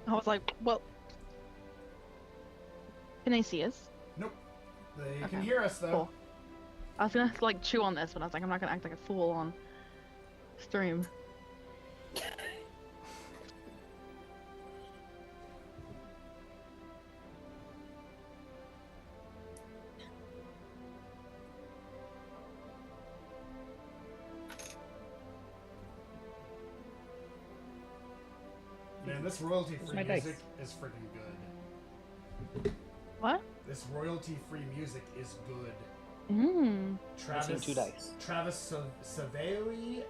I was like, well, can they see us? Nope. They can Okay, hear us though. cool. I was gonna like chew on this, but I was like, I'm not gonna act like a fool on stream. Man, this royalty-free my music dice? is freaking good. What? This royalty-free music is good. Mmm. Missing 2 dice. Travis Savoy.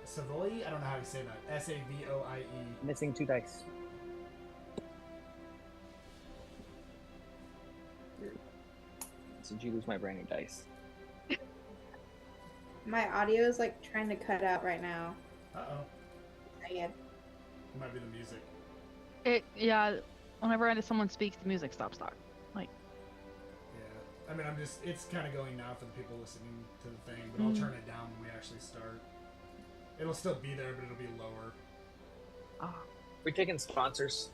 I don't know how you say that. Savoie. Missing 2 dice. Did you lose my brand new dice? My audio is like trying to cut out right now. Uh-oh. Dang it. It might be the music. Yeah. Whenever someone speaks, the music stops talking. Like. Yeah. I mean, it's kind of going now for the people listening to the thing, but I'll turn it down when we actually start. It'll still be there, but it'll be lower. Oh. We're taking sponsors.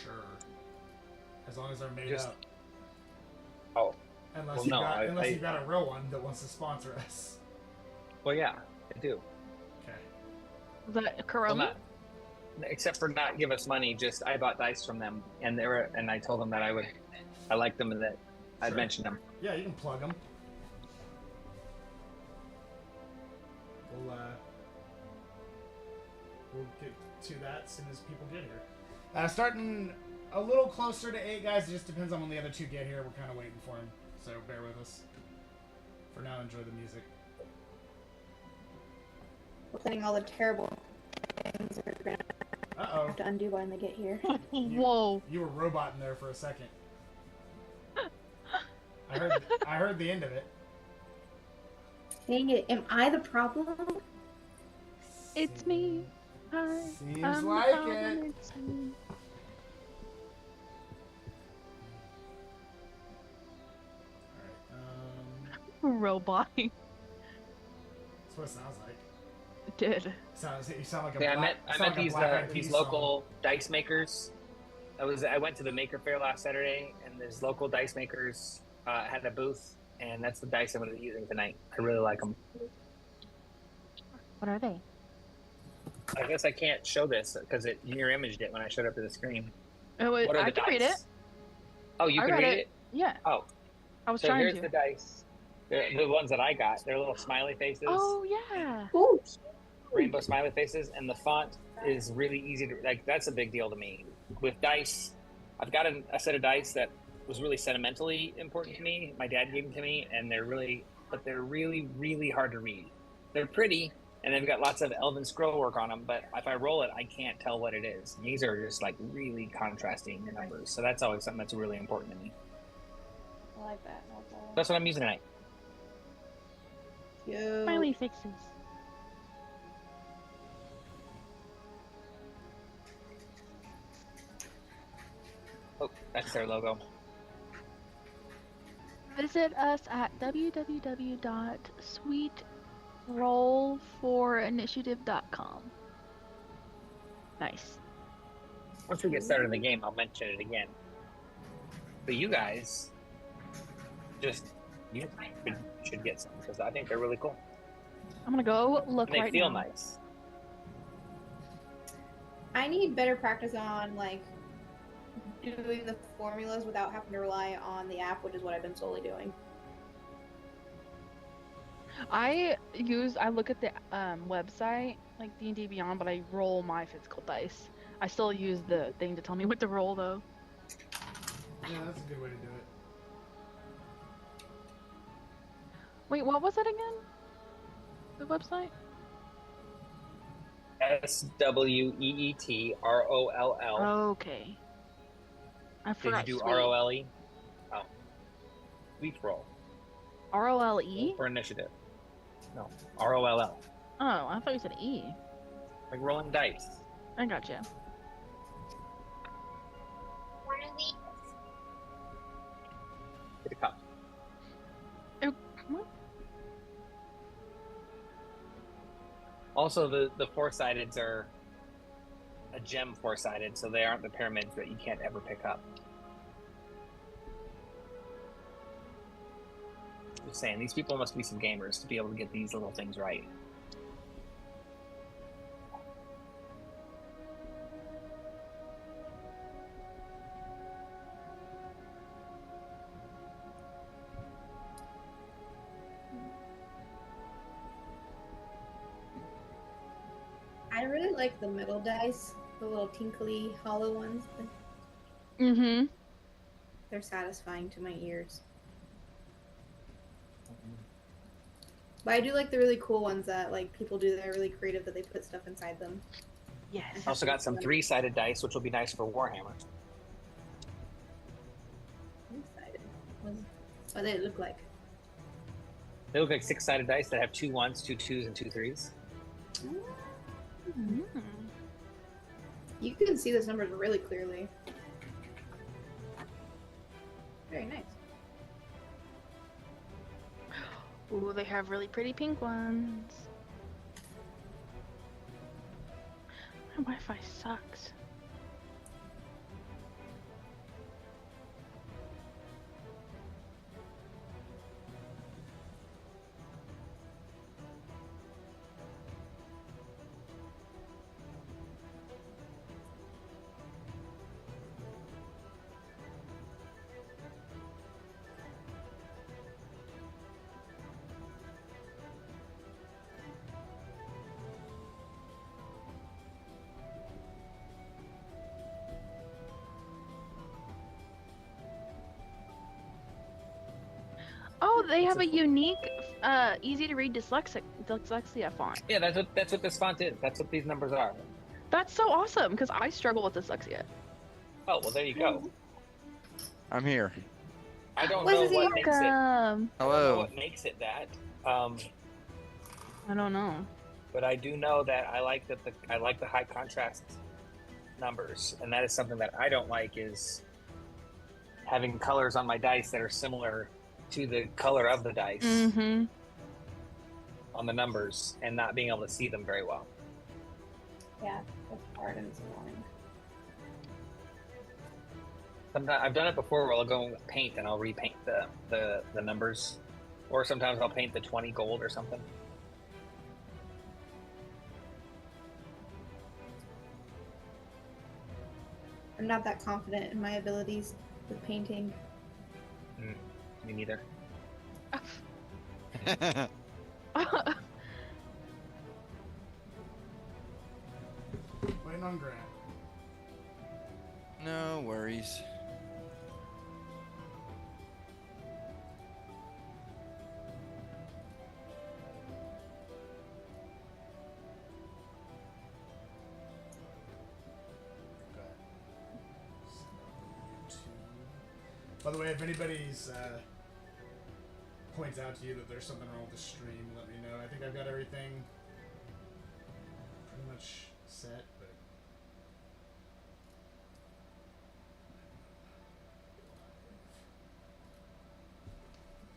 Sure. As long as they're made up. Oh. Unless Well, you got a real one that wants to sponsor us. Well, yeah, I do. Okay. Was that Corona? Well, except for not give us money, just I bought dice from them, and I told them that I liked them and that I'd mention them. Yeah, you can plug them. We'll get to that as soon as people get here. Starting a little closer to 8, guys. It just depends on when the other 2 get here. We're kind of waiting for them, so bear with us. For now, enjoy the music. We're planning all the terrible things we're gonna have to undo when they get here. Whoa. You were roboting there for a second. I heard the end of it. Dang it, am I the problem? It's me. Seems like it. It's me. Alright, Roboting. that's what it sounds like. It did. You sound like a Yeah, black, I sound met like a these Black Eyed these Peas local dice makers. I went to the Maker Fair last Saturday, and these local dice makers had a booth, and that's the dice I'm going to be using tonight. I really like them. What are they? I guess I can't show this because it mirror imaged it when I showed up to the screen. Oh, wait, What are I the can dice? read it. Oh, you I can read read it. Yeah. Oh, I was so trying here's to. the dice. They're the ones that I got. They're little smiley faces. Oh yeah. Ooh. Rainbow smiley faces, and the font is really easy to like. That's a big deal to me. With dice, I've got a set of dice that was really sentimentally important to me. My dad gave them to me, and they're really hard to read. They're pretty, and they've got lots of elven scroll work on them. But if I roll it, I can't tell what it is. These are just like really contrasting numbers, so that's always something that's really important to me. I like that. That's what I'm using tonight. Cute. Smiley faces. Oh, that's their logo. Visit us at www.sweetrollforinitiative.com. Nice. Once we get started in the game, I'll mention it again. But you guys, you should get some because I think they're really cool. I'm gonna go look And they right feel now. nice. I need better practice on like doing the formulas without having to rely on the app, which is what I've been solely doing. I look at the website like D&D Beyond, but I roll my physical dice. I still use the thing to tell me what to roll though. Yeah, that's a good way to do it. Wait, what was it again? The website? SWEETROLL. Okay. I Did forgot. you do sweet. ROLE? Oh. Sweet roll. ROLE? For initiative. No. ROLL. Oh, I thought you said E. Like rolling dice. I gotcha. Get a cup. Oh, what? Also, the four-sideds are a gem four-sided, so they aren't the pyramids that you can't ever pick up. Just saying, these people must be some gamers to be able to get these little things right. I really like the middle dice, the little tinkly hollow ones. Mm-hmm. They're satisfying to my ears. But I do like the really cool ones that like people do that are really creative, that they put stuff inside them. Yes. I also got some three-sided dice, which will be nice for Warhammer. Three-sided. What do they look like? They look like six-sided dice that have 2 1s, 2 2s, and 2 3s. Mm. You can see those numbers really clearly. Very nice. Ooh, they have really pretty pink ones. My Wi-Fi sucks. Oh, they have a unique, easy to read dyslexia font. Yeah, that's what this font is. That's what these numbers are. That's so awesome because I struggle with dyslexia. Oh, well, there you go. I'm here. I don't What know is what it? makes it. Welcome. I don't know Hello. what makes it that. I don't know. But I do know that I like the high contrast numbers, and that is something that I don't like, is having colors on my dice that are similar to the color of the dice Mm-hmm. on the numbers, and not being able to see them very well. Yeah, that's hard and it's annoying. Sometimes I've done it before, where I'll go with paint and I'll repaint the numbers, or sometimes I'll paint the 20 gold or something. I'm not that confident in my abilities with painting. Me neither. Waiting on Grant. No worries. By the way, if anybody's points out to you that there's something wrong with the stream, let me know. I think I've got everything pretty much set, but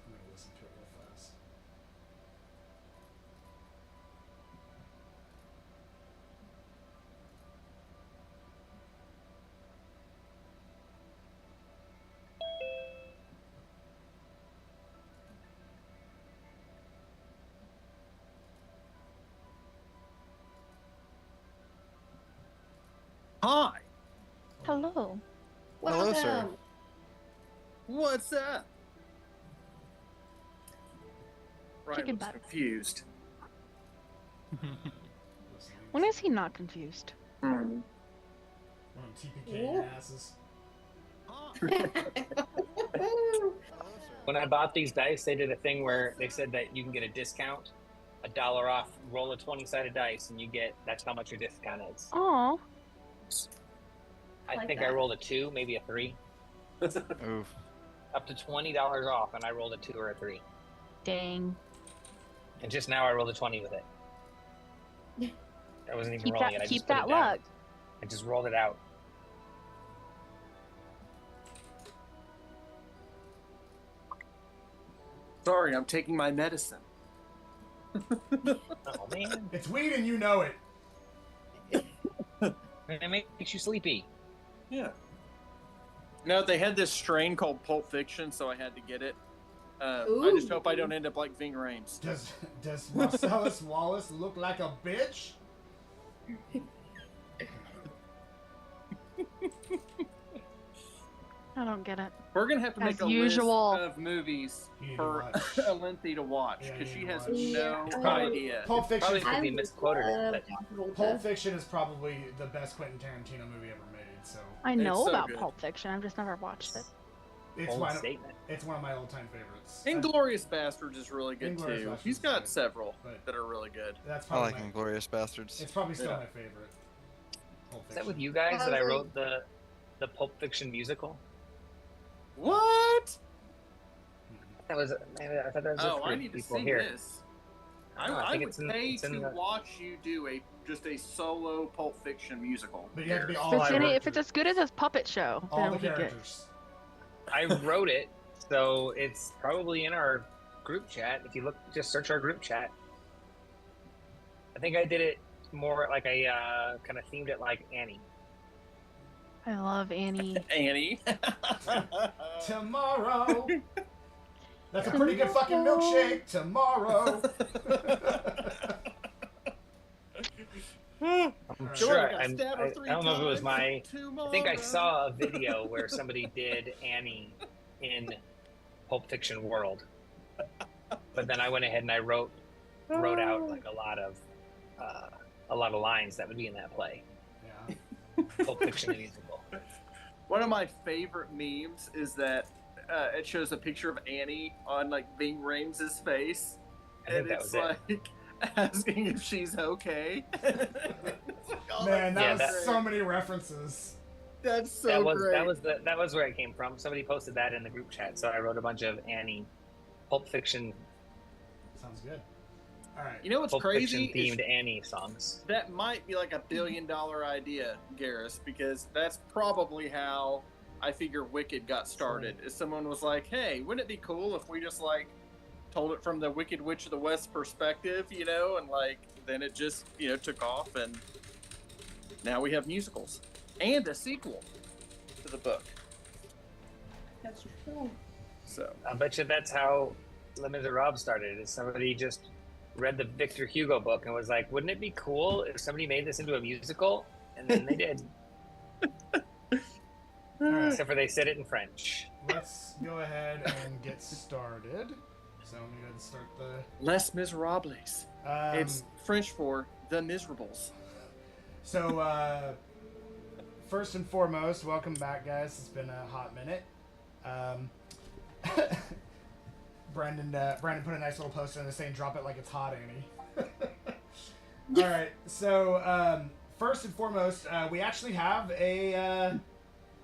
I'm gonna listen to it real fast. Hi. Hello. Hello, sir. Welcome. What's up? Ryan Chicken looks butter. confused. When is he not confused? One of them TPK Yeah. asses. Hello, sir. When I bought these dice, they did a thing where they said that you can get a discount, $1 off, roll a 20-sided dice, and you get, that's how much your discount is. Aw. I like think that. I rolled a 2, maybe a 3, Oof. up to $20 off, and I rolled a 2 or a 3. Dang. And just now I rolled a 20 with it. I wasn't even Keep rolling that. it. I Keep just put that it down. luck. I just rolled it out. Sorry, I'm taking my medicine. Oh man. It's weed and you know it. And it makes you sleepy. Yeah. No, they had this strain called Pulp Fiction, so I had to get it. I just hope I don't end up like Ving Rhames. Does Marcellus Wallace look like a bitch? I don't get it. We're gonna have to make As a usual. list of movies You need to for watch. Alenthi to watch Yeah, because you she need to has watch. no Probably- idea. Pulp Fiction. Probably because he misquoted love it. John Travolta. Pulp Fiction is probably the best Quentin Tarantino movie ever made. So I know so about good. Pulp Fiction. I've just never watched it. it's Bold one. statement. It's one of my all-time favorites. Inglorious Bastards is really good Inglourious too. Basterds He's is got good, several but- that are really good. That's I probably like my, Inglorious Bastards. It's probably still Yeah. my favorite. Pulp Is that with Fiction. you guys that I How's it- wrote the Pulp Fiction musical? What? That was. I thought that was Oh, for I need to people see here. this. I I think would it's in- pay it's in to the- watch you do just a solo Pulp Fiction musical. But you have to be Garrett. all If it's, I wrote if it's to. as good as his puppet show, then all it'll the be good. characters. I wrote it, so it's probably in our group chat. If you look, just search our group chat. I think I did it more like I kind of themed it like Annie. I love Annie. Annie. Tomorrow. That's a pretty good fucking milkshake. Tomorrow. I'm Alright. sure. I got stabbed I three don't know if it was times. my. I think I Tomorrow. saw a video where somebody did Annie in Pulp Fiction World, but then I went ahead and I wrote out like a lot of lines that would be in that play. Yeah. Pulp Fiction the musical. One of my favorite memes is that it shows a picture of Annie on like Ving Rhames' face, I think and that it's was it. like asking if she's okay. It's like, oh, Man, that Yeah, was that- so many references. that's so that was great. that was where it came from. Somebody posted that in the group chat, so I wrote a bunch of Annie Pulp Fiction Sounds good. All right. You know what's Pulp crazy Fiction is themed Annie songs. that might be like $1 billion idea, Garrus, because that's probably how I figure Wicked got started. Is someone was like, "Hey, wouldn't it be cool if we just like told it from the Wicked Witch of the West perspective, you know?" And like then it just took off, and now we have musicals and a sequel to the book. That's true. So I bet you that's how Les Miserables started. Is somebody just read the Victor Hugo book and was like, "Wouldn't it be cool if somebody made this into a musical?" And then they did. All right. Except for they said it in French. Let's go ahead and get started. So I'm going to start the. Les Miserables. It's French for the Miserables. So, first and foremost, welcome back, guys. It's been a hot minute. Brandon put a nice little poster in there saying, "Drop it like it's hot, Annie." All right. So, first and foremost, we actually have a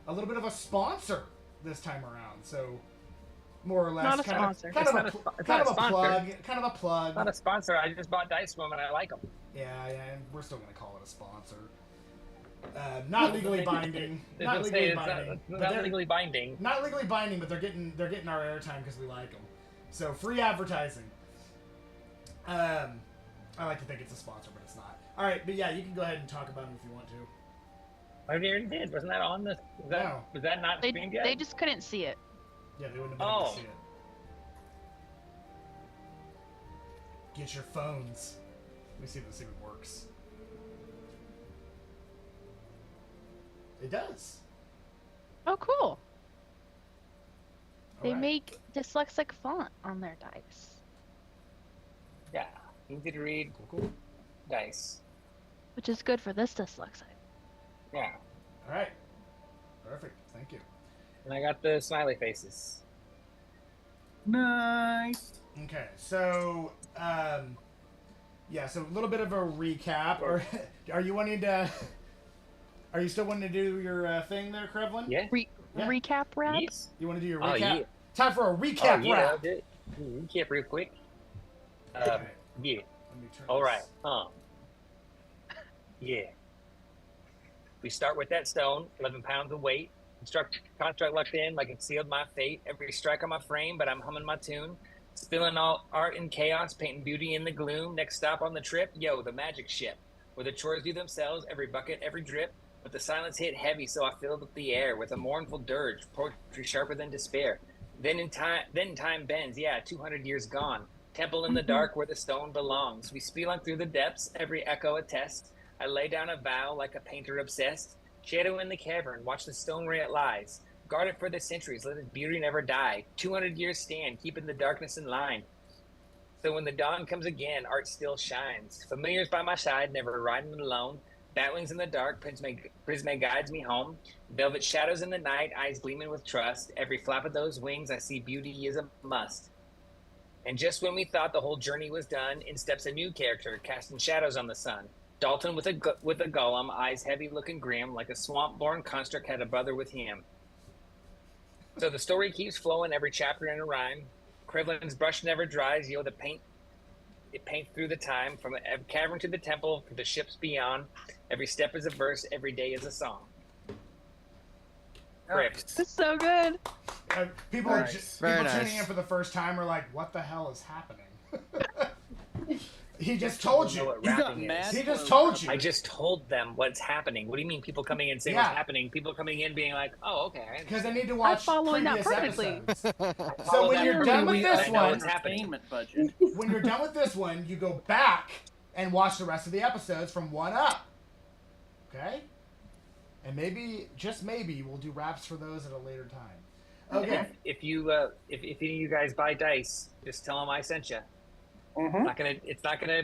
little bit of a sponsor this time around. So, more or less, Not a kind sponsor. of, kind It's of not a, a spo- it's kind not of a a sponsor. plug, kind of a plug. Not a sponsor. I just bought Dice Woman. I like them. Yeah, and we're still gonna call it a sponsor. Not legally binding. Not legally binding. But Not they're- legally binding. Not legally binding, but they're getting our airtime because we like them. So free advertising. I like to think it's a sponsor, but it's not. All right, but yeah, you can go ahead and talk about them if you want to. I already did. Wasn't that on the? No. Was that not They, streamed yet? they just couldn't see it. Yeah, they wouldn't have been able Oh. to see it. Get your phones. Let me see if this even works. It does. Oh, cool. All They right. make dyslexic font on their dice, Yeah. Easy to read. Cool. Dice. which is good for this dyslexic. Yeah. All right. Perfect. Thank you. And I got the smiley faces. Nice. Okay, so yeah, so a little bit of a recap. Or are you wanting to? Are you still wanting to do your thing there, Krevlin? Yeah. Yeah. Recap rap? Yes. You want to do your Oh, recap? yeah. Time for a recap Oh, yeah. rap. I'll do it. Recap real quick. Okay, Yeah. let me turn All right. this- Yeah. We start with that stone, 11 pounds of weight. Construct locked in like it sealed my fate. Every strike on my frame, but I'm humming my tune. Spilling all art and chaos, painting beauty in the gloom. Next stop on the trip, yo, the magic ship. Where the chores do themselves, every bucket, every drip. But the silence hit heavy, so I filled up the air with a mournful dirge, poetry sharper than despair. Then time bends, 200 years gone. Temple in the dark where the stone belongs. We spelunk through the depths, every echo attest. I lay down a vow like a painter obsessed. Shadow in the cavern, watch the stone where it lies. Guard it for the centuries, let its beauty never die. 200 years stand, keeping the darkness in line. So when the dawn comes again, art still shines. Familiars by my side, never riding alone. Batwings in the dark, Prisme guides me home. Velvet shadows in the night, eyes gleaming with trust. Every flap of those wings, I see beauty is a must. And just when we thought the whole journey was done, in steps a new character, casting shadows on the sun. Dalton with a golem, eyes heavy looking grim, like a swamp-born construct had a brother with him. So the story keeps flowing, every chapter in a rhyme. Krivlin's brush never dries, the paint, it paints through the time, from a cavern to the temple, to the ships beyond. Every step is a verse, every day is a song. It's so good. People Nice. people Very tuning nice. in for the first time are like, "What the hell is happening?" He just told You know you. what You got rapping mad is. He just told you. I just told them what's happening. What do you mean people coming in saying Yeah. what's happening? People coming in being like, oh, okay. Because they need to watch following that previous perfectly. episodes. So when you're done with this I know one, what's happening. Entertainment budget. when you're done with this one, you go back and watch the rest of the episodes from one up. Okay? And maybe, just maybe, we'll do raps for those at a later time. Okay. If any of you guys buy dice, just tell them I sent you. Mm-hmm. It's not gonna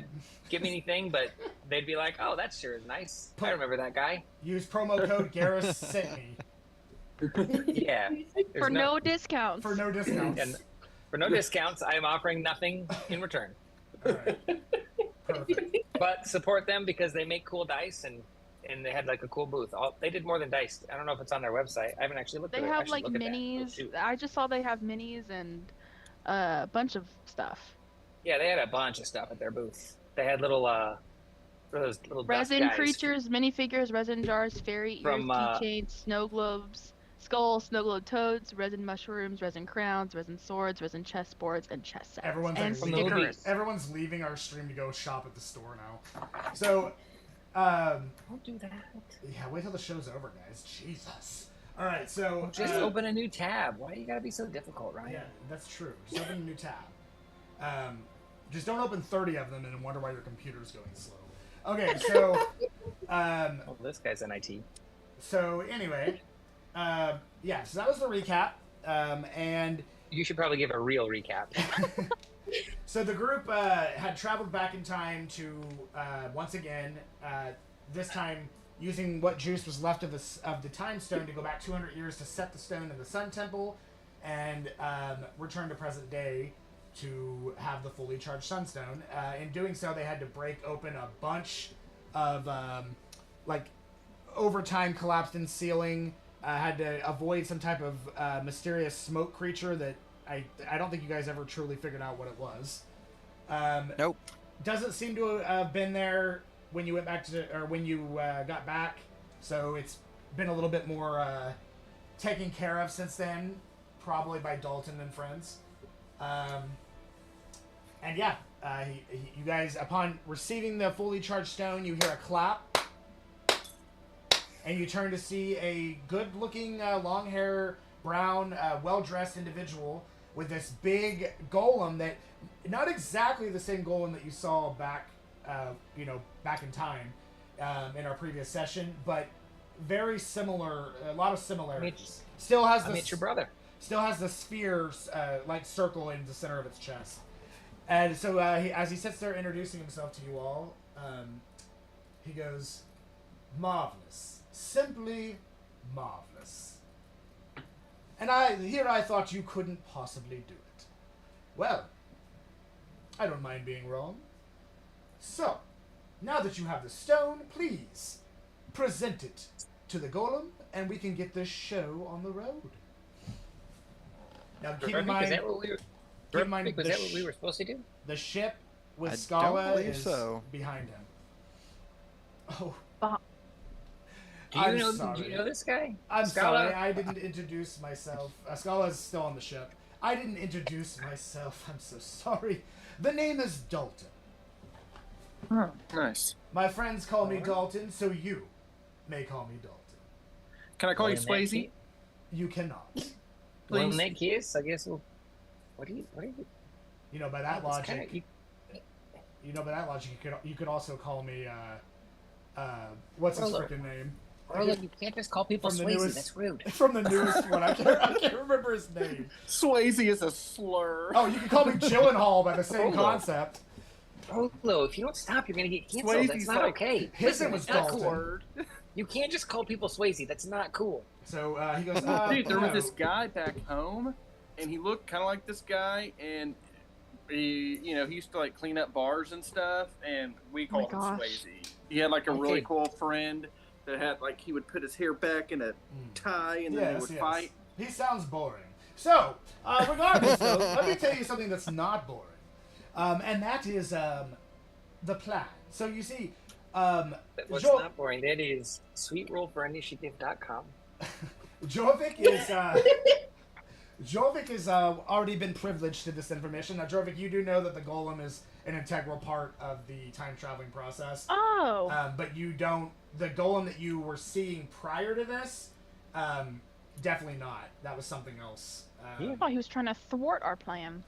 give me anything, but they'd be like, oh, that sure is nice. I remember that guy. Use promo code Garrus sent me Yeah. For no discounts. for no discounts. And for no discounts, I am offering nothing in return. All right. Perfect. But support them because they make cool dice and they had like a cool booth. They did more than dice. I don't know if it's on their website. I haven't actually looked They at it. I have should like look at that. Oh, minis. shoot. I just saw they have minis and a bunch of stuff. Yeah, they had a bunch of stuff at their booth. They had little those little dust Resin guys. creatures, minifigures, resin jars, fairy ears, From, keychains, snow globes, skulls, snow globe toads, resin mushrooms, resin crowns, resin swords, resin chessboards, and chess sets. Everyone's and like leaving. stickers. Everyone's leaving our stream to go shop at the store now. So, Don't do that. yeah, wait till the show's over, guys. Jesus. All right, so Just open a new tab. Why you gotta be so difficult, Ryan? Yeah, that's true. Just open a new tab. Just don't open 30 of them and wonder why your computer's going slow. Okay, so Oh, this guy's an IT. so anyway, yeah, so that was the recap, and You should probably give a real recap. so the group had traveled back in time to once again, this time using what juice was left of the time stone to go back 200 years to set the stone in the Sun Temple, and return to present day to have the fully charged Sunstone. In doing so, they had to break open a bunch of like over time collapsed in ceiling. Had to avoid some type of mysterious smoke creature that I don't think you guys ever truly figured out what it was. Nope. Doesn't seem to have been there when you went back to, or when you got back. So it's been a little bit more taken care of since then, probably by Dalton and friends. And yeah, you guys, upon receiving the fully charged stone, you hear a clap, and you turn to see a good-looking, long hair, brown, well-dressed individual with this big golem that, not exactly the same golem that you saw back, back in time, in our previous session, but very similar, a lot of similarities. Still has I the met your brother. still has the sphere like circle in the center of its chest. And so as he sits there introducing himself to you all, he goes, "Marvelous. Simply marvelous. And I thought you couldn't possibly do it. Well, I don't mind being wrong. So, now that you have the stone, please present it to the golem, and we can get this show on the road." Now, keep in mind, Is that what we were? keep in mind Was the that what we were supposed to do? the ship with I Scala don't believe is so. behind him. Oh, Do you I'm know? sorry. Do you know this guy? I'm Scala? sorry, I didn't introduce myself. Scala's still on the ship. I didn't introduce myself. I'm so sorry. The name is Dalton. Nice. My friends call me Dalton, so you, may call me Dalton. Can I call you Well, in that Swayze? ca- You cannot. Well, in Please. that case, I guess we'll. What do you? You know, by that It's logic, kinda- you could also call me, what's his Rolo. freaking name? Rolo, you can't just call people From the Swayze. newest- That's rude. From the newest one. I can't remember his name. Swayze is a slur. Oh, you can call me Gyllenhaal by the same Rolo. concept. Rolo, if you don't stop, you're gonna get canceled. Swayze's That's not like- okay. His Listen, name was that's not Dalton. cool. Word. You can't just call people Swayze. That's not cool. So he goes, Dude, there was no. this guy back home, and he looked kind of like this guy, and he used to like clean up bars and stuff, and we Oh my called him gosh. Swayze. He had like a really Okay. cool friend that had like he would put his hair back in a tie, and then they would fight. He sounds boring. So, regardless, though, let me tell you something that's not boring. And that is the plan. So you see, But what's Jo- not boring? That is sweetrollforinitiative.com. Jorvik is Jorvik has already been privileged to this information. Now, Jorvik, you do know that the golem is an integral part of the time traveling process. Oh. But you don't. The golem that you were seeing prior to this, definitely not. That was something else. I thought he was trying to thwart our plan.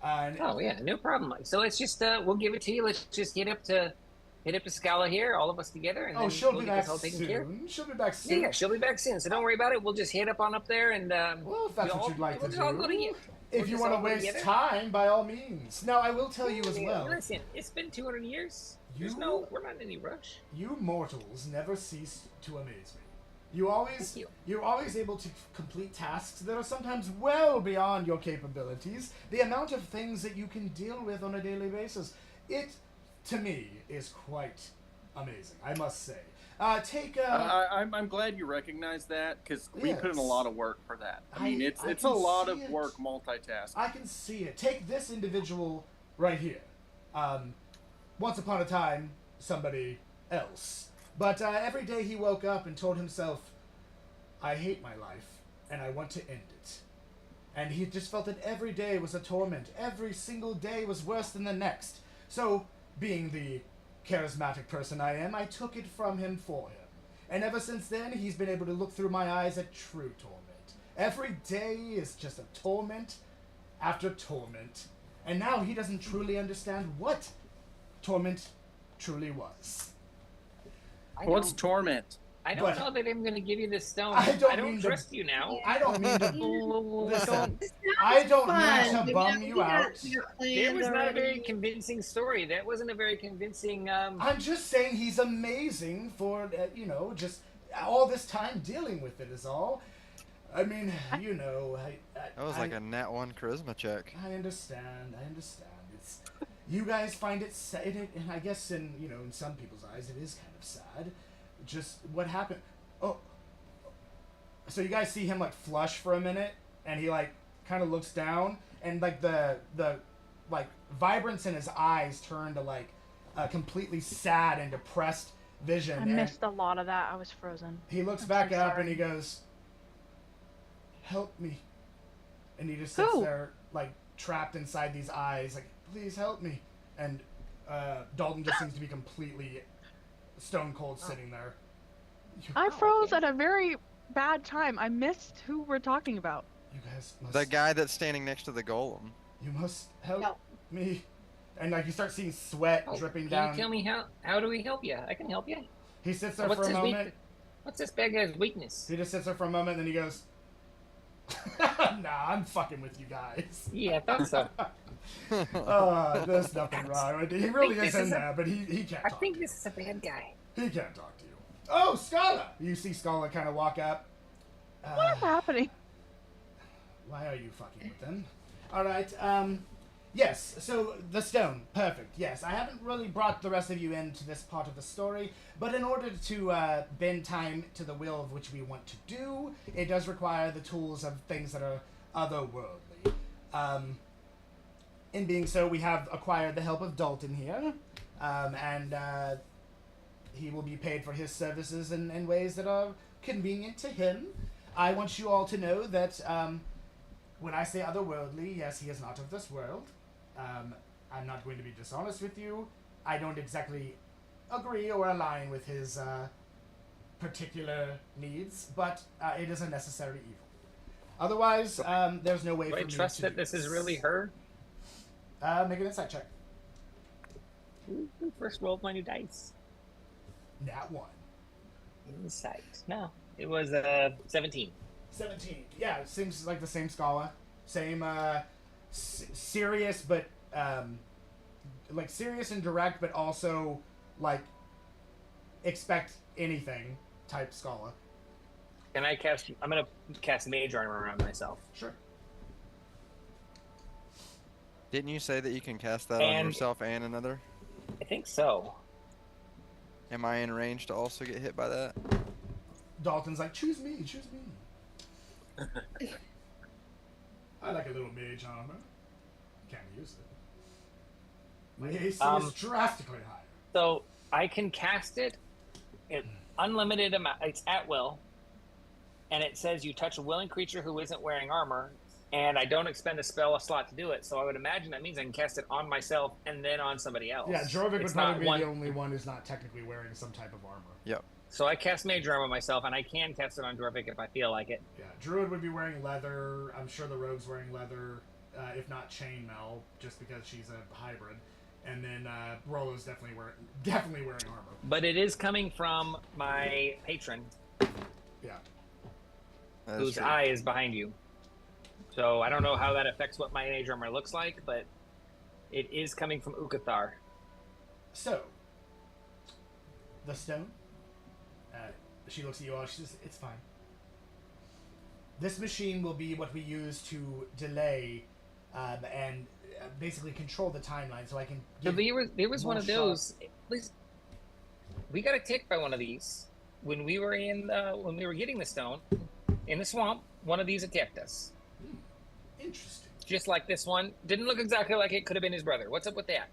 Oh yeah, no problem. So let's just we'll give it to you. Let's just hit up to Scala here, all of us together, and Oh, then she'll we'll be get back this all taken care of. soon. She'll be back Yeah, soon. yeah, she'll be back soon. So don't worry about it. We'll just hit up on up there, and Well, if that's we'll what you'd like we'll to just all do. go together. If We'll you just want to all go waste together. time, by all means. Now, I will tell you as Yeah, well. Listen, it's been 200 years. You- We're not in any rush. You mortals never cease to amaze me. You're always able to complete tasks that are sometimes well beyond your capabilities. The amount of things that you can deal with on a daily basis, it, to me, is quite amazing, I must say. I'm glad you recognize that because we put in a Yes. lot of work for that. I mean, it's I a can lot see of it. work multitasking. I can see it. Take this individual right here. Once upon a time, somebody else. But every day he woke up and told himself, I hate my life, and I want to end it. And he just felt that every day was a torment. Every single day was worse than the next. So, being the charismatic person I am, I took it from him for him. And ever since then, he's been able to look through my eyes at true torment. Every day is just a torment after torment. And now he doesn't truly understand what torment truly was. What's torment? I don't but- know that I'm going to give you this stone. I don't mean to- trust you now. I don't mean to... Listen, This I don't sounds mean fun. to We bum got- you we got out. your It plans was not a very already. convincing story. That wasn't a very convincing. I'm just saying he's amazing for, just all this time dealing with it is all. I mean, That was like I- a nat 1 charisma check. I understand. It's you guys find it sad, and I guess in some people's eyes it is kind of sad. Just what happened. Oh, so you guys see him like flush for a minute, and he like kind of looks down, and like the like vibrance in his eyes turn to like a completely sad and depressed vision. I and missed a lot of that. I was frozen. he looks I'm back so up sorry. and he goes, "Help me," and he just sits Who? there like trapped inside these eyes, like, "Please help me." And Dalton just seems to be completely stone cold sitting there. I froze at a very bad time. I missed who we're talking about. You guys must. The guy that's standing next to the golem. You must help No. me. And like you start seeing sweat Oh, dripping can down. you tell me how do we help you? I can help you. He sits there What's for a his moment. What's this bad guy's weakness? He just sits there for a moment, and then he goes, "Nah, I'm fucking with you guys." Yeah, I thought so. There's nothing wrong with it. He really think is this in is a- there, but he can't I talk. think this is a bad guy. He can't talk to you. Oh, Scala! You see Scala kind of walk up. What is happening? Why are you fucking with them? Alright, yes, so the stone. Perfect, yes. I haven't really brought the rest of you into this part of the story, but in order to bend time to the will of which we want to do, it does require the tools of things that are otherworldly. In being so, we have acquired the help of Dalton here, and he will be paid for his services in ways that are convenient to him. I want you all to know that when I say otherworldly, yes, he is not of this world. I'm not going to be dishonest with you. I don't exactly agree or align with his particular needs, but it is a necessary evil. Otherwise, there's no way Do for I me trust to that this is really her? Make an insight check. Who first rolled my new dice? Nat 1. Insight. No, it was 17. 17. Yeah, it seems like the same Scala. Same serious, but like serious and direct, but also like expect anything type Scala. Can I cast? I'm gonna cast Mage Armor on myself. Sure. Didn't you say that you can cast that on And- yourself and another? I think so. Am I in range to also get hit by that? Dalton's like, choose me, choose me. I like a little mage armor. Can't use it. My AC is drastically higher. So I can cast it in unlimited amount. It's at will, and it says you touch a willing creature who isn't wearing armor, and I don't expend a spell slot to do it. So I would imagine that means I can cast it on myself and then on somebody else. Yeah, Jorvik would It's probably not be the only one who's not technically wearing some type of armor. Yep. So I cast Mage Armor myself, and I can cast it on Jorvik if I feel like it. Yeah, Druid would be wearing leather. I'm sure the rogue's wearing leather, if not chainmail, just because she's a hybrid. And then Rollo's definitely wearing armor. But it is coming from my patron, Yeah. That is whose true. eye is behind you. So I don't know how that affects what my Mage Armor looks like, but it is coming from Ukathar. So, the stone. She looks at you all. She says, "It's fine. This machine will be what we use to delay and basically control the timeline, so I can." So give there was one more of those. At least we got attacked by one of these when we were when we were getting the stone in the swamp. One of these attacked us, Interesting. just like this one. Didn't look exactly like it. Could have been his brother. What's up with that?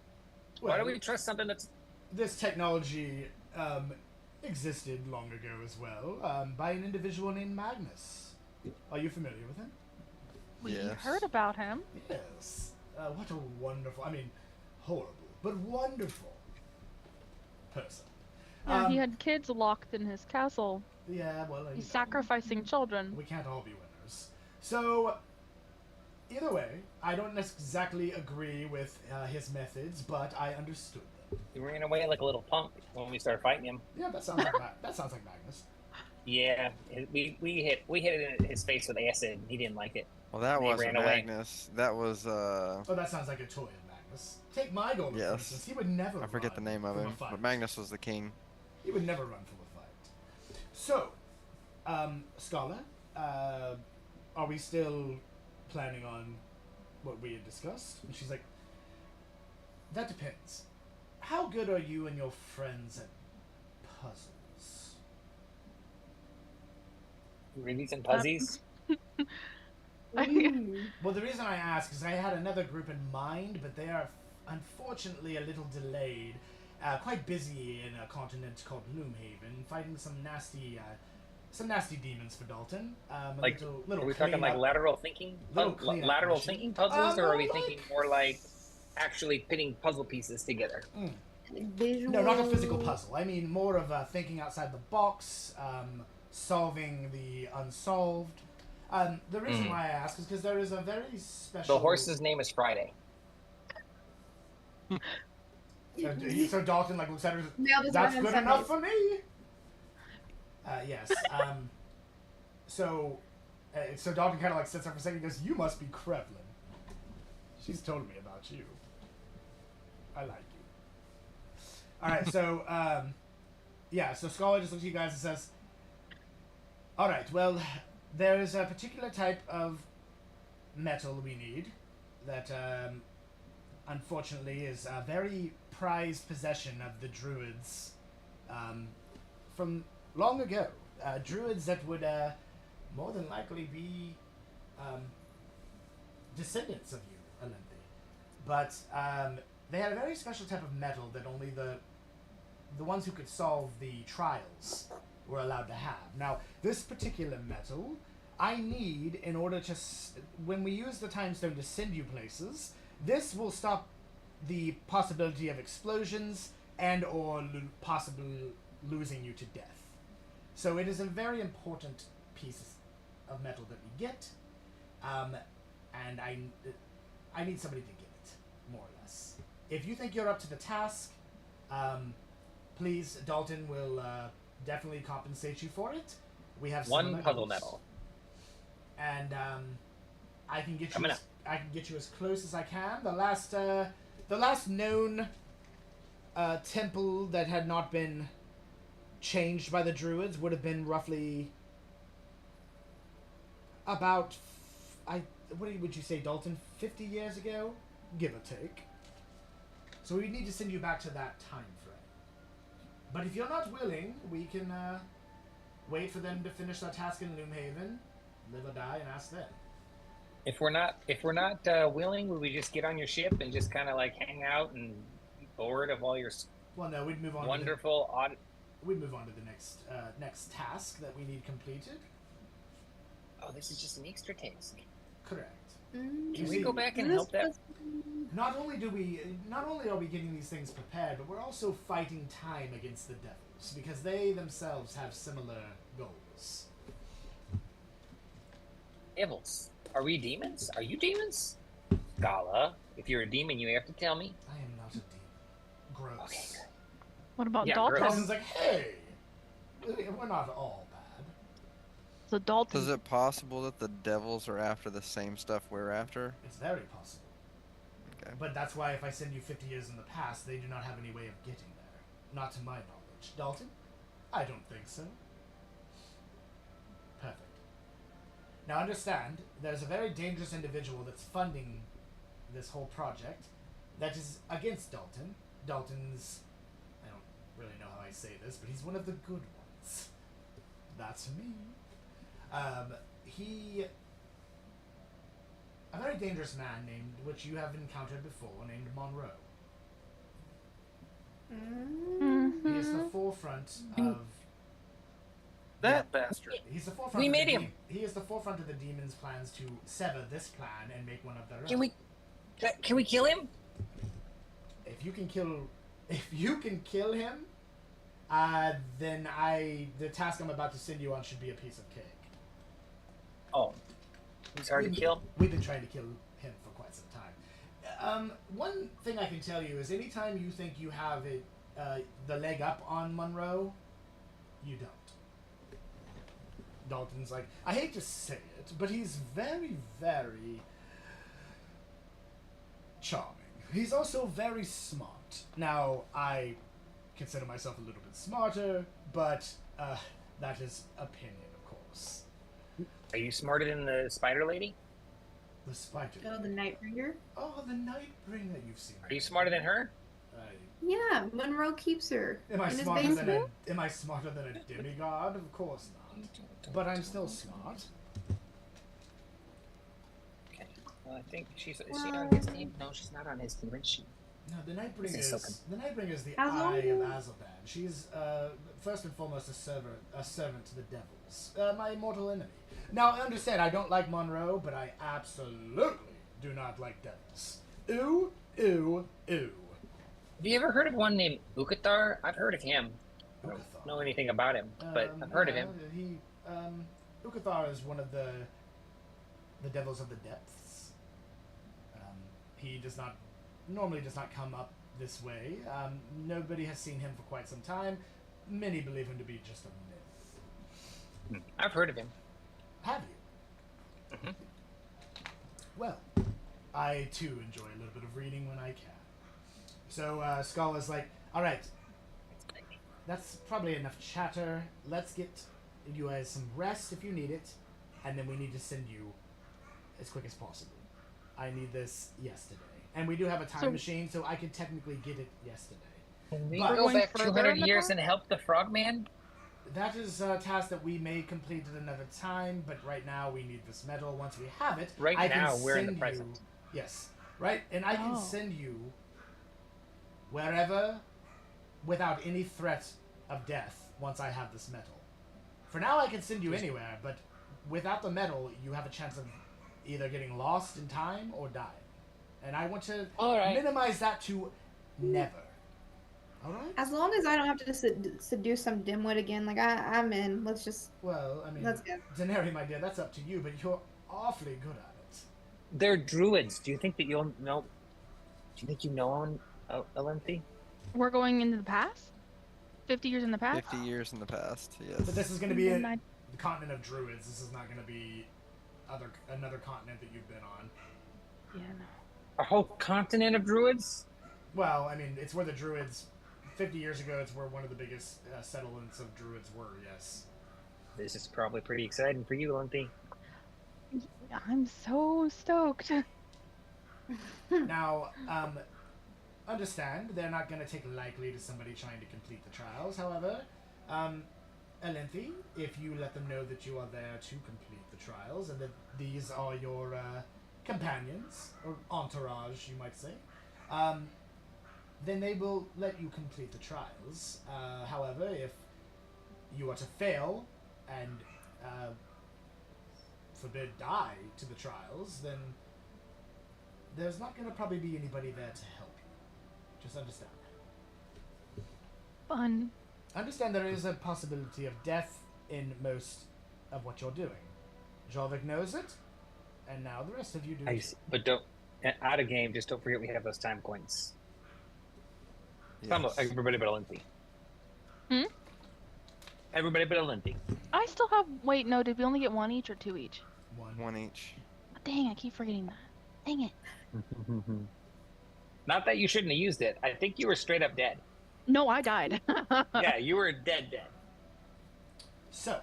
Why Well, do we trust something that's? This technology existed long ago as well by an individual named Magnus. Are you familiar with him? We Yes. heard about him. Yes. What a wonderful, I mean, horrible, but wonderful person. Yeah, he had kids locked in his castle. Yeah, well, He's sacrificing children. we can't all be winners. So, either way, I don't exactly agree with his methods, but I understood them. He ran away like a little punk when we started fighting him. Yeah, that sounds like that sounds like Magnus. Yeah, we hit it in his face with acid. He didn't like it. Well, that They wasn't ran away. Magnus. That was Oh, that sounds like a toy of Magnus. Take my goal, for Yes. instance. He would never. I forget the run name of from a him, fight. but Magnus was the king. He would never run from a fight. So, Scala, are we still planning on what we had discussed? And she's like, that depends. How good are you and your friends at puzzles? Rubies and Puzzies. Ooh. Well, the reason I ask is I had another group in mind, but they are unfortunately a little delayed. Quite busy in a continent called Gloomhaven, fighting some nasty demons for Dalton. Like, little are we talking like cleanup. lateral thinking? Little cleanup Lateral mission. thinking puzzles, or are we More thinking like- more like actually putting puzzle pieces together? Visual. No, not a physical puzzle. I mean more of thinking outside the box, solving the unsolved. The reason why I ask is because there is a very special. The horse's name is Friday. So Dalton like looks at her. Nailed his That's run good on enough Sundays. for me. Yes. So Dalton kind of like sits there for a second and goes, "You must be Krevlin. She's told me about you. I like you." All right. So yeah. So Scholar just looks at you guys and says, "All right. Well, there is a particular type of metal we need that unfortunately is a very prized possession of the druids from long ago. Druids that would more than likely be descendants of you, Alenthi. But they had a very special type of metal that only the ones who could solve the trials were allowed to have. Now, this particular metal, I need in order to, when we use the time stone to send you places, this will stop the possibility of explosions and or possibly losing you to death. So it is a very important piece of metal that we get, and I need somebody to get it, more or less. If you think you're up to the task, please, Dalton will definitely compensate you for it. We have One puzzle medal. And I can get you as close as I can. The last known temple that had not been changed by the druids would have been roughly about what would you say, Dalton? 50 years ago, give or take. So we need to send you back to that time frame. But if you're not willing, we can wait for them to finish their task in Loomhaven, live or die, and ask them. If we're not willing, would we just get on your ship and just kind of like hang out and be bored of all your Well, no, we'd move on. Wonderful. We'd move on to the next task that we need completed. Oh, this is just an extra task. Correct. Can we go back and help that? Not only are we getting these things prepared, but we're also fighting time against the devils because they themselves have similar goals. Devils? Are we demons? Are you demons? Gala, if you're a demon, you have to tell me. I am not a demon. Gross. Okay. What about Yeah, Dalton? gross. Dalton's like, hey, we're not all bad. So Dalton. Is it possible that the devils are after the same stuff we're after? It's very possible. Okay. But that's why if I send you 50 years in the past, they do not have any way of getting there. Not to my knowledge. Dalton? I don't think so. Perfect. Now understand, there's a very dangerous individual that's funding this whole project that is against Dalton. Dalton's... I don't really know how I say this, but he's one of the good ones. That's me. A very dangerous man named, which you have encountered before, named Monroe. He is the forefront of... That bastard. He's the forefront. We of made the him. He is the forefront of the demons' plans to sever this plan and make one of their own. Can we kill him? If you can kill him, then the task I'm about to send you on should be a piece of cake. Oh, he's hard to kill. We've been trying to kill him for quite some time. One thing I can tell you is anytime you think you have the leg up on Monroe, you don't. Dalton's like, I hate to say it, but he's very, very charming. He's also very smart. Now, I consider myself a little bit smarter, but that is opinion, of course. Are you smarter than the spider lady? The spider. Oh, the Nightbringer? Oh, the Nightbringer you've seen. Are you smarter than her? Yeah, Monroe keeps her Am I in his smarter basement. am I smarter than a demigod? Of course not. But I'm still smart. Okay. Well, I think is she on his team? No, she's not on his team, is she? No, the Nightbringer This is so is the Nightbringer is the Azul? eye of Azalban. She's first and foremost a servant to the devils, my mortal enemy. Now, understand, I don't like Monroe, but I absolutely do not like devils. Ooh, ooh, ooh. Have you ever heard of one named Ukathar? I've heard of him. I don't Ukathar. know anything about him, but I've heard of him. Ukathar is one of the devils of the depths. He normally does not come up this way. Nobody has seen him for quite some time. Many believe him to be just a myth. I've heard of him. Have you? Mhm. Well, I too enjoy a little bit of reading when I can. So Skala's like, all right, that's probably enough chatter. Let's get you guys some rest if you need it, and then we need to send you as quick as possible. I need this yesterday. And we do have a time machine, so I could technically get it yesterday. Can we But- go back Going further 200 in the years park? and help the frogman? That is a task that we may complete at another time, but right now we need this medal. Once we have it, Right I can now, we're in the send present. You, yes, right? And I can Oh. send you wherever without any threat of death once I have this medal. For now, I can send you anywhere, but without the medal, you have a chance of either getting lost in time or dying. And I want to All right. minimize that to never. All right. As long as I don't have to seduce some dimwit again, like I'm in. Well, I mean, Let's go. Daenerys, my dear, that's up to you, but you're awfully good at it. They're druids. Do you think that you'll know? Do you think you know Alenthi? We're going into the past? 50 years in the past? 50 years in the past, But yes. this is going to be Then the continent of druids. This is not going to be another continent that you've been on. Yeah, no. A whole continent of druids? Well, I mean, it's where the druids. 50 years ago, it's where one of the biggest settlements of druids were. Yes. This is probably pretty exciting for you, Alenthi. I'm so stoked. Now, understand they're not going to take lightly to somebody trying to complete the trials. However, Alenthi, if you let them know that you are there to complete the trials and that these are your companions or entourage, you might say, then they will let you complete the trials. However, if you are to fail and forbid die to the trials, then there's not going to probably be anybody there to help you. Just understand. Fun. Understand there is a possibility of death in most of what you're doing. Jorvik knows it, and now the rest of you do too. But don't, out of game, just don't forget we have those time coins. Yes. Everybody but Alenthi. Hmm? Everybody but Alenthi. I still have. Wait, no, did we only get one each or two each? One each. Dang, I keep forgetting that. Dang it. Not that you shouldn't have used it. I think you were straight up dead. No, I died. Yeah, you were dead. So,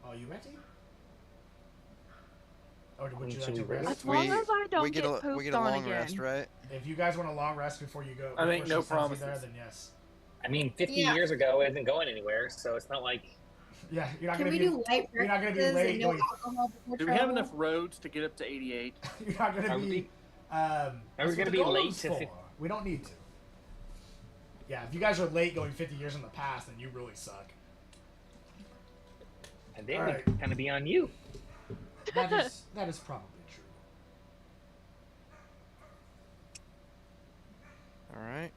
are you ready? Or would you like to rest? As long as I don't we get a pooped long on again. rest, right? If you guys want a long rest before you go, I make before no she sends you there, promises. then yes. I mean, 50 Yeah. years ago, it isn't going anywhere, so it's not like... Yeah, you're not Can going we to be. do light you're not gonna be breakfasts late and no going- alcohol before Do we have travel? enough roads to get up to 88? You're not going Are to we- be. Are we that's gonna what be the late golem's to for. fif- We don't need to. Yeah, if you guys are late going 50 years in the past, then you really suck. And then Alright. it kind of be on you. That is probably true. All right.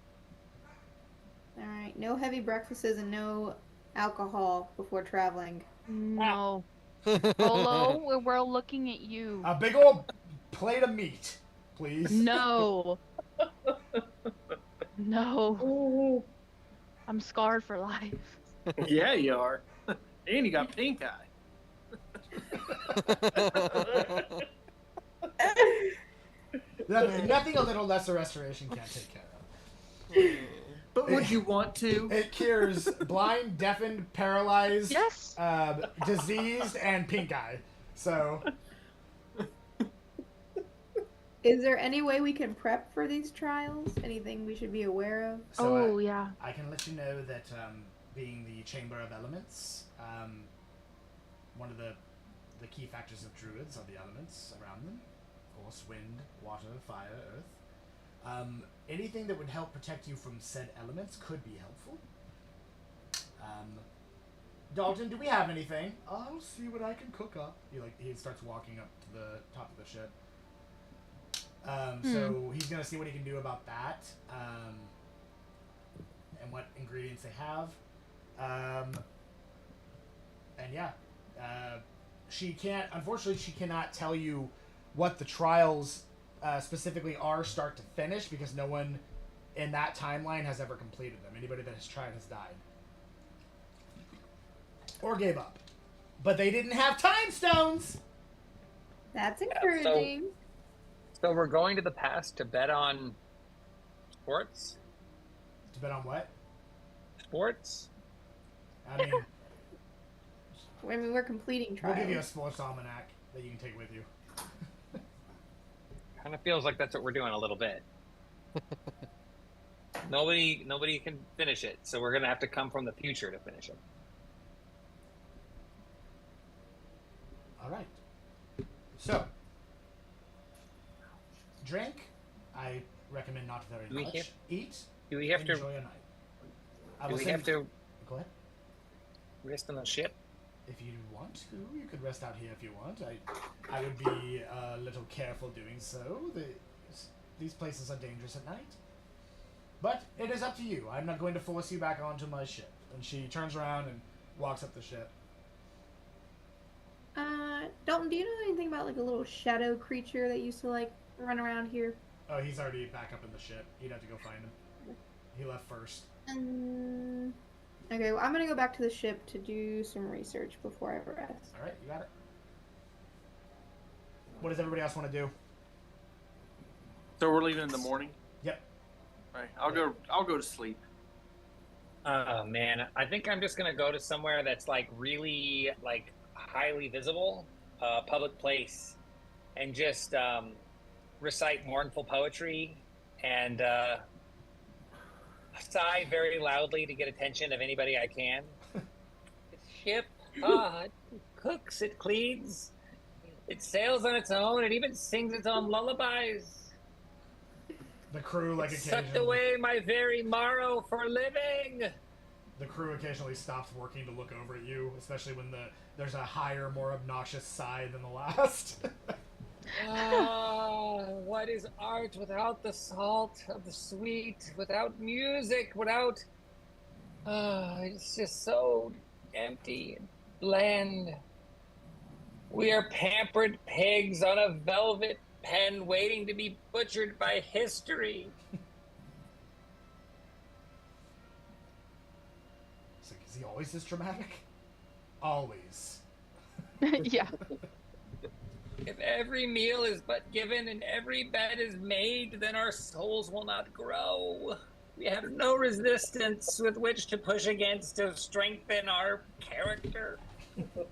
All right, no heavy breakfasts and no alcohol before traveling. No. Polo, we're looking at you. A big old plate of meat, please. No. No. I'm scarred for life. Yeah, you are. And you got pink eye. Nothing a little lesser restoration can't take care of. But would you want to? It cures blind, deafened, paralyzed, Yes. diseased, and pink eye. So, Is there any way we can prep for these trials? Anything we should be aware of? Oh, yeah. I can let you know that being the Chamber of Elements, one of the key factors of druids are the elements around them. Of course, wind, water, fire, earth. Anything that would help protect you from said elements could be helpful. Dalton, do we have anything? I'll see what I can cook up. He starts walking up to the top of the ship. So he's gonna see what he can do about that, and what ingredients they have. And yeah, unfortunately, she cannot tell you what the trials specifically are start to finish, because no one in that timeline has ever completed them. Anybody that has tried has died. Or gave up. But they didn't have time stones! That's encouraging. So we're going to the past to bet on sports? To bet on what? Sports? I mean, I mean, we're completing we'll trials. give you a sports almanac that you can take with you. Kind of feels like that's what we're doing a little bit. Nobody can finish it, so we're gonna have to come from the future to finish it. Alright. So, drink. I recommend not very Do we much. have- Eat. Do we have enjoy to? a night. I Do will we send have to Go ahead. rest on the ship? If you want to, you could rest out here if you want. I would be a little careful doing so. These places are dangerous at night. But it is up to you. I'm not going to force you back onto my ship. And she turns around and walks up the ship. Dalton, do you know anything about like a little shadow creature that used to like run around here? Oh, he's already back up in the ship. You'd have to go find him. He left first. Okay, well, I'm gonna go back to the ship to do some research before I rest. Alright, you got it. What does everybody else want to do? So we're leaving in the morning. Yep. All right, I'll go to sleep. Oh man, I think I'm just gonna go to somewhere that's like really like highly visible, public place, and just recite mournful poetry and sigh very loudly to get attention of anybody I can. The ship, it cooks, it cleans, it sails on its own, it even sings its own lullabies. The crew, like, occasionally... Sucked away my very marrow for living! The crew occasionally stops working to look over at you, especially when there's a higher, more obnoxious sigh than the last. What is art without the salt of the sweet, without music, without... it's just so empty and bland. We are pampered pigs on a velvet pen waiting to be butchered by history. It's like, is he always this dramatic? Always. Yeah. If every meal is but given and every bed is made, then our souls will not grow. We have no resistance with which to push against to strengthen our character.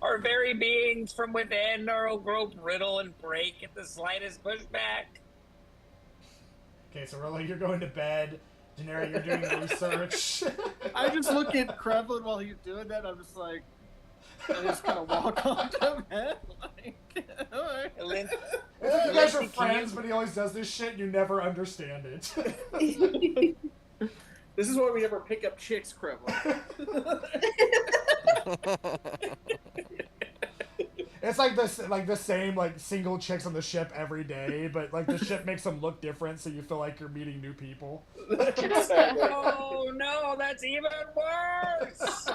Our very beings from within will grow brittle and break at the slightest pushback. Okay, so Rolo, you're going to bed. Daenerys, you're doing research. I just look at Krevlin while he's doing that. I'm just like, I just kind of walk on to bed. Like, all right. Lin- It's like you guys are Lindsay, friends, but he always does this shit and you never understand it. This is why we never pick up chicks, Krevlin. It's like the same like single chicks on the ship every day, but like the ship makes them look different, so you feel like you're meeting new people. Oh no, that's even worse!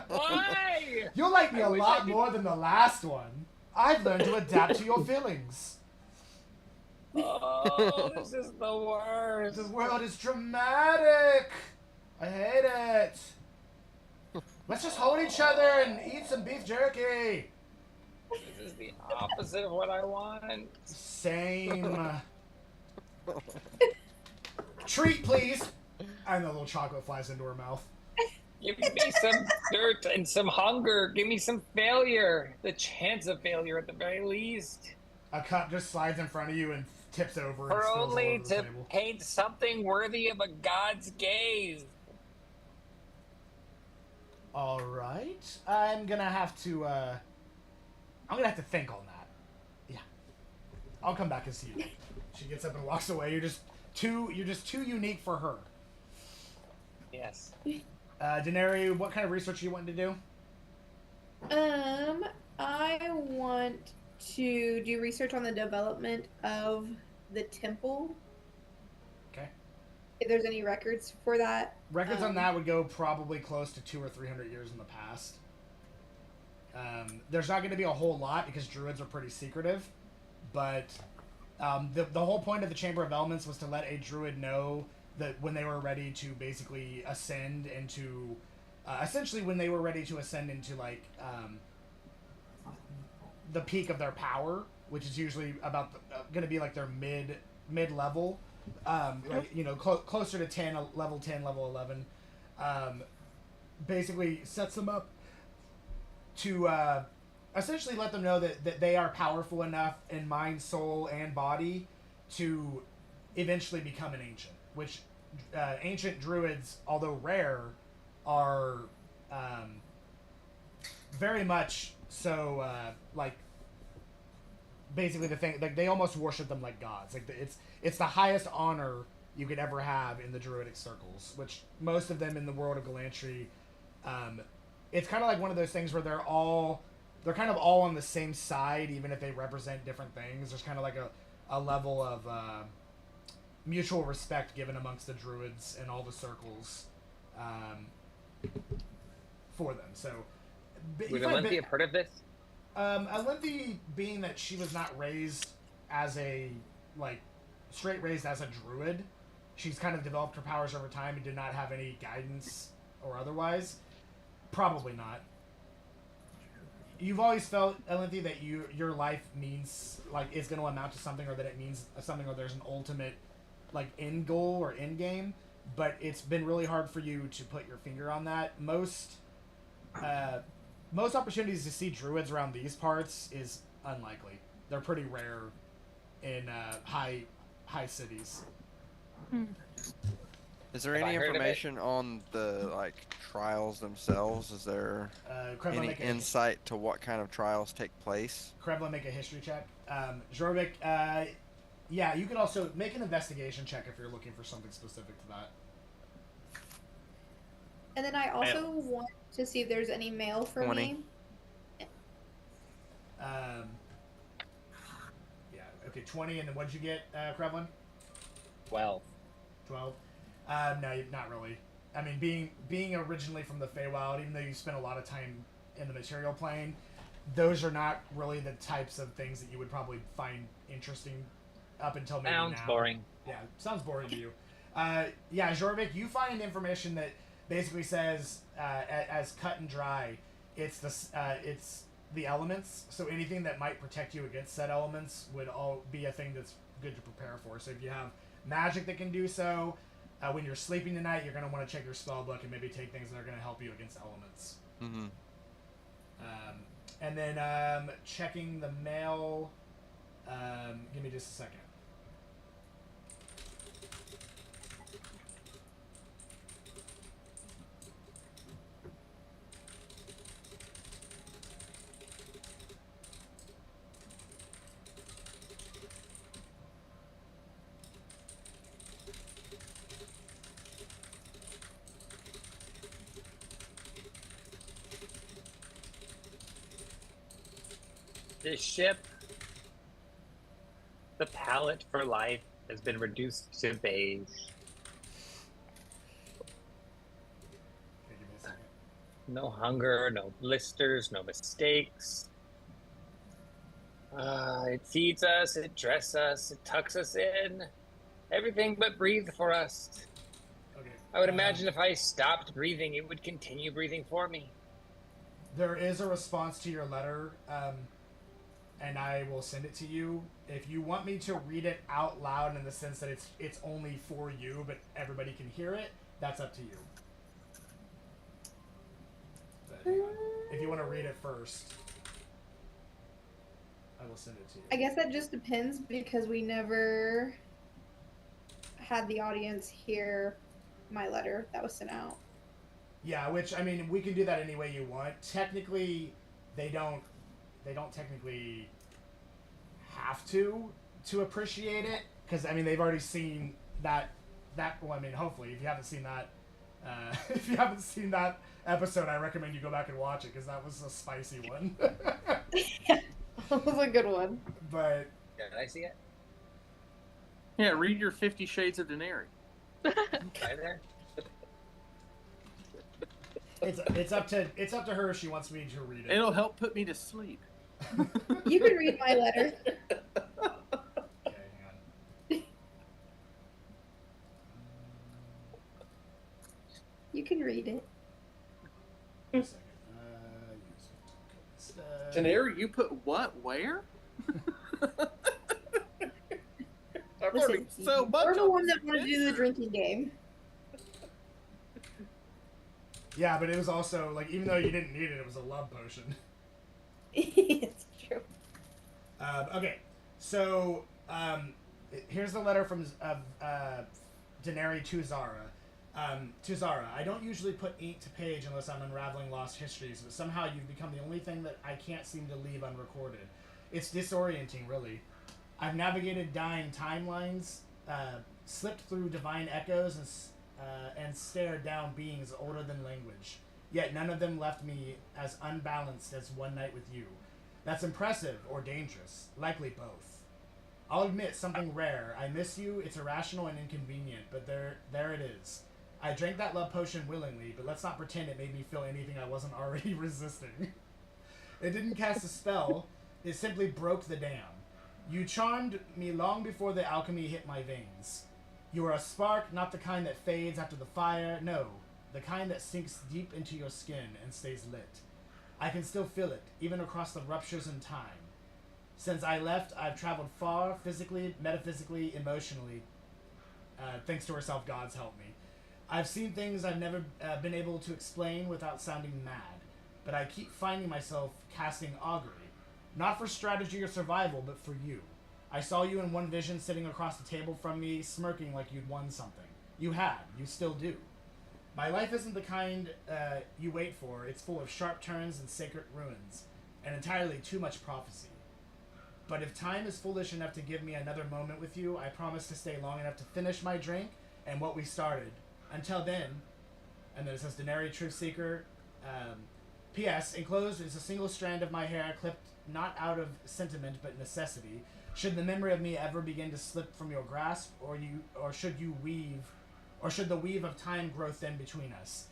Why? You'll like me I a wish lot I could- more than the last one. I've learned to adapt to your feelings. Oh, this is the worst. The world is dramatic. I hate it. Let's just hold each other and eat some beef jerky. This is the opposite of what I want. Same. Treat, please. And the little chocolate flies into her mouth. Give me some dirt and some hunger. Give me some failure. The chance of failure at the very least. A cup just slides in front of you and tips over and For spills all only over the to table. paint something worthy of a god's gaze. All right. I'm gonna have to think on that. Yeah. I'll come back and see you. She gets up and walks away. You're just too unique for her. Yes. Daenerys, what kind of research are you wanting to do? I want to do research on the development of the temple. Okay. If there's any records for that. Records on that would go probably close to 200 or 300 years in the past. There's not going to be a whole lot because druids are pretty secretive, but the whole point of the Chamber of Elements was to let a druid know that when they were ready to basically ascend into, essentially when they were ready to ascend into like the peak of their power, which is usually about going to be like their mid level, like, you know, closer to 10, level 10, level 11, basically sets them up to essentially let them know that they are powerful enough in mind, soul, and body to eventually become an ancient, which ancient druids, although rare, are very much so like basically the thing, like they almost worship them like gods. Like it's the highest honor you could ever have in the druidic circles, which most of them in the world of Galantrie, it's kind of like one of those things where they're kind of all on the same side, even if they represent different things. There's kind of like a level of mutual respect given amongst the druids and all the circles for them. So, Would Olympia part of this? Olympia, being that she was not raised as a, like, straight raised as a druid, she's kind of developed her powers over time and did not have any guidance or otherwise. Probably not. You've always felt, Olympia, that your life means, like, is going to amount to something, or that it means something, or there's an ultimate, like, end goal or end game, but it's been really hard for you to put your finger on that. Most opportunities to see druids around these parts is unlikely. They're pretty rare in high cities. Is there Have I any heard of it? information on the like trials themselves? Is there Krevla, any insight to what kind of trials take place? Krevla, make a history check. Jorvik, yeah, you could also make an investigation check if you're looking for something specific to that. And then I also want to see if there's any mail for 20. me. Yeah, okay, 20, and then what'd you get, Krevlin? 12. 12? No, not really. I mean, being originally from the Feywild, even though you spent a lot of time in the material plane, those are not really the types of things that you would probably find interesting up until maybe Sounds now. boring. Yeah, sounds boring to you. Yeah, Jorvik, you find information that basically says, as cut and dry, it's the elements. So anything that might protect you against said elements would all be a thing that's good to prepare for. So if you have magic that can do so, when you're sleeping tonight, you're going to want to check your spell book and maybe take things that are going to help you against elements. Mm-hmm. And then checking the mail. Give me just a second. This ship, the palette for life, has been reduced to beige. Okay, give me a second. No hunger, no blisters, no mistakes. It feeds us, it dresses us, it tucks us in. Everything but breathe for us. Okay. I would imagine if I stopped breathing, it would continue breathing for me. There is a response to your letter, and I will send it to you. If you want me to read it out loud in the sense that it's only for you, but everybody can hear it, that's up to you. But hang on. If you want to read it first, I will send it to you. I guess that just depends because we never had the audience hear my letter that was sent out. Yeah, which, I mean, we can do that any way you want. Technically, they don't technically have to appreciate it, because, I mean, they've already seen that, well, I mean, hopefully, if you haven't seen that episode, I recommend you go back and watch it, because that was a spicy one. That was a good one. But, Did I see it? Yeah, read your 50 Shades of Daenerys. Right there? it's up to her if she wants me to read it. It'll help put me to sleep. You can read my letter. Okay, hang on. You can read it. One second. Daenerys, you put what? Where? I've already Listen, so much you're the on one this that wanted to do the picture. drinking game. Yeah, but it was also, like, even though you didn't need it, it was a love potion. It's true. Okay, so here's the letter from Daenerys to Zara. To Zara, I don't usually put ink to page unless I'm unraveling lost histories, but somehow you've become the only thing that I can't seem to leave unrecorded. It's disorienting, really. I've navigated dying timelines, slipped through divine echoes, and stared down beings older than language. Yet none of them left me as unbalanced as one night with you. That's impressive or dangerous, likely both. I'll admit something rare. I miss you. It's irrational and inconvenient, but there it is. I drank that love potion willingly, but let's not pretend it made me feel anything I wasn't already resisting. It didn't cast a spell. It simply broke the dam. You charmed me long before the alchemy hit my veins. You are a spark, not the kind that fades after the fire. No, the kind that sinks deep into your skin and stays lit. I can still feel it, even across the ruptures in time. Since I left, I've traveled far, physically, metaphysically, emotionally. Thanks to herself, God's helped me. I've seen things I've never been able to explain without sounding mad, but I keep finding myself casting augury. Not for strategy or survival, but for you. I saw you in one vision sitting across the table from me, smirking like you'd won something. You had. You still do. My life isn't the kind you wait for. It's full of sharp turns and sacred ruins, and entirely too much prophecy. But if time is foolish enough to give me another moment with you, I promise to stay long enough to finish my drink and what we started. Until then, and then it says Denari Truthseeker. P.S. Enclosed is a single strand of my hair clipped not out of sentiment but necessity. Should the memory of me ever begin to slip from your grasp, or should the weave of time grow thin between us?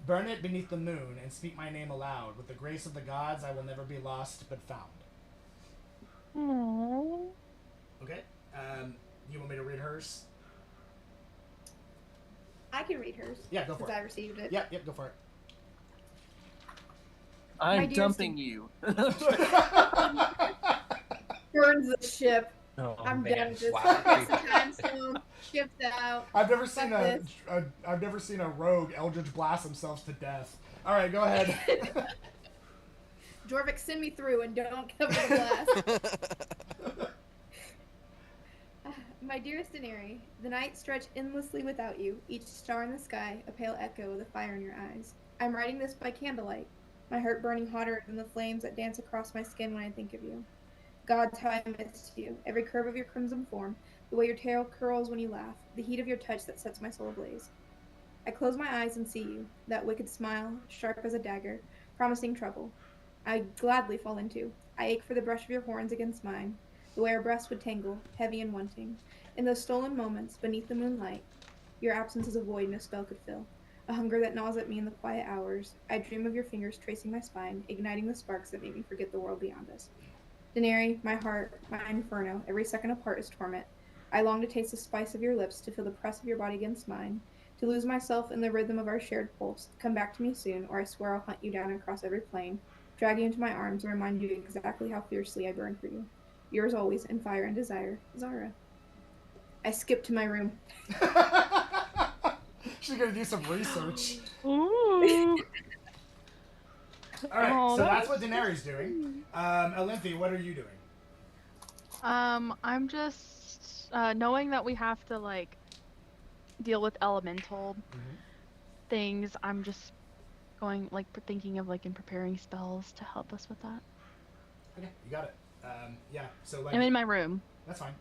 Burn it beneath the moon and speak my name aloud. With the grace of the gods, I will never be lost but found. Aww. Okay. You want me to read hers? I can read hers. Yeah, go for since it. I received it. Yep, go for it. I'm dearest- dumping you. Burns the ship. Oh, I'm man. done with this. Wow. Takes the time stone. Ships out. I've never seen Fuck I've never seen a rogue Eldritch blast themselves to death. All right, go ahead. Jorvik, send me through and don't cover the blast. My dearest Denari, the night stretched endlessly without you, each star in the sky a pale echo of the fire in your eyes. I'm writing this by candlelight, my heart burning hotter than the flames that dance across my skin when I think of you. Gods, how I miss you, every curve of your crimson form, the way your tail curls when you laugh, the heat of your touch that sets my soul ablaze. I close my eyes and see you, that wicked smile, sharp as a dagger, promising trouble. I gladly fall into. I ache for the brush of your horns against mine, the way our breasts would tangle, heavy and wanting. In those stolen moments, beneath the moonlight, your absence is a void no spell could fill. A hunger that gnaws at me in the quiet hours. I dream of your fingers tracing my spine, igniting the sparks that make me forget the world beyond us. Denari, my heart, my inferno, every second apart is torment. I long to taste the spice of your lips, to feel the press of your body against mine, to lose myself in the rhythm of our shared pulse. Come back to me soon, or I swear I'll hunt you down across every plain, drag you into my arms and remind you exactly how fiercely I burn for you. Yours always, in fire and desire, Zara. I skipped to my room. She's gonna do some research. Ooh. All right, Oh, so that that's what Denari's doing. Alinthi, what are you doing? I'm just knowing that we have to like deal with elemental things. I'm just going like thinking of like in preparing spells to help us with that. Okay, you got it. Yeah, so like I'm in my room. that's fine.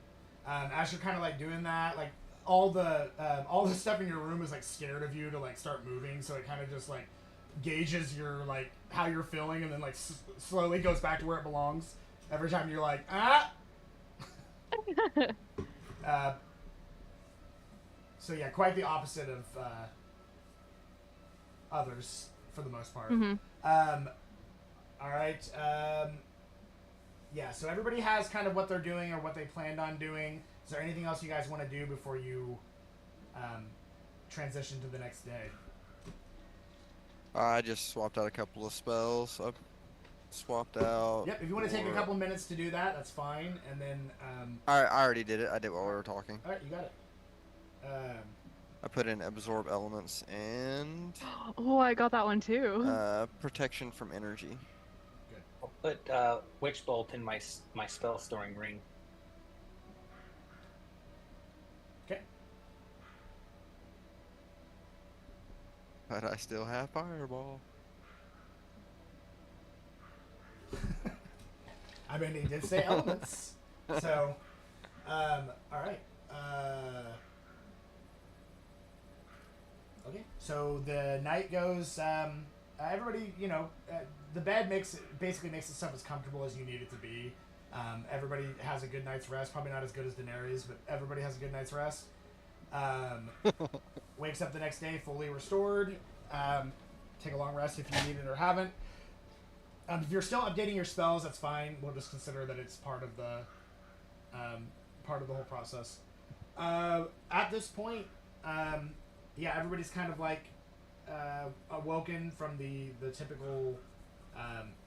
As you're kind of like doing that, like all the stuff in your room is like scared of you to like start moving, so it kind of just like gauges your like how you're feeling, and then like slowly goes back to where it belongs. Every time you're like so yeah, quite the opposite of others for the most part. All right. Yeah, so everybody has kind of what they're doing or what they planned on doing. Is there anything else you guys want to do before you transition to the next day? I just swapped out a couple of spells. I've swapped out. Yep, if you want to take a couple minutes to do that, that's fine. And then, I already did it. I did while we were talking. all right, you got it. I put in absorb elements and Oh, I got that one too. protection from energy. I'll put Witch Bolt in my spell storing ring. Okay. But I still have fireball. I mean, he did say elements. So, all right. Okay, so the night goes. Everybody, the bed basically makes itself as comfortable as you need it to be. Everybody has a good night's rest. Probably not as good as Daenerys, but everybody has a good night's rest. Wakes up the next day fully restored. Take a long rest if you need it or haven't. If you're still updating your spells, that's fine. We'll just consider that it's part of the whole process. At this point, everybody's kind of like awoken from the typical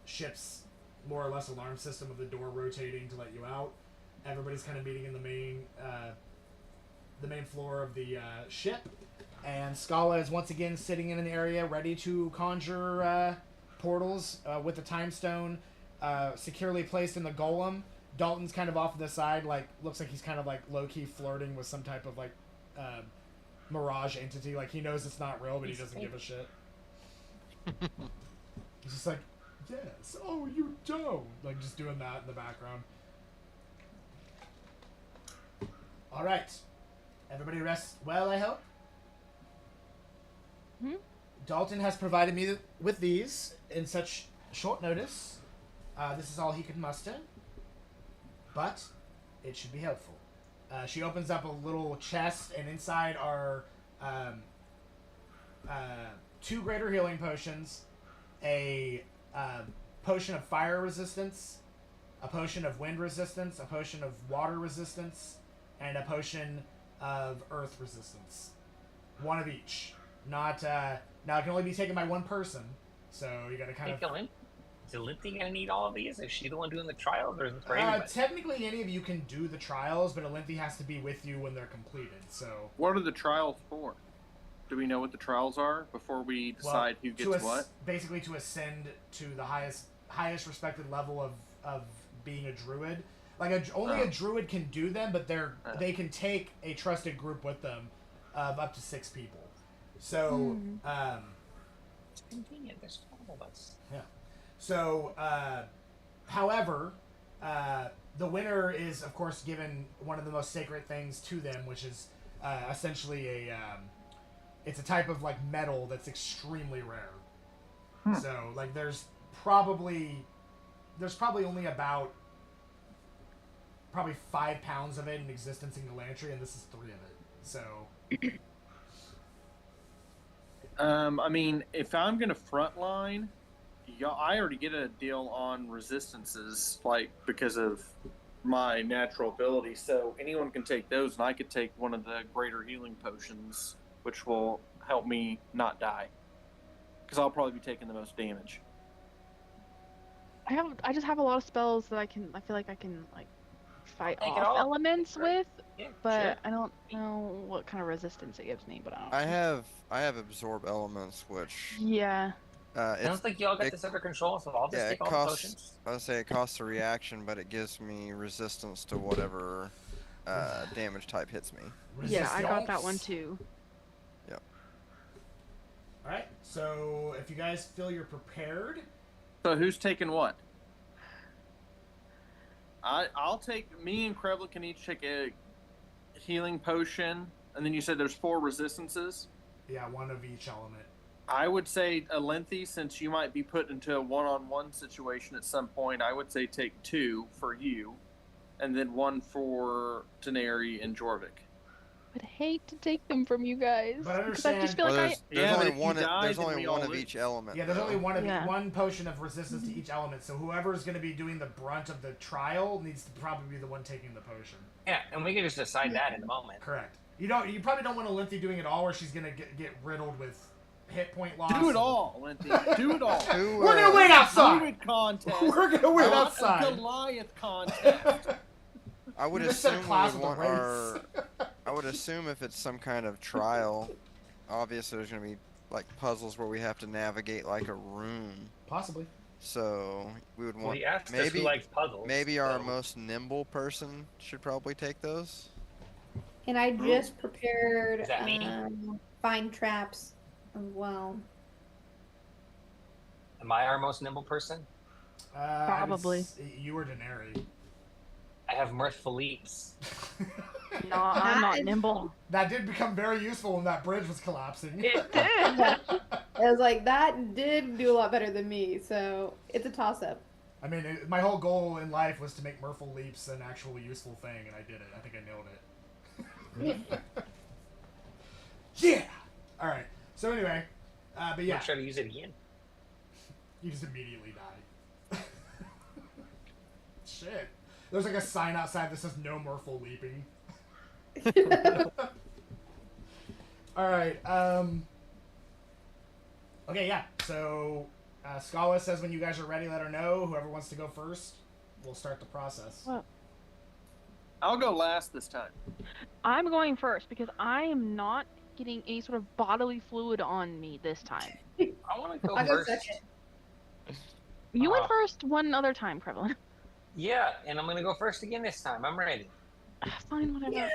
ship's more or less alarm system of the door rotating to let you out. Everybody's kind of meeting in the main floor of the ship, and Scala is once again sitting in an area ready to conjure portals with the time stone securely placed in the golem. Dalton's kind of off to the side, like looks like he's kind of like low-key flirting with some type of like mirage entity. Like he knows it's not real, but he doesn't give a shit. He's just like, yes, oh you don't, like just doing that in the background. All right, everybody rest well, I hope. Dalton has provided me with these in such short notice. This is all he could muster, but it should be helpful. She opens up a little chest, and inside are 2 greater healing potions, a potion of fire resistance, a potion of wind resistance, a potion of water resistance, and a potion of earth resistance. One of each. Not now it can only be taken by one person, so you gotta kind of... Is Olynthe gonna need all of these? Is she the one doing the trials, or is it for everybody? Technically, any of you can do the trials, but Olynthe has to be with you when they're completed, so... What are the trials for? Do we know what the trials are before we decide who gets what? Basically to ascend to the highest respected level of being a druid. Like, only a druid can do them, but they can take a trusted group with them of up to 6 people. So, it's convenient. There's 5 of us. Yeah. So, however, the winner is, of course, given one of the most sacred things to them, which is essentially it's a type of like metal that's extremely rare. So, like, there's probably only about 5 pounds of it in existence in Galantrie, and this is 3 of it. So. I mean, if I'm gonna frontline, I already get a deal on resistances, like because of my natural ability. So anyone can take those, and I could take one of the greater healing potions, which will help me not die, because I'll probably be taking the most damage. I just have a lot of spells that I feel like I can like fight Take it off all. elements with, Yeah, but sure. I don't know what kind of resistance it gives me. But I have absorb elements, which Yeah. Sounds like y'all got this under control, so I'll just it take all the costs. potions. I would say it costs a reaction, but it gives me resistance to whatever damage type hits me. Yeah, I got that Resistance. one too. Alright, so if you guys feel you're prepared... So who's taking what? I'll take... Me and Krevla can each take a healing potion, and then you said there's 4 resistances? Yeah, 1 of each element. I would say, Olynthe, since you might be put into a one-on-one situation at some point, I would say take 2 for you, and then 1 for Daenerys and Jorvik. I'd hate to take them from you guys. But Because I just feel Well, like there's but only if you one. die, There's then only we one all of lose. each element. Yeah, there's though. only one Yeah. one potion of resistance to each element, so whoever's going to be doing the brunt of the trial needs to probably be the one taking the potion. Yeah, and we can just decide that in a moment. Correct. You probably don't want Olynthe doing it all, where she's going to get riddled with hit point loss. Do it all, Olynthe. Do it all. We're going to wait outside. Druid contest. We're going to wait Not outside. a Goliath contest. I would You just said assume we class would of the want our. race. I would assume if it's some kind of trial, obviously there's going to be like puzzles where we have to navigate like a room. Possibly. So we would Well, want he asked us maybe who likes puzzles. maybe our so- most nimble person should probably take those. And I just prepared Is that me? find traps as well. Am I our most nimble person? Probably. You were Daenerys. I have mirthful leaps. No, I'm not That- nimble. That did become very useful when that bridge was collapsing. It did. I was like, that did do a lot better than me, so it's a toss-up. I mean, my whole goal in life was to make Merfolk leaps an actual useful thing, and I did it. I think I nailed it. Yeah! Alright, so anyway, but yeah. I'm trying to use it again. You just immediately die. Shit. There's like a sign outside that says no Merfolk leaping. Alright, okay, yeah, so Scala says when you guys are ready, let her know. Whoever wants to go first, we'll start the process. Well, I'll go last this time. I'm going first because I am not getting any sort of bodily fluid on me this time. I want to go I'll go first. second. You went first one other time, Krevlin. Yeah, and I'm gonna go first again this time. I'm ready. Fine, whatever. Yeah.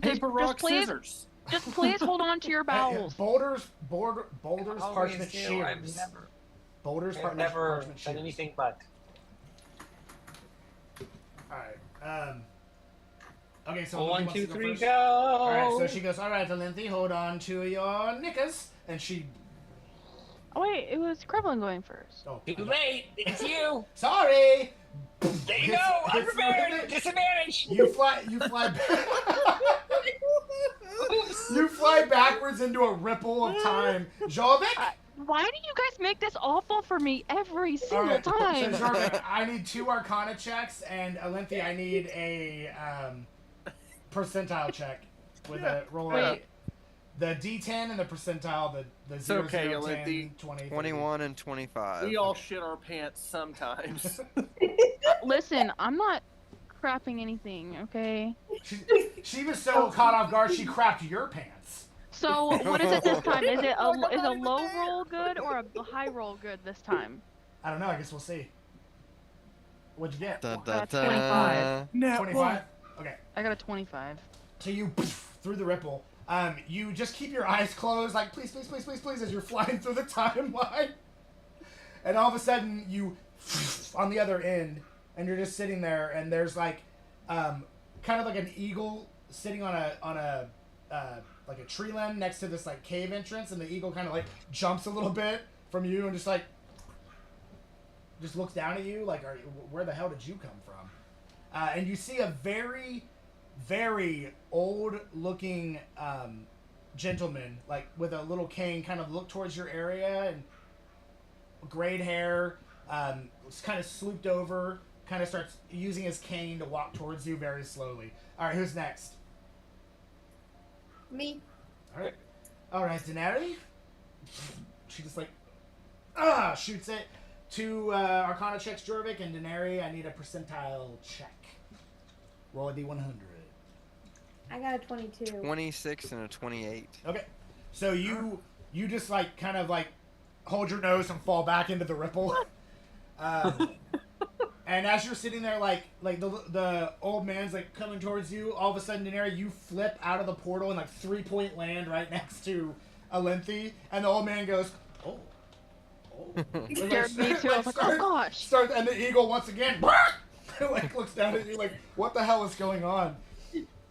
Paper, rock, please, scissors. Just please hold on to your bowels. Boulders, Always parchment, do. shears. Boulders, I've parchment, never parchment, done shears. anything but. Alright, okay, so One, wants two, to go three, first? go! Alright, so she goes, alright, Valenti, hold on to your knickers. And she... Oh wait, it was Krevlin going first. Oh, Too late! It's you! sorry! There you go! Unprepared! Disadvantage! You fly You fly backwards into a ripple of time. Jorvik? Why do you guys make this awful for me every single Alright, so time? Jorvik, I need 2 Arcana checks, and Alinthi, I need a percentile check with a roll. Wait. The D10 and the percentile, the 0, okay, 0, 10, Alinthi. 20, 21 and 25. We all shit our pants sometimes. Listen, I'm not crapping anything, okay? She was so caught off guard, she crapped your pants. So what is it this time? Is it Like, I'm is a not even low there. roll good or a high roll good this time? I don't know, I guess we'll see. What'd you get? Da, da, 25. da. 25? Okay. I got a 25. So you through the ripple. You just keep your eyes closed, like please, please, please, please, please, as you're flying through the timeline. And all of a sudden, you on the other end, and you're just sitting there, and there's like, kind of like an eagle sitting on a like a tree limb next to this like cave entrance, and the eagle kind of like jumps a little bit from you, and just looks down at you, like, where the hell did you come from? And you see a very, very old-looking gentleman, like with a little cane, kind of look towards your area, and grayed hair, kind of slooped over, kind of starts using his cane to walk towards you very slowly. All right, who's next? Me. All right, Daenerys. She just like shoots it. 2 Arcana checks, Jorvik, and Daenerys. I need a percentile check. Roll a d100. I got a 22. 26 and a 28. Okay, so you just like kind of like hold your nose and fall back into the ripple. And as you're sitting there, like the old man's like coming towards you, all of a sudden, Daenerys, you flip out of the portal and like 3-point land right next to Alinthi, and the old man goes, "Oh." It scared me too. I was like, oh gosh. And the eagle once again like looks down at you like, what the hell is going on?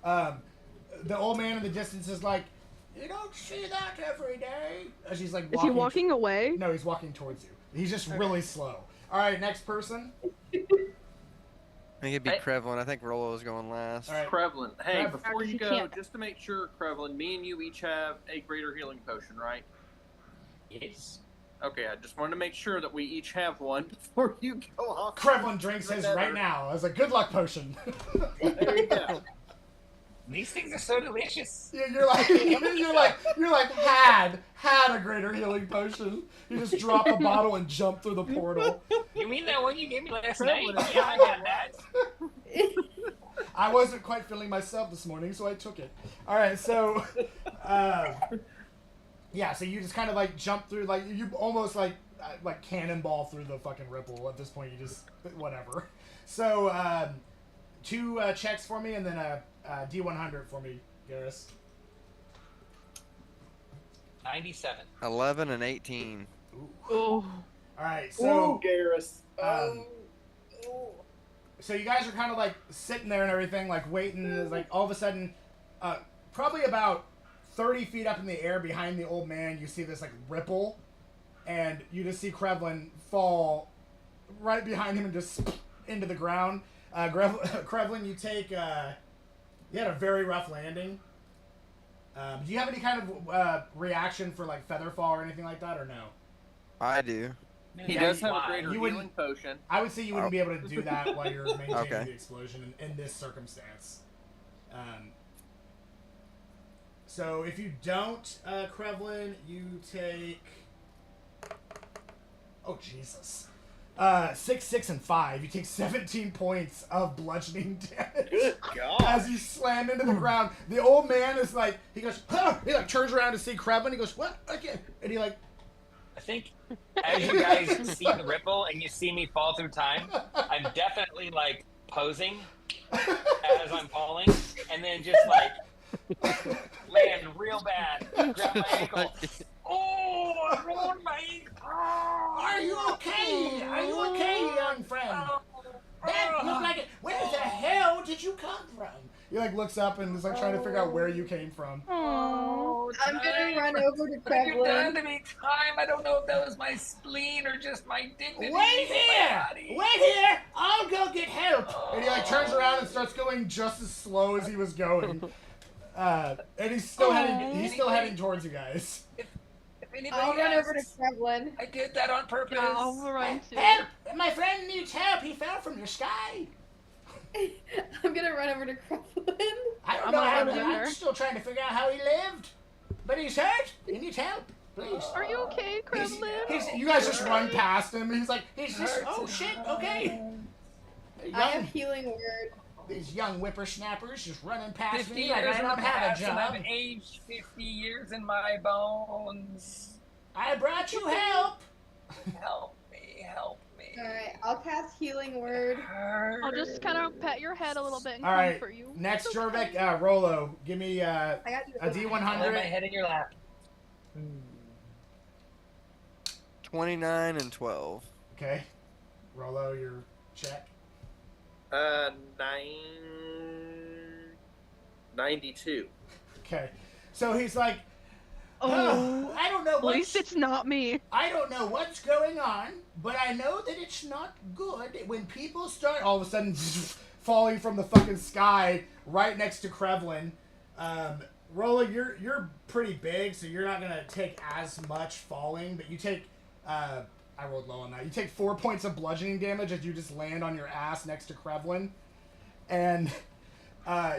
The old man in the distance is like, you don't see that every day. As she's like, Is he walking away? No, he's walking towards you. He's just really slow. All right, next person. I think it'd be Hey. Krevlin. I think Rollo's going last. All right. Krevlin, hey, Krev- before you He go, can't. just to make sure, Krevlin, me and you each have a greater healing potion, right? Yes. Okay, I just wanted to make sure that we each have one before you go off. Krevlin drinks his right now as a good luck potion. There you go. These things are so delicious. You're like had a greater healing potion. You just drop the bottle and jump through the portal. You mean that one you gave me last Krevlin night? is Yeah, I got that. I wasn't quite feeling myself this morning, so I took it. All right, so yeah, so you just kind of like jump through, like you almost like cannonball through the fucking ripple. At this point, you just whatever. So 2 checks for me, and then a D100 for me, Garrus. 97. 11 and 18. Oh. All right, so Garrus. so you guys are kind of like sitting there and everything, like waiting. And like all of a sudden, probably about 30 feet up in the air behind the old man, you see this like ripple, and you just see Krevlin fall right behind him and just into the ground. Krevlin, you take. You had a very rough landing. Do you have any kind of reaction for like feather fall or anything like that, or no? I do. He does have a greater You healing wouldn't- potion. I would say you wouldn't be able to do that while you're maintaining Okay. the explosion in this circumstance. So if you don't, Krevlin, you take. Oh Jesus! 6, 6, and 5. You take 17 points of bludgeoning damage. Good God. As you slam into the ground, the old man is like, he goes, huh! He like turns around to see Krevlin. He goes, what? Okay, and he like. I think as you guys see the ripple and you see me fall through time, I'm definitely like posing as I'm falling, and then just like land real bad, grab my ankle. Oh, I rolled my ankle. Are you okay? Are you okay, young friend? That looked like it. Where the hell did you come from? He like looks up and is like trying to figure out where you came from. Oh, I'm gonna run over to What have you done Krevlin. to me, time? I don't know if that was my spleen or just my dignity. Wait in here! my body. Wait here! I'll go get help! And he like turns around and starts going just as slow as he was going. And he's still heading towards you guys. If anybody I'll run over to asks, Krevlin. I did that on purpose. Yeah, I'll run too. Help! My friend needs help. He fell from the sky. I'm gonna run over to Krevlin. I don't I'm know gonna how. run with her. I'm still trying to figure out how he lived. But he's hurt. He needs help. Please. Are you okay, Krevlin? You guys just run past him. He's like, he's just, oh shit, okay. I have healing word. These young whippersnappers just running past 50 me like years I in the don't have a past, and job. I've aged 50 years in my bones. I brought you help. Help me, help me. Alright, I'll cast healing word. I'll just kind of pet your head a little bit and All right, comfort you. next It's Jorvik, okay. Rolo, give me I got you. a D100. Lay my head in your lap. 29 and 12. Okay, Rolo, your check. 92. Okay, so he's like, Oh, I don't know at least it's not me. I don't know what's going on, but I know that it's not good when people start all of a sudden falling from the fucking sky right next to Krevlin. Rolla, you're pretty big, so you're not gonna take as much falling, but you take I rolled low on that. You take 4 points of bludgeoning damage as you just land on your ass next to Krevlin. And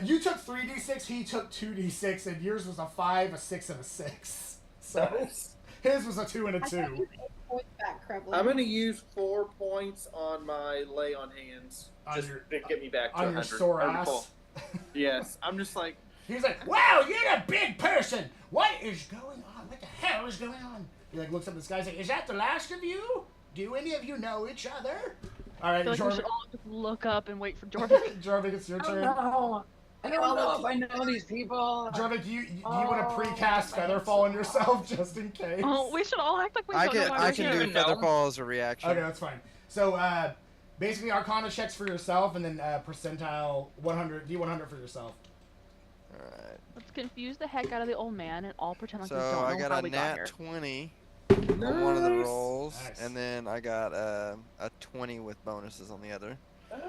you took 3d6, he took 2d6, and yours was a 5, a 6, and a 6. So his was a 2 and a 2. 8 points back, Krevlin. I'm going to use 4 points on my lay on hands. On Just your- to get me back to On 100. your sore Or ass. full. Yes. I'm just like, He's like, wow, you're a big person. What is going on? What the hell is going on? He like looks up at the sky and says, is that the last of you? Do any of you know each other? All I right, feel like we Jorvik, should all just look up and wait for Jordan. Jorvik, it's your turn. I don't know if I know these people. Jorvik, do you want to precast Featherfall on yourself just in case? Oh, we should all act like we I don't know can why I we're can here. do even know. Featherfall as a reaction. Okay, that's fine. So basically, Arcana checks for yourself, and then percentile 100, D100 for yourself. Alright. Let's confuse the heck out of the old man and all pretend like we So don't know I got how a we got nat here. 20 on one of the rolls, Nice. and then I got a 20 with bonuses on the other.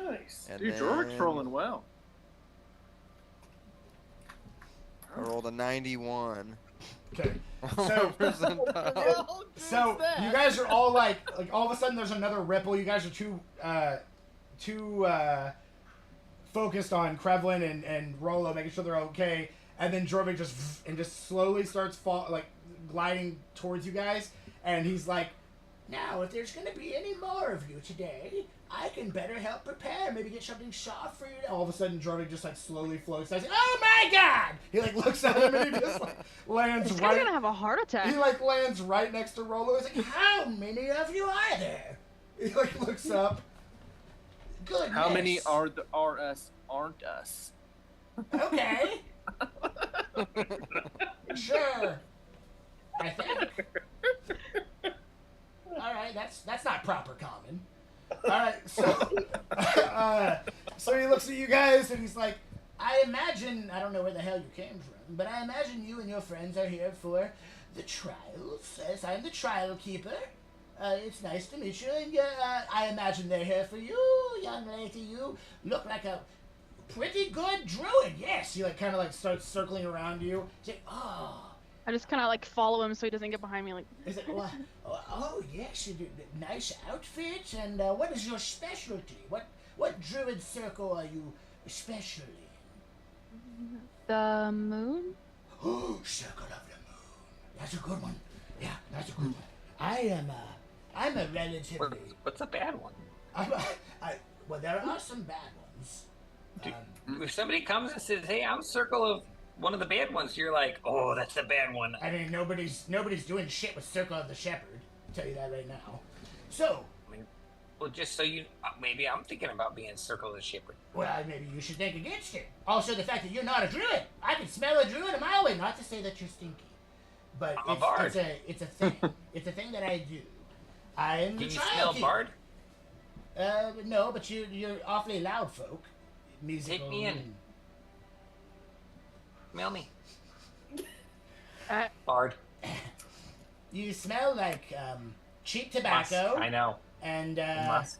nice. And Dude, Jorvik's then- rolling well. I rolled a 91. Okay. On my So- percentile. So you guys are all like all of a sudden there's another ripple. You guys are too focused on Krevlin and Rolo, making sure they're okay, and then Jorvik just slowly starts gliding towards you guys, and he's like, now if there's gonna be any more of you today, I can better help prepare. Maybe get something soft for you. All of a sudden, Jorvik just like slowly floats. I say, oh my god! He like looks at him and he just like lands This guy's right. gonna have a heart attack. He like lands right next to Rolo. He's like, how many of you are there? He like looks up. Goodness. How many are us aren't us? Okay. Sure. I think. All right, that's not proper common. All right, so he looks at you guys and he's like, I imagine, I don't know where the hell you came from, but I imagine you and your friends are here for the trials, as I'm the trial keeper. It's nice to meet you, and I imagine they're here for you, young lady. You look like a pretty good druid. Yes, he like kind of like starts circling around you. He's like, oh, I just kind of like follow him so he doesn't get behind me. Like, is it? Oh, yes, you do. Nice outfit. And what is your specialty? What druid circle are you special in? the moon? Oh, circle of the moon. That's a good one. Yeah, that's a good one. I'm a relatively. What's a bad one? Well, there are some bad ones. If somebody comes and says, "Hey, I'm circle of one of the bad ones," you're like, "Oh, that's a bad one." I mean, nobody's doing shit with Circle of the Shepherd. I'll tell you that right now. So, I mean, well, just so you, maybe I'm thinking about being circle of the shepherd. well, maybe you should think against it. Also, the fact that you're not a druid. I can smell a druid a mile away. Not to say that you're stinky, but I'm a bard. it's a thing. It's a thing that I do. I'm Can the you child smell bard? No, but you're awfully loud, folk. Musical. Take me in. Smell me, bard. You smell like cheap tobacco. I know. And Musk.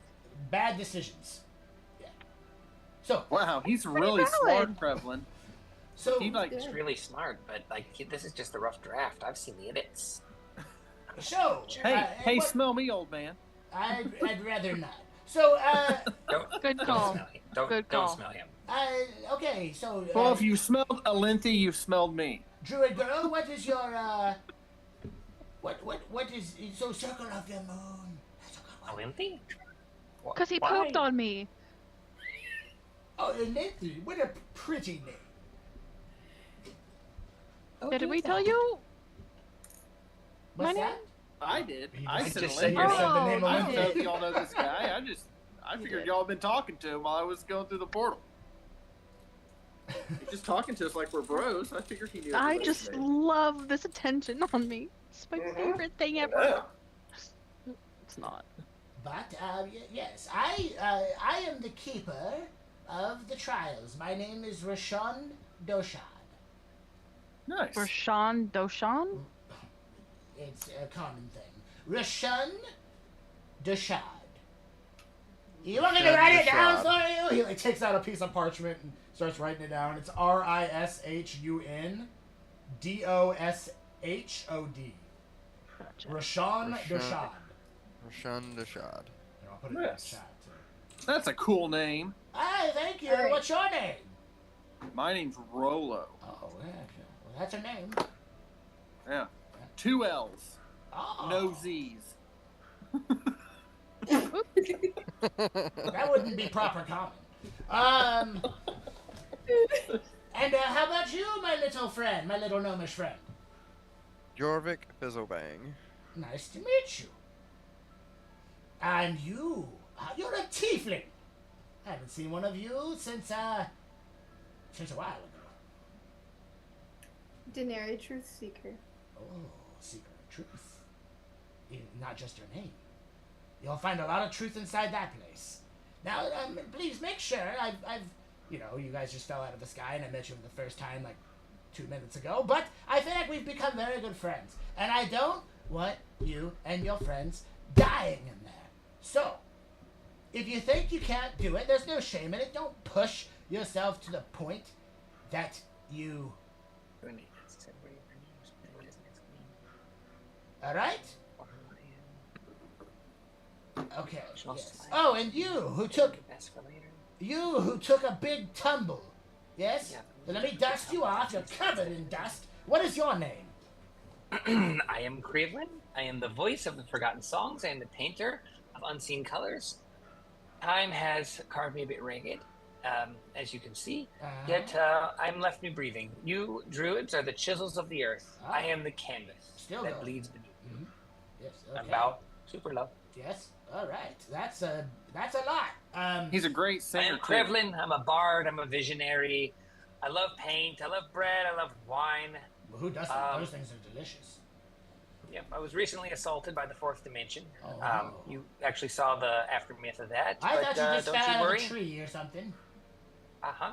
bad decisions. Yeah. So Wow, he's really valid. smart, Krevlin. so He like It's really smart, but like this is just a rough draft. I've seen the edits. so hey, what- smell me, old man. I'd rather not. So Good Don't call. smell him. Don't Good call. smell him. okay. So Well, if you smelled Alinthi, you've smelled me. Druid girl, what is your what is so Circle of the Moon? That's a good one. Olympy? Because he pooped on me. Oh, Nathan, what a pretty name. Yeah, did we tell you What's my name? that? I did. He I just said just said Alinthi. your name. said the name Oh, I Olympia. don't know if y'all know this guy. I figured y'all been talking to him while I was going through the portal. He's just talking to us like we're bros. I figured he knew. I everybody's just name. love this attention on me. It's my favorite thing ever. It's not. But yes, I am the keeper of the trials. My name is Rashon Doshad. Nice. Rashawn Doshan? It's a common thing. Rashon Doshad. You want me to Rashon write it down Doshad. for you? He like takes out a piece of parchment and starts writing it down. It's RISHUN DOSHOD. Gotcha. Rashon Rashon. Doshad. Rashun Dashad. Here, I'll put it in the Yes. chat too. That's a cool name. Hi, thank you. All right. What's your name? My name's Rolo. Oh, yeah. Well, that's a name. Yeah. 2 L's. Oh. No Z's. That wouldn't be proper common. And how about you, my little friend, my little gnomish friend? Jorvik Fizzlebang. Nice to meet you. And you, you're a tiefling. I haven't seen one of you since a while ago. Denary Truth Seeker. Oh, secret of truth. Not just your name. You'll find a lot of truth inside that place. Now, please make sure I've, you guys just fell out of the sky and I met you for the first time like 2 minutes ago, but I feel like we've become very good friends. And I don't want you and your friends dying in there. So, if you think you can't do it, there's no shame in it. Don't push yourself to the point that you... Alright? Okay, yes. Oh, and you who took a big tumble. Yes? Yeah. Then let me dust you off. You're covered in dust. What is your name? I am Crevelin. I am the voice of the Forgotten Songs. I am the painter of Unseen Colors. Time has carved me a bit ragged, as you can see. Yet I'm left me breathing. You druids are the chisels of the earth. Ah. I am the canvas Still that going. bleeds beneath. Mhm. Yes, okay. About super love. Yes. All right. That's a lot. He's a great I singer, am too. Crevelin. I'm a bard. I'm a visionary. I love paint. I love bread. I love wine. Well, who doesn't? Those things are delicious. Yep, I was recently assaulted by the fourth dimension. Oh, no. You actually saw the aftermath of that. I but, thought you just don't fell you out of worry. a tree or something. Uh-huh.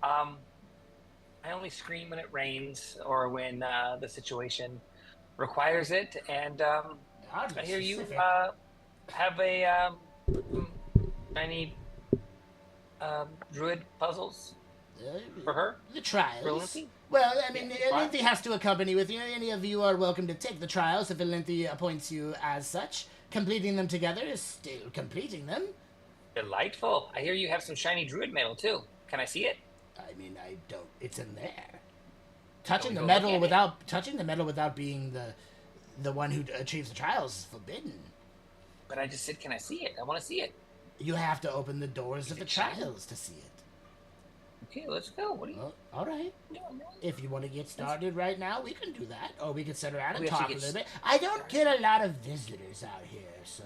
I only scream when it rains or when the situation requires it, and I hear you have a shiny druid puzzles for her. The trials. For Lindsay? Well, I mean, Yeah, fine. Lindsay has to accompany with you. Any of you are welcome to take the trials if Lindsay appoints you as such. Completing them together is still completing them. Delightful. I hear you have some shiny druid metal too. Can I see it? I mean, I don't. It's in there. Touching we the go metal look at without being the one who achieves the trials is forbidden. But I just said, can I see it? I want to see it. You have to open the doors of the it shiny? trials to see it. Okay, let's go. What do you? Well, all right. No. If you want to get started right now, we can do that. Or we can sit around and We have to talk a get little bit. I don't get a lot of visitors out here, so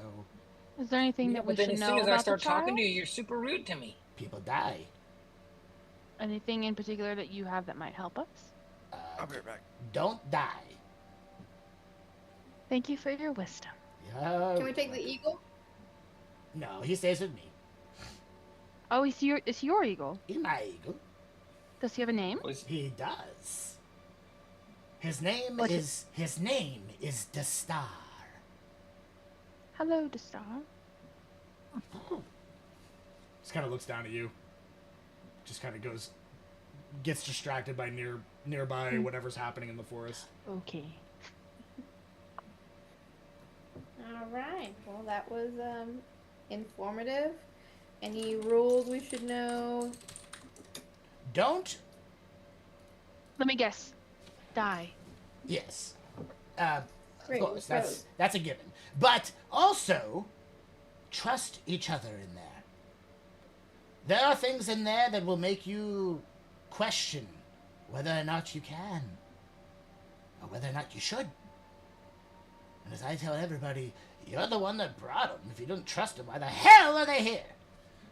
Is there anything that we But then should as know soon as about I start the talking to trial? you, you're super rude to me. people die. Anything in particular that you have that might help us? I'll be right back. Don't die. Thank you for your wisdom. Can we take the eagle? No, he stays with me. Oh, is your eagle? He's my eagle. Does he have a name? He does. His name What is the Star. Hello, Destar. Just kind of looks down at you. Just kind of gets distracted by nearby whatever's happening in the forest. Okay. All right. Well, that was informative. Any rules we should know? Don't. Let me guess. Die. Yes. Great. Of course, let's that's a given. But also, trust each other in there. There are things in there that will make you question whether or not you can, or whether or not you should. And as I tell everybody, you're the one that brought them. If you don't trust them, why the hell are they here?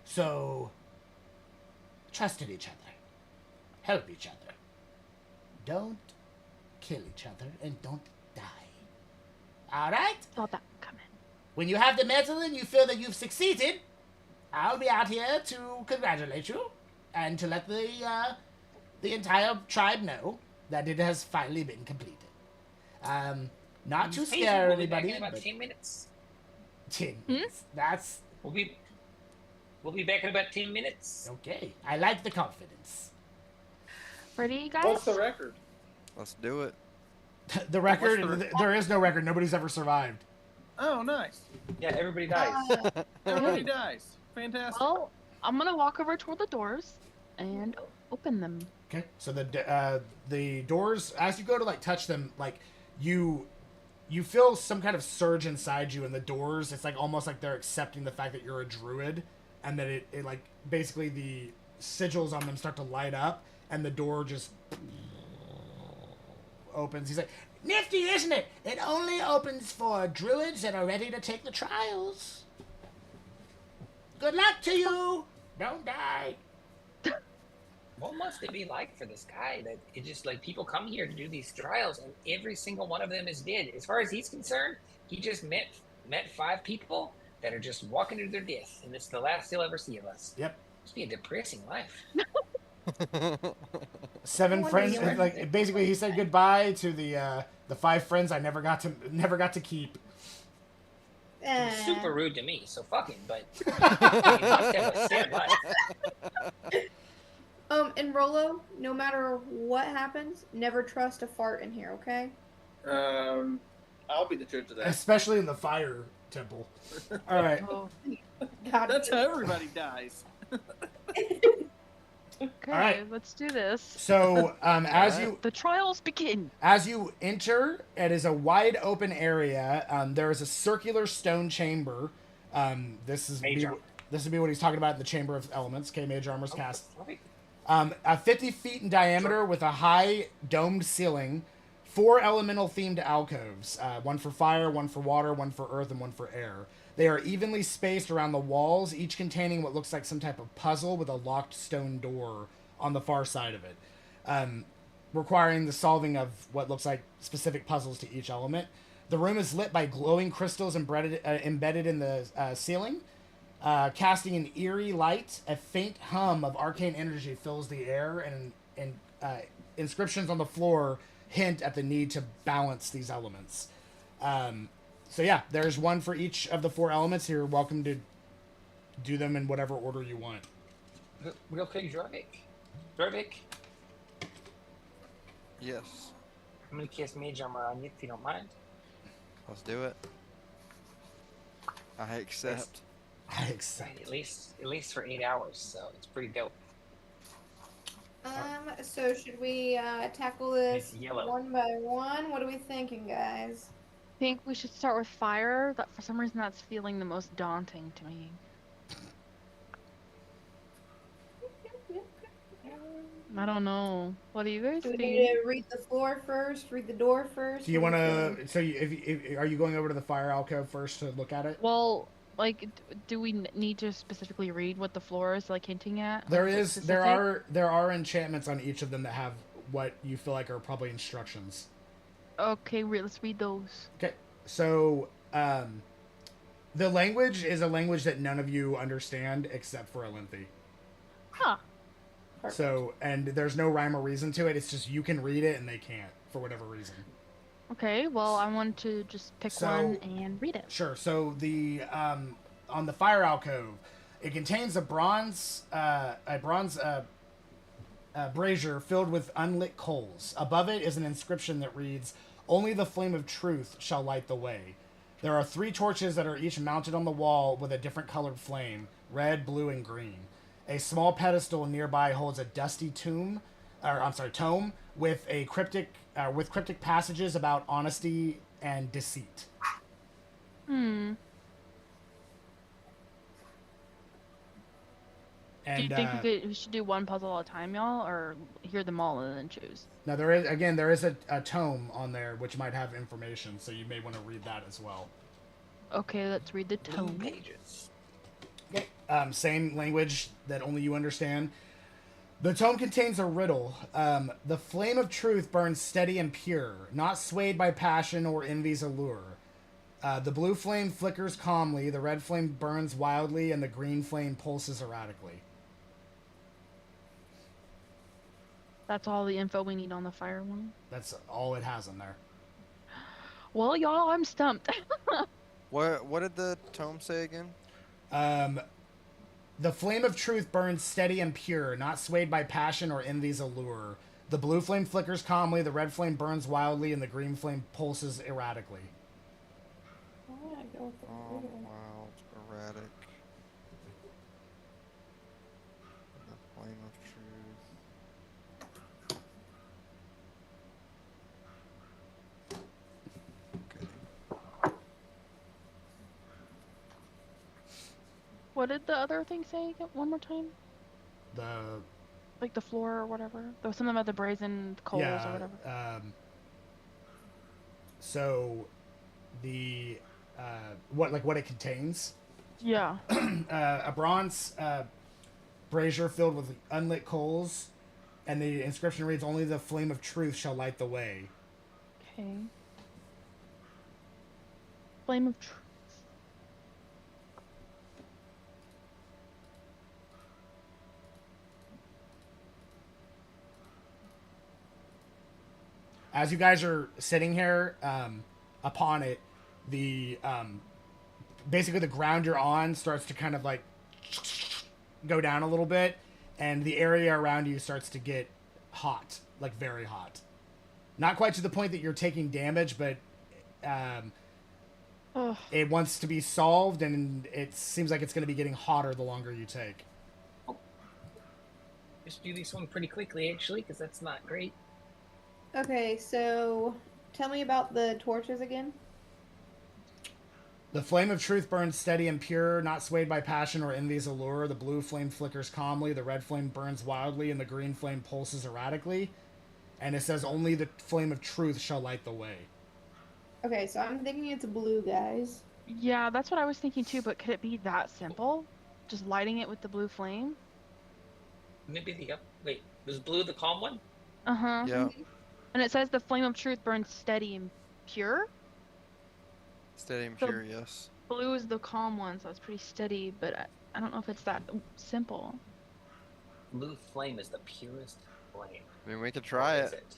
So, trust in each other. Help each other. Don't kill each other and don't die. All right? Saw that coming. When you have the medal and you feel that you've succeeded, I'll be out here to congratulate you and to let the entire tribe know that it has finally been completed. Not to scare We'll be back anybody, in about but 10 minutes. 10 minutes. That's We'll be back in about 10 minutes. okay. I like the confidence. Ready, guys? What's the record? Let's do it. The record, What's the- there is no record. Nobody's ever survived. Oh, nice. Yeah, everybody dies. Everybody dies. Fantastic. Well, I'm gonna walk over toward the doors and open them. Okay. So the doors, as you go to like touch them, like you feel some kind of surge inside you, and the doors. It's like almost like they're accepting the fact that you're a druid, and that it like basically the sigils on them start to light up, and the door just opens. He's like, Nifty, isn't it? It only opens for druids that are ready to take the trials. Good luck to you. Don't die. What must it be like for this guy that it just like people come here to do these trials and every single one of them is dead? As far as he's concerned, he just met 5 people that are just walking to their death, and it's the last he'll ever see of us. Yep. Must be a depressing life. 7 What friends. are you- Like basically, he said goodbye to the 5 friends I never got to keep. He's super rude to me, so fuck him. But he must have a sad life. And Rolo, no matter what happens, never trust a fart in here, okay? I'll be the judge of that. Especially in the fire temple. All right. Oh, God, That's how everybody dies. okay, All right. let's do this. So as All right. you The trials begin. enter, it is a wide open area. There is a circular stone chamber. This would Mage armor. be what he's talking about in the Chamber of Elements. Okay, Mage Armor's cast. Right. 50 feet in diameter with a high domed ceiling. 4 elemental themed alcoves. One for fire, one for water, one for earth, and one for air. They are evenly spaced around the walls, each containing what looks like some type of puzzle with a locked stone door on the far side of it, requiring the solving of what looks like specific puzzles to each element. The room is lit by glowing crystals embedded in the ceiling, casting an eerie light. A faint hum of arcane energy fills the air, and inscriptions on the floor hint at the need to balance these elements. So yeah, there's one for each of the 4 elements. You're welcome to do them in whatever order you want. Real quick, Jorvik, Yes. I'm gonna cast Mage Armor on you if you don't mind. Let's do it. I accept. I accept. Right, at least for 8 hours, so it's pretty dope. So should we tackle this It's yellow. one by one? What are we thinking, guys? I think we should start with fire. That for some reason that's feeling the most daunting to me. I don't know. What do you guys Do we think? need to read the floor first? Read the door first? Do you What want are we to? So, are you going over to the fire alcove first to look at it? Well, like, do we need to specifically read what the floor is like hinting at? There Like, is, specific? there are enchantments on each of them that have what you feel like are probably instructions. Okay, let's read those. Okay, so the language is a language that none of you understand except for Olynthe. Huh. Perfect. So, and there's no rhyme or reason to it. It's just you can read it and they can't for whatever reason. Okay, well, I want to just pick one and read it. Sure. So the on the fire alcove, it contains a bronze brazier filled with unlit coals. Above it is an inscription that reads, "Only the flame of truth shall light the way." There are 3 torches that are each mounted on the wall with a different colored flame: red, blue, and green. A small pedestal nearby holds a dusty tome with a cryptic passages about honesty and deceit. Hmm. And, do you think we should do one puzzle at a time, y'all, or hear them all and then choose? now there is a tome on there which might have information, so you may want to read that as well. Okay, let's read the Blue tome. pages. Okay. Same language that only you understand. The tome contains a riddle. The flame of truth burns steady and pure, not swayed by passion or envy's allure. The blue flame flickers calmly, the red flame burns wildly, and the green flame pulses erratically. That's all the info we need on the fire one. That's all it has in there. Well, y'all, I'm stumped. What did the tome say again? The flame of truth burns steady and pure, not swayed by passion or envy's allure. The blue flame flickers calmly, the red flame burns wildly, and the green flame pulses erratically. Oh, wild, erratic. The flame of truth. Okay. What did the other thing say again? One more time? The Like the floor or whatever? There was something about the brazen coals or whatever. So the what it contains? Yeah. A bronze brazier filled with unlit coals, and the inscription reads, "Only the flame of truth shall light the way." Okay. Flame of truth. As you guys are sitting here, upon it, the basically the ground you're on starts to kind of like go down a little bit, and the area around you starts to get hot, like very hot. Not quite to the point that you're taking damage, but it wants to be solved, and it seems like it's going to be getting hotter the longer you take. Just do this one pretty quickly, actually, because that's not great. Okay, so tell me about the torches again. The flame of truth burns steady and pure, not swayed by passion or envy's allure. The blue flame flickers calmly, the red flame burns wildly, and the green flame pulses erratically. And it says, "Only the flame of truth shall light the way." Okay, so I'm thinking it's blue, guys. Yeah, that's what I was thinking too, but could it be that simple? Just lighting it with the blue flame? Maybe wait, was blue the calm one? Uh-huh. Yeah. And it says the flame of truth burns steady and pure? Steady and So- pure, yes. Blue is the calm one, so it's pretty steady, but I don't know if it's that simple. Blue flame is the purest flame. I mean, we could try Or is it.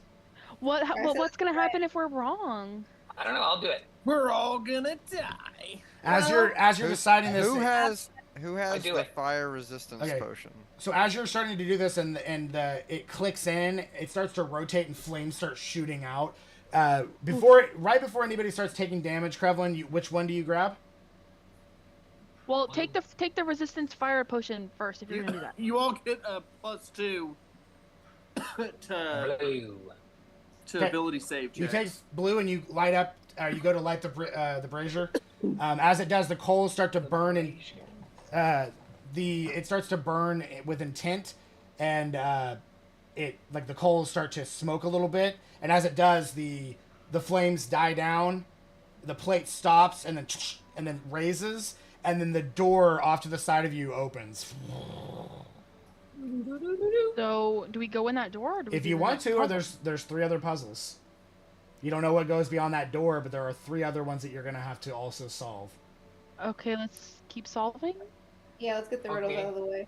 What's gonna Right. happen if we're wrong? I don't know. I'll do it. We're all gonna die. As Well, you're deciding this, Who has do the it. fire resistance Okay. potion? so as you're starting to do this, and it clicks in, it starts to rotate, and flames start shooting out. Right before anybody starts taking damage, Krevlin, which one do you grab? Well, take the resistance fire potion first if you're gonna do that. You all get a +2 to Blue. Okay. ability save You checks. take blue and you light up. You go to light the brazier. As it does, the coals start to burn, and it starts to burn with intent, and the coals start to smoke a little bit. And as it does, the flames die down. The plate stops and then raises, and then the door off to the side of you opens. So, do we go in that door? Or do we If do you the want next to, or puzzle? there's 3 other puzzles. You don't know what goes beyond that door, but there are 3 other ones that you're gonna have to also solve. Okay, let's keep solving. Yeah, let's get the riddles Okay. out of the way.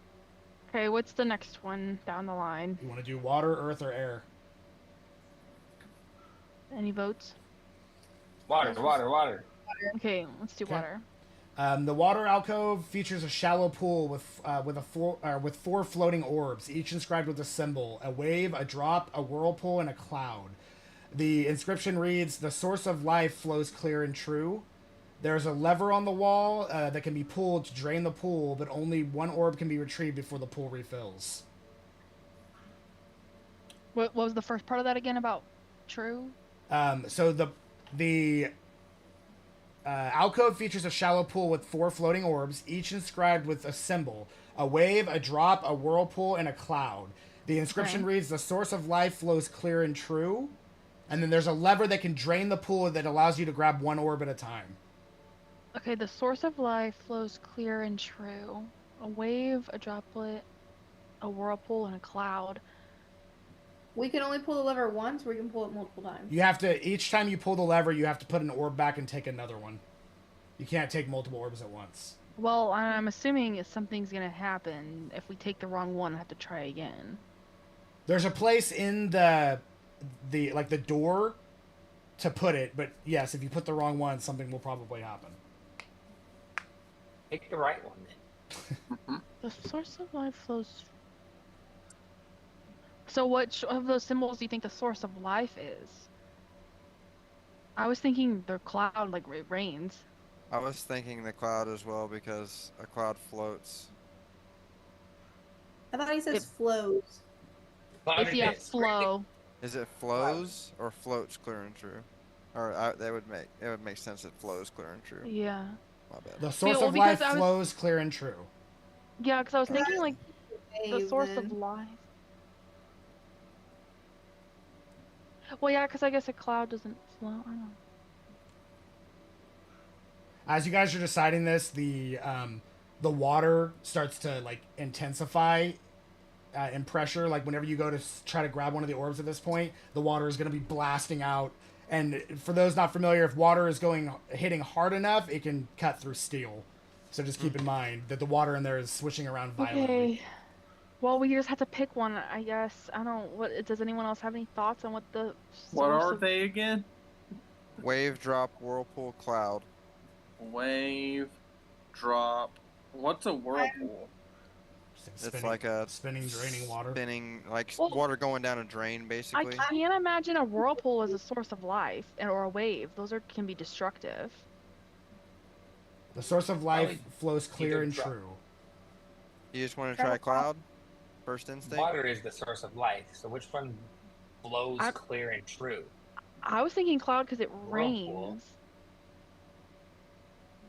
Okay, what's the next one down the line? You want to do water, earth, or air? Any votes? Water. Okay, let's do Okay. water. The water alcove features a shallow pool with 4 floating orbs, each inscribed with a symbol: a wave, a drop, a whirlpool, and a cloud. The inscription reads, "The source of life flows clear and true." There's a lever on the wall that can be pulled to drain the pool, but only 1 orb can be retrieved before the pool refills. What was the first part of that again about true? So the alcove features a shallow pool with 4 floating orbs, each inscribed with a symbol: a wave, a drop, a whirlpool, and a cloud. The inscription Okay. reads, "The source of life flows clear and true." And then there's a lever that can drain the pool that allows you to grab 1 orb at a time. Okay, the source of life flows clear and true. A wave, a droplet, a whirlpool, and a cloud. We can only pull the lever once, or we can pull it multiple times. You have to, each time you pull the lever, you have to put an orb back and take another one. You can't take multiple orbs at once. Well, I'm assuming if something's gonna happen, if we take the wrong one, I have to try again. There's a place in the door to put it, but yes, if you put the wrong one, something will probably happen. Pick the right one then. The source of life flows. So, which of those symbols do you think the source of life is? I was thinking the cloud, like it rains. I was thinking the cloud as well because a cloud floats. I thought he says It- flows. If you have flow. Is it flows or floats clear and true? Or that would make sense. It flows clear and true. Yeah. My bad. The source well, of because life I was- flows clear and true. Yeah, because I was thinking like the Wave, source then. of life. Well, yeah, because I guess a cloud doesn't flow. I don't know. As you guys are deciding this, the water starts to like intensify in pressure. Like whenever you go to try to grab one of the orbs at this point, the water is going to be blasting out. And for those not familiar, if water is hitting hard enough, it can cut through steel. So just keep in mind that the water in there is swishing around violently. Okay. Well, we just have to pick one, I guess. I don't. What does anyone else have any thoughts on what the? What source are of- they again? Wave, drop, whirlpool, cloud. Wave, drop. What's a whirlpool? It's like a spinning, draining water. Spinning, like Well, water going down a drain, I basically. can't imagine a whirlpool as a source of life or a wave. Those can be destructive. The source of life Probably flows clear either and drop. true. You just want to try cloud? First instinct? Water is the source of life. So which one flows I- clear and true? I was thinking cloud because it Whirlpool. rains.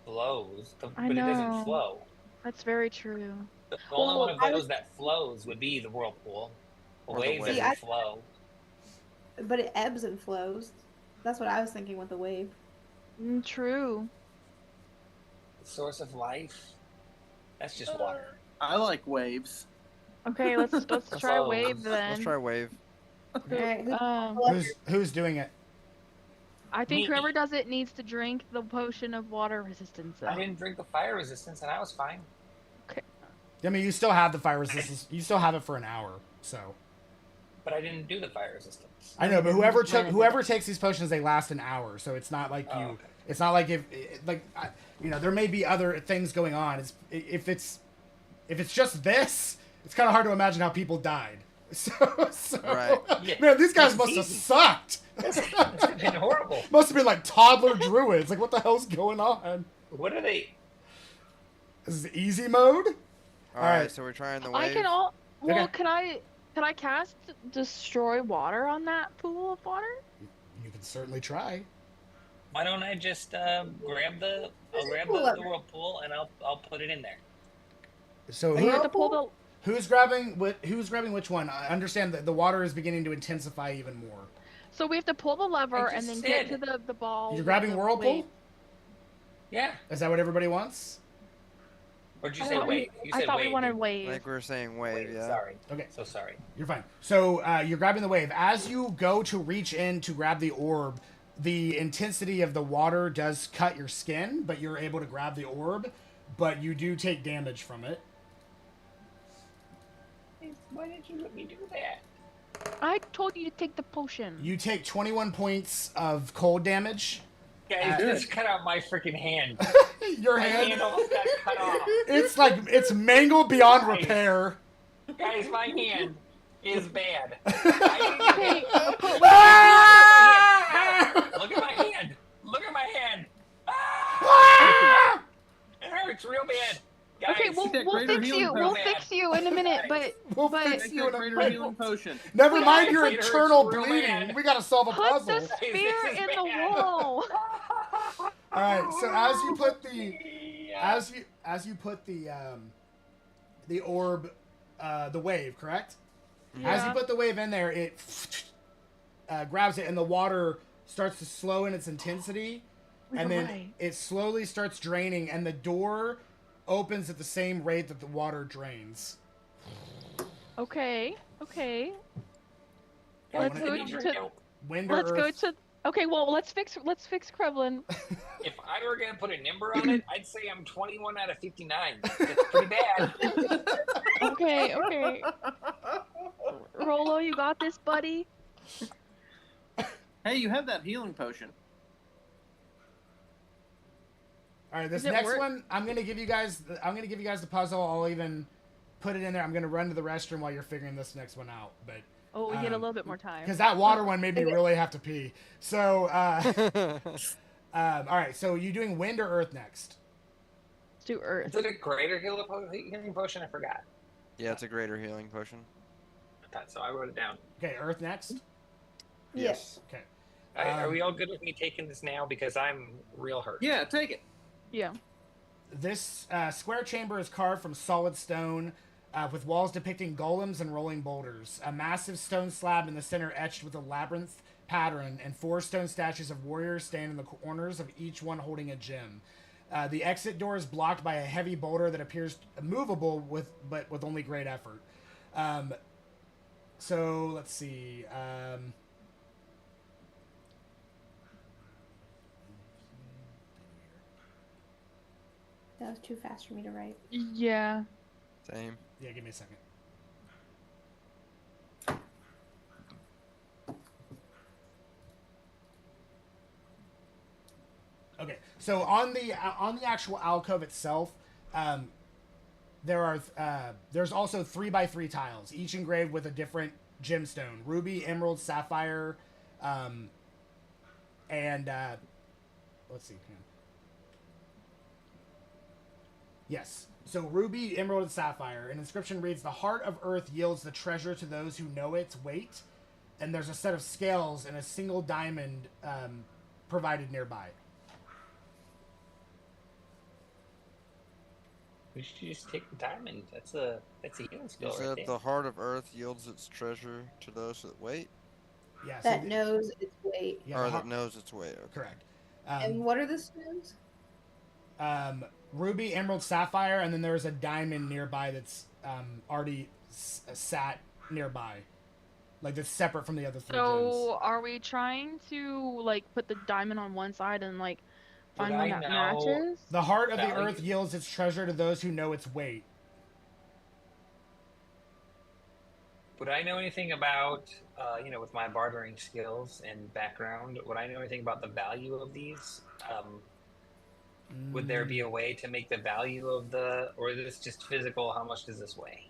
Flows, but I it know. doesn't flow. That's very true. The only one of I those was- that flows would be the whirlpool. A Or the wave wave. doesn't See, flow. But it ebbs and flows. That's what I was thinking with the wave. True. The source of life? That's just water. I like waves. Okay, let's try Flows. wave then. Let's try wave. Alright, Who's doing it? I think Me. whoever does it needs to drink the potion of water resistance. I Then. didn't drink the fire resistance and I was fine. I mean, you still have the fire resistance. You still have it for an hour, so But I didn't do the fire resistance. I know, but whoever takes these potions, they last an hour, so it's not like you. Okay. It's not like there may be other things going on. If it's just this, it's kind of hard to imagine how people died. So Right. Yeah. man, these guys It's must have easy. sucked. It's been horrible. Must have been like toddler druids. Like, what the hell's going on? What are they? This is easy mode. All Alright. right, so we're trying the wave. I can all. Well, Okay. can I cast destroy water on that pool of water? You can certainly try. Why don't I just grab the whirlpool and I'll put it in there. So You have to pull the. who's grabbing which one? I understand that the water is beginning to intensify even more. So we have to pull the lever I and then just get to said. the ball. You're grabbing the whirlpool? wave. Yeah. Is that what everybody wants? Or did you I say thought wave? You I said thought wave. we wanted I wave. think we were saying wave, yeah. Sorry. Okay. So sorry. You're fine. So you're grabbing the wave. As you go to reach in to grab the orb, the intensity of the water does cut your skin, but you're able to grab the orb, but you do take damage from it. Why did you let me do that? I told you to take the potion. You take 21 points of cold damage. Guys, Good. just cut out my freaking hand. Your My hand, hand almost got cut off. it's mangled beyond Nice. repair. Guys, my hand is bad. Okay, Look at my hand. Look at my hand. Ah! It hurts real bad. Guys, okay, we'll that we'll greater fix healing you. potion. We'll fix you in a minute, but We'll but fix Take you that in a greater minute. healing potion. Never Guys, mind your it hurts internal real bleeding. bad. We gotta solve a put the puzzle. spear This is in the bad. wall. All right. So as you put the Yeah. as you put the orb, the wave, correct? As you Yeah. put the wave in there, it grabs it, and the water starts to slow in its intensity, and then Right. it slowly starts draining, and the door opens at the same rate that the water drains. Okay. Guys, Let's I go need your to- help. Wind or Let's go earth? to. Okay, well let's fix Krevlin. If I were gonna put a number on it, I'd say I'm 21 out of 59. It's pretty bad. Okay. Rolo, you got this, buddy. Hey, you have that healing potion. All right, this Does it next work? one, I'm gonna give you guys the puzzle. I'll even put it in there. I'm gonna run to the restroom while you're figuring this next one out, but Oh, we get a Um, little bit more time. because that water one made me really have to pee. So, all right. So you doing wind or earth next? Let's do Earth. Is it a greater healing potion? I forgot. Yeah, it's a greater healing potion. I thought so. I wrote it down. Okay, earth next. Yes. Okay. Are we all good with me taking this now? Because I'm real hurt. Yeah, take it. Yeah. This square chamber is carved from solid stone, with walls depicting golems and rolling boulders. A massive stone slab in the center etched with a labyrinth pattern, and 4 stone statues of warriors stand in the corners of each one holding a gem. The exit door is blocked by a heavy boulder that appears movable but with only great effort. So let's see. That was too fast for me to write. Yeah. Same. Yeah, give me a second. Okay, so on the actual alcove itself, there's also 3x3 tiles, each engraved with a different gemstone: ruby, emerald, sapphire, and let's see. Hang on. Yes. So ruby, emerald, and sapphire. An inscription reads, "The heart of earth yields the treasure to those who know its weight." And there's a set of scales and a single diamond provided nearby. We should just take the diamond. That's a healing skill You right said there. the heart of earth yields its treasure to those that wait, Yeah. So That knows its weight. yeah, or the that heart- knows its way. Okay. correct. And what are the stones? Ruby, emerald, sapphire, and then there's a diamond nearby that's already sat nearby, like that's separate from the other 3 gems. So are we trying to like put the diamond on one side and like find Would one I that know- matches? The heart of the Value. earth yields its treasure to those who know its weight. Would I know anything about, with my bartering skills and background, would I know anything about the value of these? Would there be a way to make the value of or is this just physical? How much does this weigh?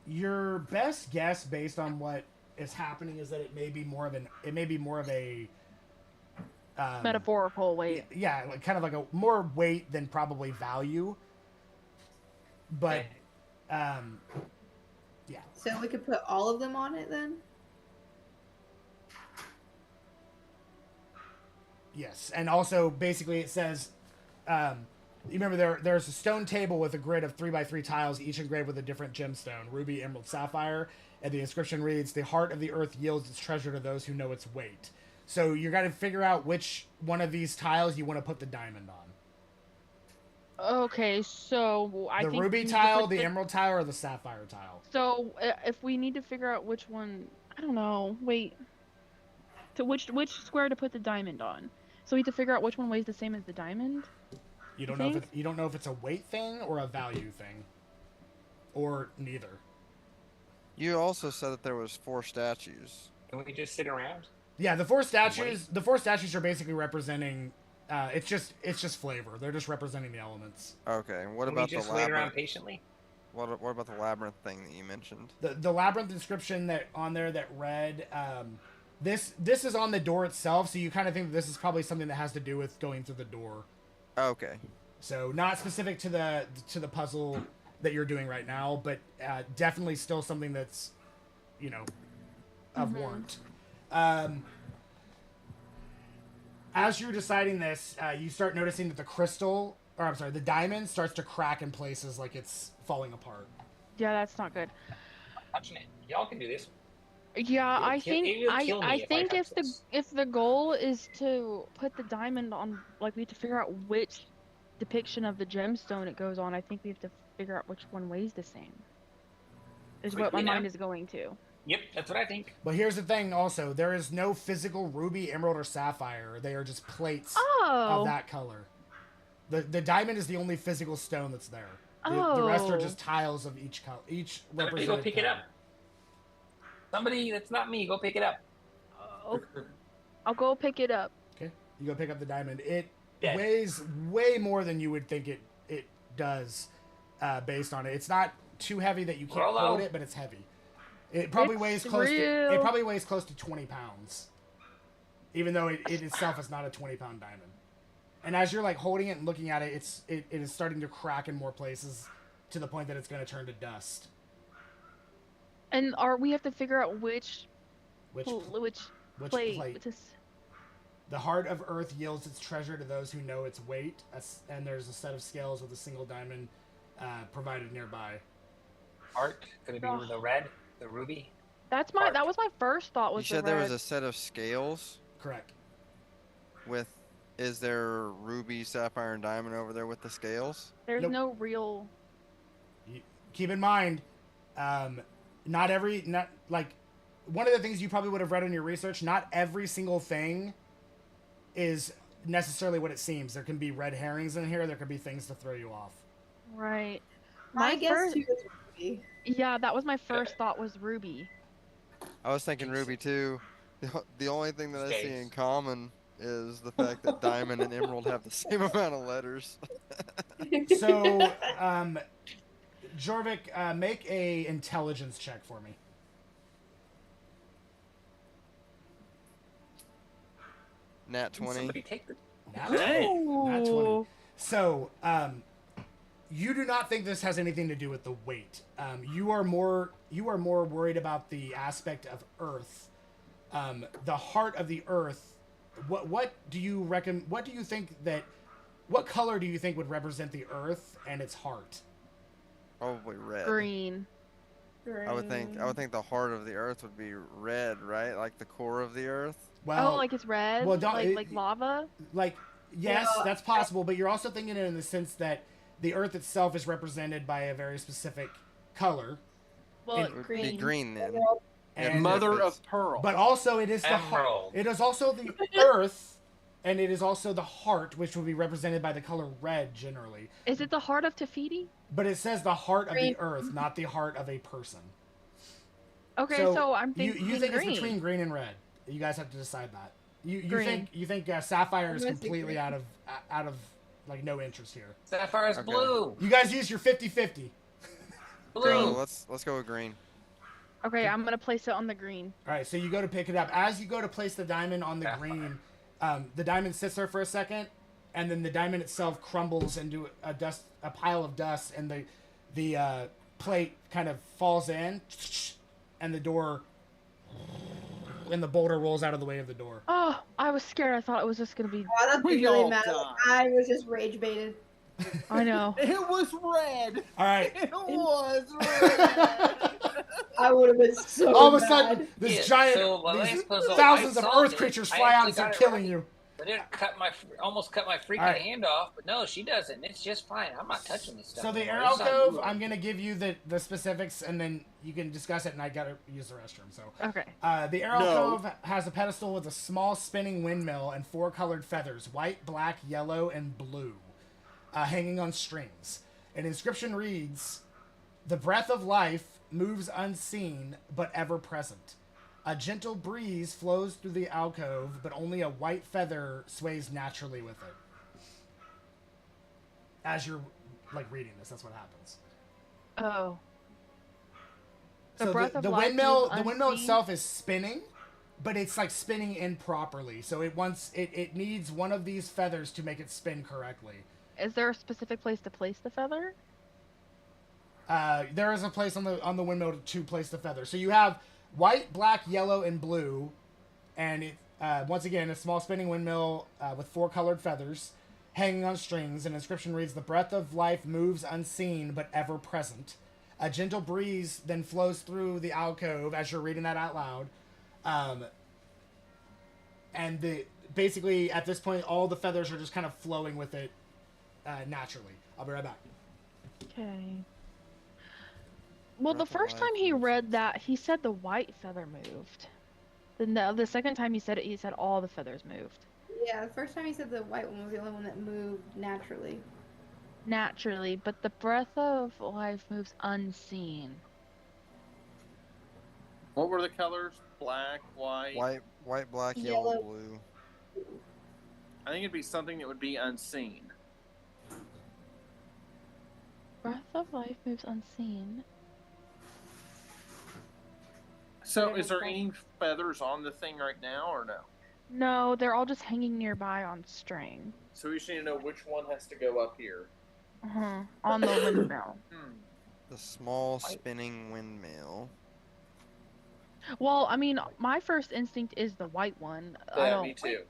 Your best guess, based on what is happening, is that it may be more of a Metaphorical weight. yeah, like kind of like a more weight than probably value. But, Okay. yeah. So we could put all of them on it then? Yes, and also basically it says, you remember there's a stone table with a grid of 3x3 tiles, each engraved with a different gemstone, ruby, emerald, sapphire, and the inscription reads, "The heart of the earth yields its treasure to those who know its weight." So you got to figure out which one of these tiles you want to put the diamond on. Okay, so I The think ruby we need to tile, put the emerald tile, or the sapphire tile. So if we need to figure out which one, I don't know. Wait. To which square to put the diamond on? So we have to figure out which one weighs the same as the diamond. You don't know if it's a weight thing or a value thing, or neither. You also said that there was 4 statues. Can we just sit around? Yeah, the 4 statues. The 4 statues are basically representing. It's just flavor. They're just representing the elements. Okay, and what Can about we just the wait around labyrinth? patiently? What about the labyrinth thing that you mentioned? The labyrinth inscription that on there that read. This is on the door itself, so you kind of think that this is probably something that has to do with going through the door. Okay. So not specific to the puzzle that you're doing right now, but definitely still something that's, of warrant. As you're deciding this, you start noticing that the diamond starts to crack in places like it's falling apart. Yeah, that's not good. Touching it. Y'all can do this. Yeah, It'll I kill- think it'll kill me I if I think touch if this. the goal is to put the diamond on, like we have to figure out which depiction of the gemstone it goes on. I think we have to figure out which one weighs the same. Is what my Quickly now. mind is going to. Yep, that's what I think. But here's the thing also, there is no physical ruby, emerald, or sapphire. They are just plates Oh. of that color. The diamond is the only physical stone that's there. The rest are Oh. just tiles of each color. Each Somebody represented go pick it color. up. Somebody that's not me, go pick it up. Oh, I'll go pick it up. Okay, you go pick up the diamond. It Yeah. weighs way more than you would think it does, based on it. It's not too heavy that you can't Hello? hold it, but it's heavy. It probably It's weighs close to real. it probably weighs close to 20 pounds, even though it itself is not a 20-pound diamond. And as you're like holding it and looking at it, it is starting to crack in more places to the point that it's going to turn to dust. And we have to figure out which Which plate. plate? The heart of earth yields its treasure to those who know its weight, and there's a set of scales with a single diamond provided nearby. Art, could it be Oh. the red, the ruby? That was my first thought. You Was said the there red. was a set of scales Correct. with. Is there ruby, sapphire, and diamond over there with the scales? There's Nope. no real. Keep in mind, not like one of the things you probably would have read in your research. Not every single thing is necessarily what it seems. There can be red herrings in here. There could be things to throw you off. Right. My My guess first- too is Ruby. Yeah, that was my first thought was ruby. I was thinking ruby too. The only thing that I see Scales. in common is the fact that diamond and emerald have the same amount of letters. So, Jorvik, make a intelligence check for me. Nat Can 20. somebody take the... Nat Hey. 20. Nat 20. Ooh. So, you do not think this has anything to do with the weight. You are more worried about the aspect of Earth, the heart of the Earth. What do you reckon? What do you think that? What color do you think would represent the Earth and its heart? Probably red. Green. I would think the heart of the earth would be red, right? Like the core of the earth. Well, Oh, like it's red? well, don't- like lava? like yes, Yeah. that's possible, but you're also thinking it in the sense that the Earth itself is represented by a very specific color. Well, And- It would green. be green then. And Mother if it's- of pearl. But also, it is the Emerald. it is also the Earth, and it is also the heart, which will be represented by the color red generally. Is it the heart of Tafiti? But it says the heart of the Green. Earth, not the heart of a person. Okay, So, so I'm you thinking think green. it's between green and red. You guys have to decide that. You Green. think Sapphire I'm is gonna say completely green. out of like no interest here. Sapphire's Okay. blue. You guys use your 50-50. Blue. Green. So let's go with green. Okay, I'm gonna place it on the green. All right, so you go to pick it up. As you go to place the diamond on the Sapphire. green, the diamond sits there for a second, and then the diamond itself crumbles into a pile of dust, and the plate kind of falls in, and the door, and the boulder rolls out of the way of the door. Oh, I was scared. I thought it was just gonna be. Oh, that's We really all mad. died. I was just rage baited. I know. It was red. All right. It was red. I would have been so All of a mad. sudden, this Yeah, giant, so when I these suppose I thousands of saw earth it, creatures I fly out and actually start got it killing right. you. I didn't almost cut my freaking All right. hand off, but no, she doesn't. It's just fine. I'm not touching this stuff. So the anymore. air It's not alcove, moving. I'm gonna give you the specifics, and then you can discuss it. And I gotta use the restroom. So Okay. the air alcove has a pedestal with a small spinning windmill and 4 colored feathers: white, black, yellow, and blue, hanging on strings. An inscription reads, "The breath of life moves unseen but ever present. A gentle breeze flows through the alcove, but only a white feather sways naturally with it." As you're like reading this, that's what happens. Oh. So breath of the life windmill, moves the windmill unseen? itself is spinning, but it's like spinning improperly. So it needs one of these feathers to make it spin correctly. Is there a specific place to place the feather? There is a place on the windmill to place the feather. So you have white, black, yellow, and blue, and it once again a small spinning windmill with 4 colored feathers hanging on strings. An inscription reads, "The breath of life moves unseen but ever present. A gentle breeze then flows through the alcove," as you're reading that out loud. And basically at this point all the feathers are just kind of flowing with it naturally. I'll be right back. Okay. Well, the Breath of first life time he moves read that, he said the white feather moved. Then the second time he said it, he said all the feathers moved. Yeah, the first time he said the white one was the only one that moved naturally. Naturally, but the breath of life moves unseen. What were the colors? Black, white. White, black, Yellow. yellow, blue. I think it'd be something that would be unseen. Breath of life moves unseen. So, is there any feathers on the thing right now, or no? No, they're all just hanging nearby on string. So we just need to know which one has to go up here. On the windmill. The small spinning windmill. Well, I mean, my first instinct is the white one. I Yeah, don't, me too.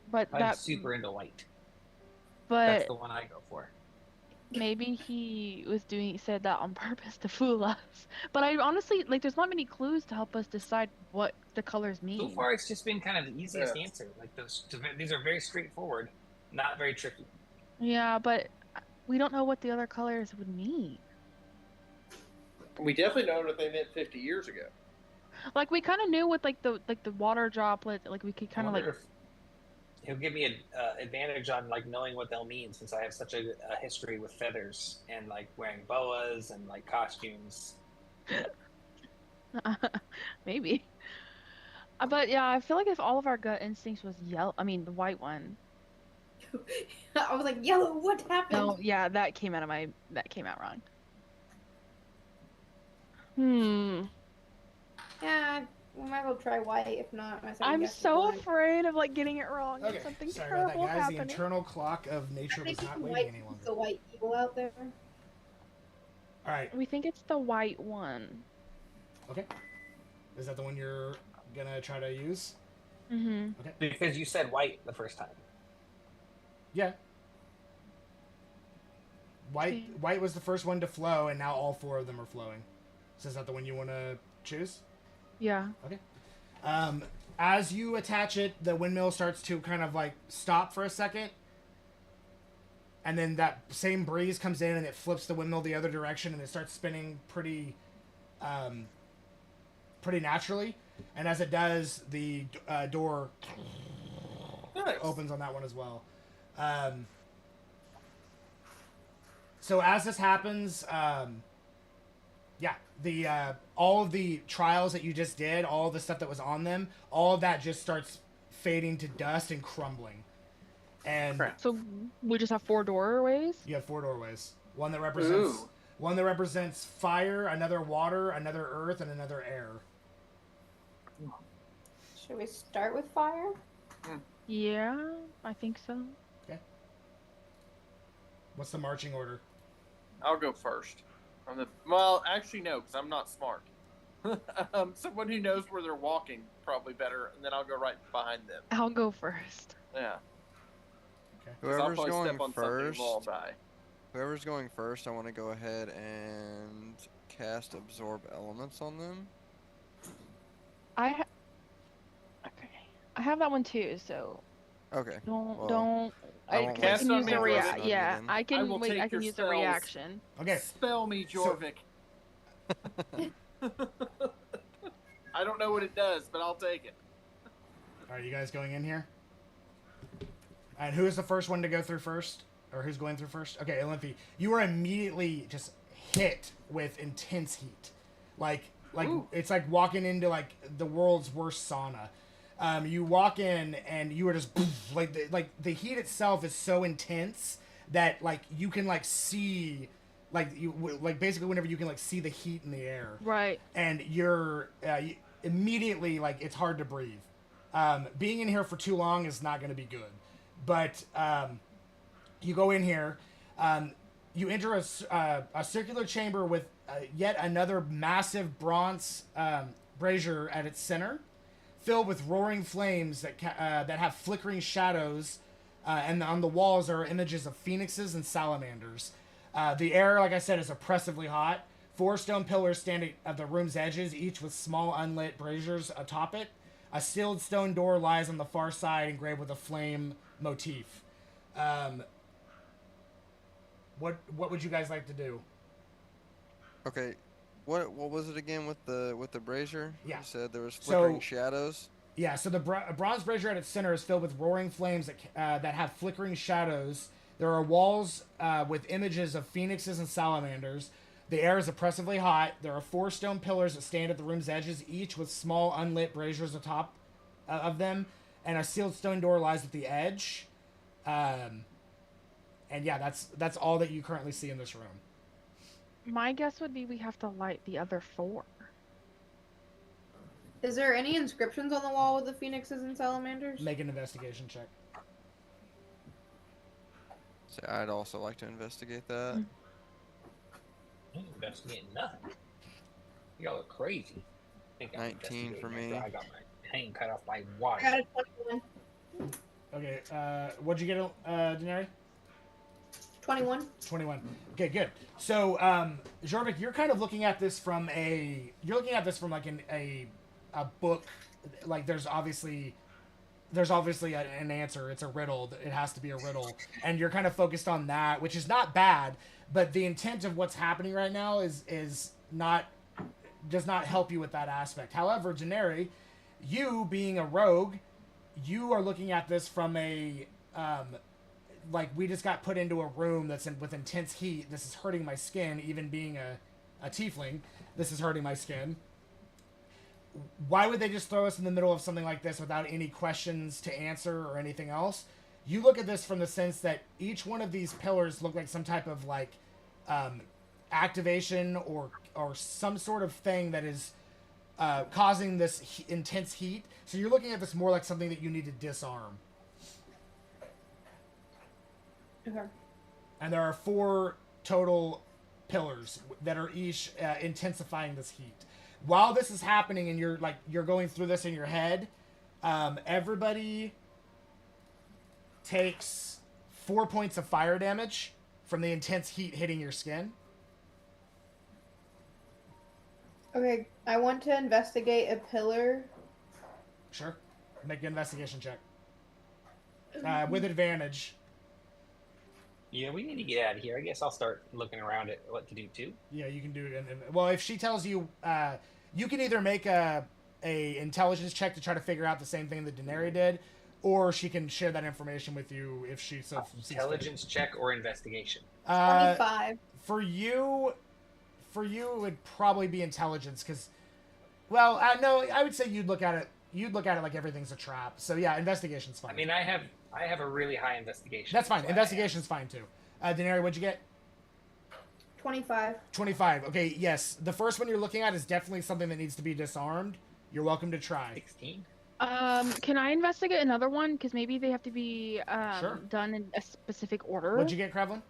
But I'm that, super into white. but That's the one I go for. maybe he said that on purpose to fool us. But I honestly, like, there's not many clues to help us decide what the colors mean. So far, it's just been kind of the easiest Yeah. answer. Like these are very straightforward, not very tricky. Yeah, but we don't know what the other colors would mean. We definitely know what they meant 50 years ago. Like, we kind of knew with the water droplet, like we could kind of like. Wonder if he'll give me an advantage on like knowing what they'll mean, since I have such a history with feathers and like wearing boas and like costumes. Maybe. But yeah, I feel like if all of our gut instincts was yellow, I mean the white one. I was like, yellow, what happened? No, yeah, that came out wrong. Yeah, we might as well try white. If not, my second I'm guess is so black. afraid of like getting it wrong and Okay, something sorry about that, terrible guys. The happening. internal clock of nature I was think not it's waiting white. any longer. The white evil out there. All right. We think it's the white one. Okay. Is that the one you're gonna try to use? Mm-hmm. Okay. Because you said white the first time. Yeah. White was the first one to flow, and now all 4 of them are flowing. So is that the one you want to choose? Yeah. Okay. As you attach it, the windmill starts to kind of like stop for a second, and then that same breeze comes in and it flips the windmill the other direction, and it starts spinning pretty naturally. And as it does, the door Nice. opens on that one as well. So as this happens, all of the trials that you just did, all of the stuff that was on them, all of that just starts fading to dust and crumbling. And Crap. So we just have 4 doorways? you have 4 doorways. One that represents fire, another water, another earth, and another air. Should we start with fire? Yeah, I think so. Okay. What's the marching order? I'll go first. Well, actually, no, because I'm not smart. Someone who knows where they're walking probably better, and then I'll go right behind them. I'll go first. Yeah. 'Cause I'll Whoever's probably going step on something first, and we'll all die. whoever's going first, I want to go ahead and cast absorb elements on them. Okay. I have that one too, so Okay. don't. Well, I I won't can waste use my the mana react. on Yeah, again. I I can will wait. take I can your use the spells. reaction. Okay. Spell me, Jorvik. I don't know what it does, but I'll take it. All right, you guys going in here? And who is the first one to go through first? Or who's going through first? Okay, Olympia, you are immediately just hit with intense heat. Like Ooh. it's like walking into like the world's worst sauna. You walk in and you are just like the heat itself is so intense that like you can like see like basically whenever you can like see the heat in the air. Right. And you're immediately like it's hard to breathe. Being in here for too long is not going to be good. But you go in here, you enter a circular chamber with yet another massive bronze brazier at its center, filled with roaring flames that that have flickering shadows, and on the walls are images of phoenixes and salamanders. The air, like I said, is oppressively hot. 4 stone pillars stand at the room's edges, each with small unlit braziers atop it. A sealed stone door lies on the far side, engraved with a flame motif. What would you guys like to do? Okay. What was it again with the brazier? Yeah. You said there was flickering So- shadows. Yeah, so the bronze brazier at its center is filled with roaring flames that have flickering shadows. There are walls with images of phoenixes and salamanders. The air is oppressively hot. There are 4 stone pillars that stand at the room's edges, each with small unlit braziers atop of them, and a sealed stone door lies at the edge. And yeah, that's all that you currently see in this room. My guess would be we have to light the other 4. Is there any inscriptions on the wall with the phoenixes and salamanders? Make an investigation check. So I'd also like to investigate that. I ain't investigating nothing. Y'all are crazy. I think I'm 19 for investigating me. after I got my hang cut off by I got wire. a 21. Okay, what'd you get, Denari? 21. 21. Okay, good. So, Jorvik, you're kind of looking at this from like a book. Like there's obviously an answer. It's a riddle. It has to be a riddle, and you're kind of focused on that, which is not bad. But the intent of what's happening right now does not help you with that aspect. However, Denari, you being a rogue, you are looking at this from a like we just got put into a room with intense heat. This is hurting my skin. Even being a tiefling, this is hurting my skin. Why would they just throw us in the middle of something like this without any questions to answer or anything else? You look at this from the sense that each one of these pillars look like some type of like activation or some sort of thing that is causing this intense heat. So you're looking at this more like something that you need to disarm. Okay. And there are 4 total pillars that are each intensifying this heat. While this is happening and you're going through this in your head, everybody takes 4 points of fire damage from the intense heat hitting your skin. Okay, I want to investigate a pillar. Sure. Make an investigation check. With advantage. Yeah, we need to get out of here. I guess I'll start looking around at what to do too. Yeah, you can do it. Well, if she tells you, you can either make a intelligence check to try to figure out the same thing that Denari did, or she can share that information with you if she so sees fit. Intelligence check or investigation. 25. For you, for you, it would probably be intelligence, because, well, no, I would say you'd look at it like everything's a trap. So yeah, investigation's fine. I mean, I have a really high investigation. That's fine. Investigation's fine too. Denari, what'd you get? 25. 25. Okay, yes. The first one you're looking at is definitely something that needs to be disarmed. You're welcome to try. 16. Can I investigate another one? Because maybe they have to be Sure. done in a specific order. What'd you get, Krevlin?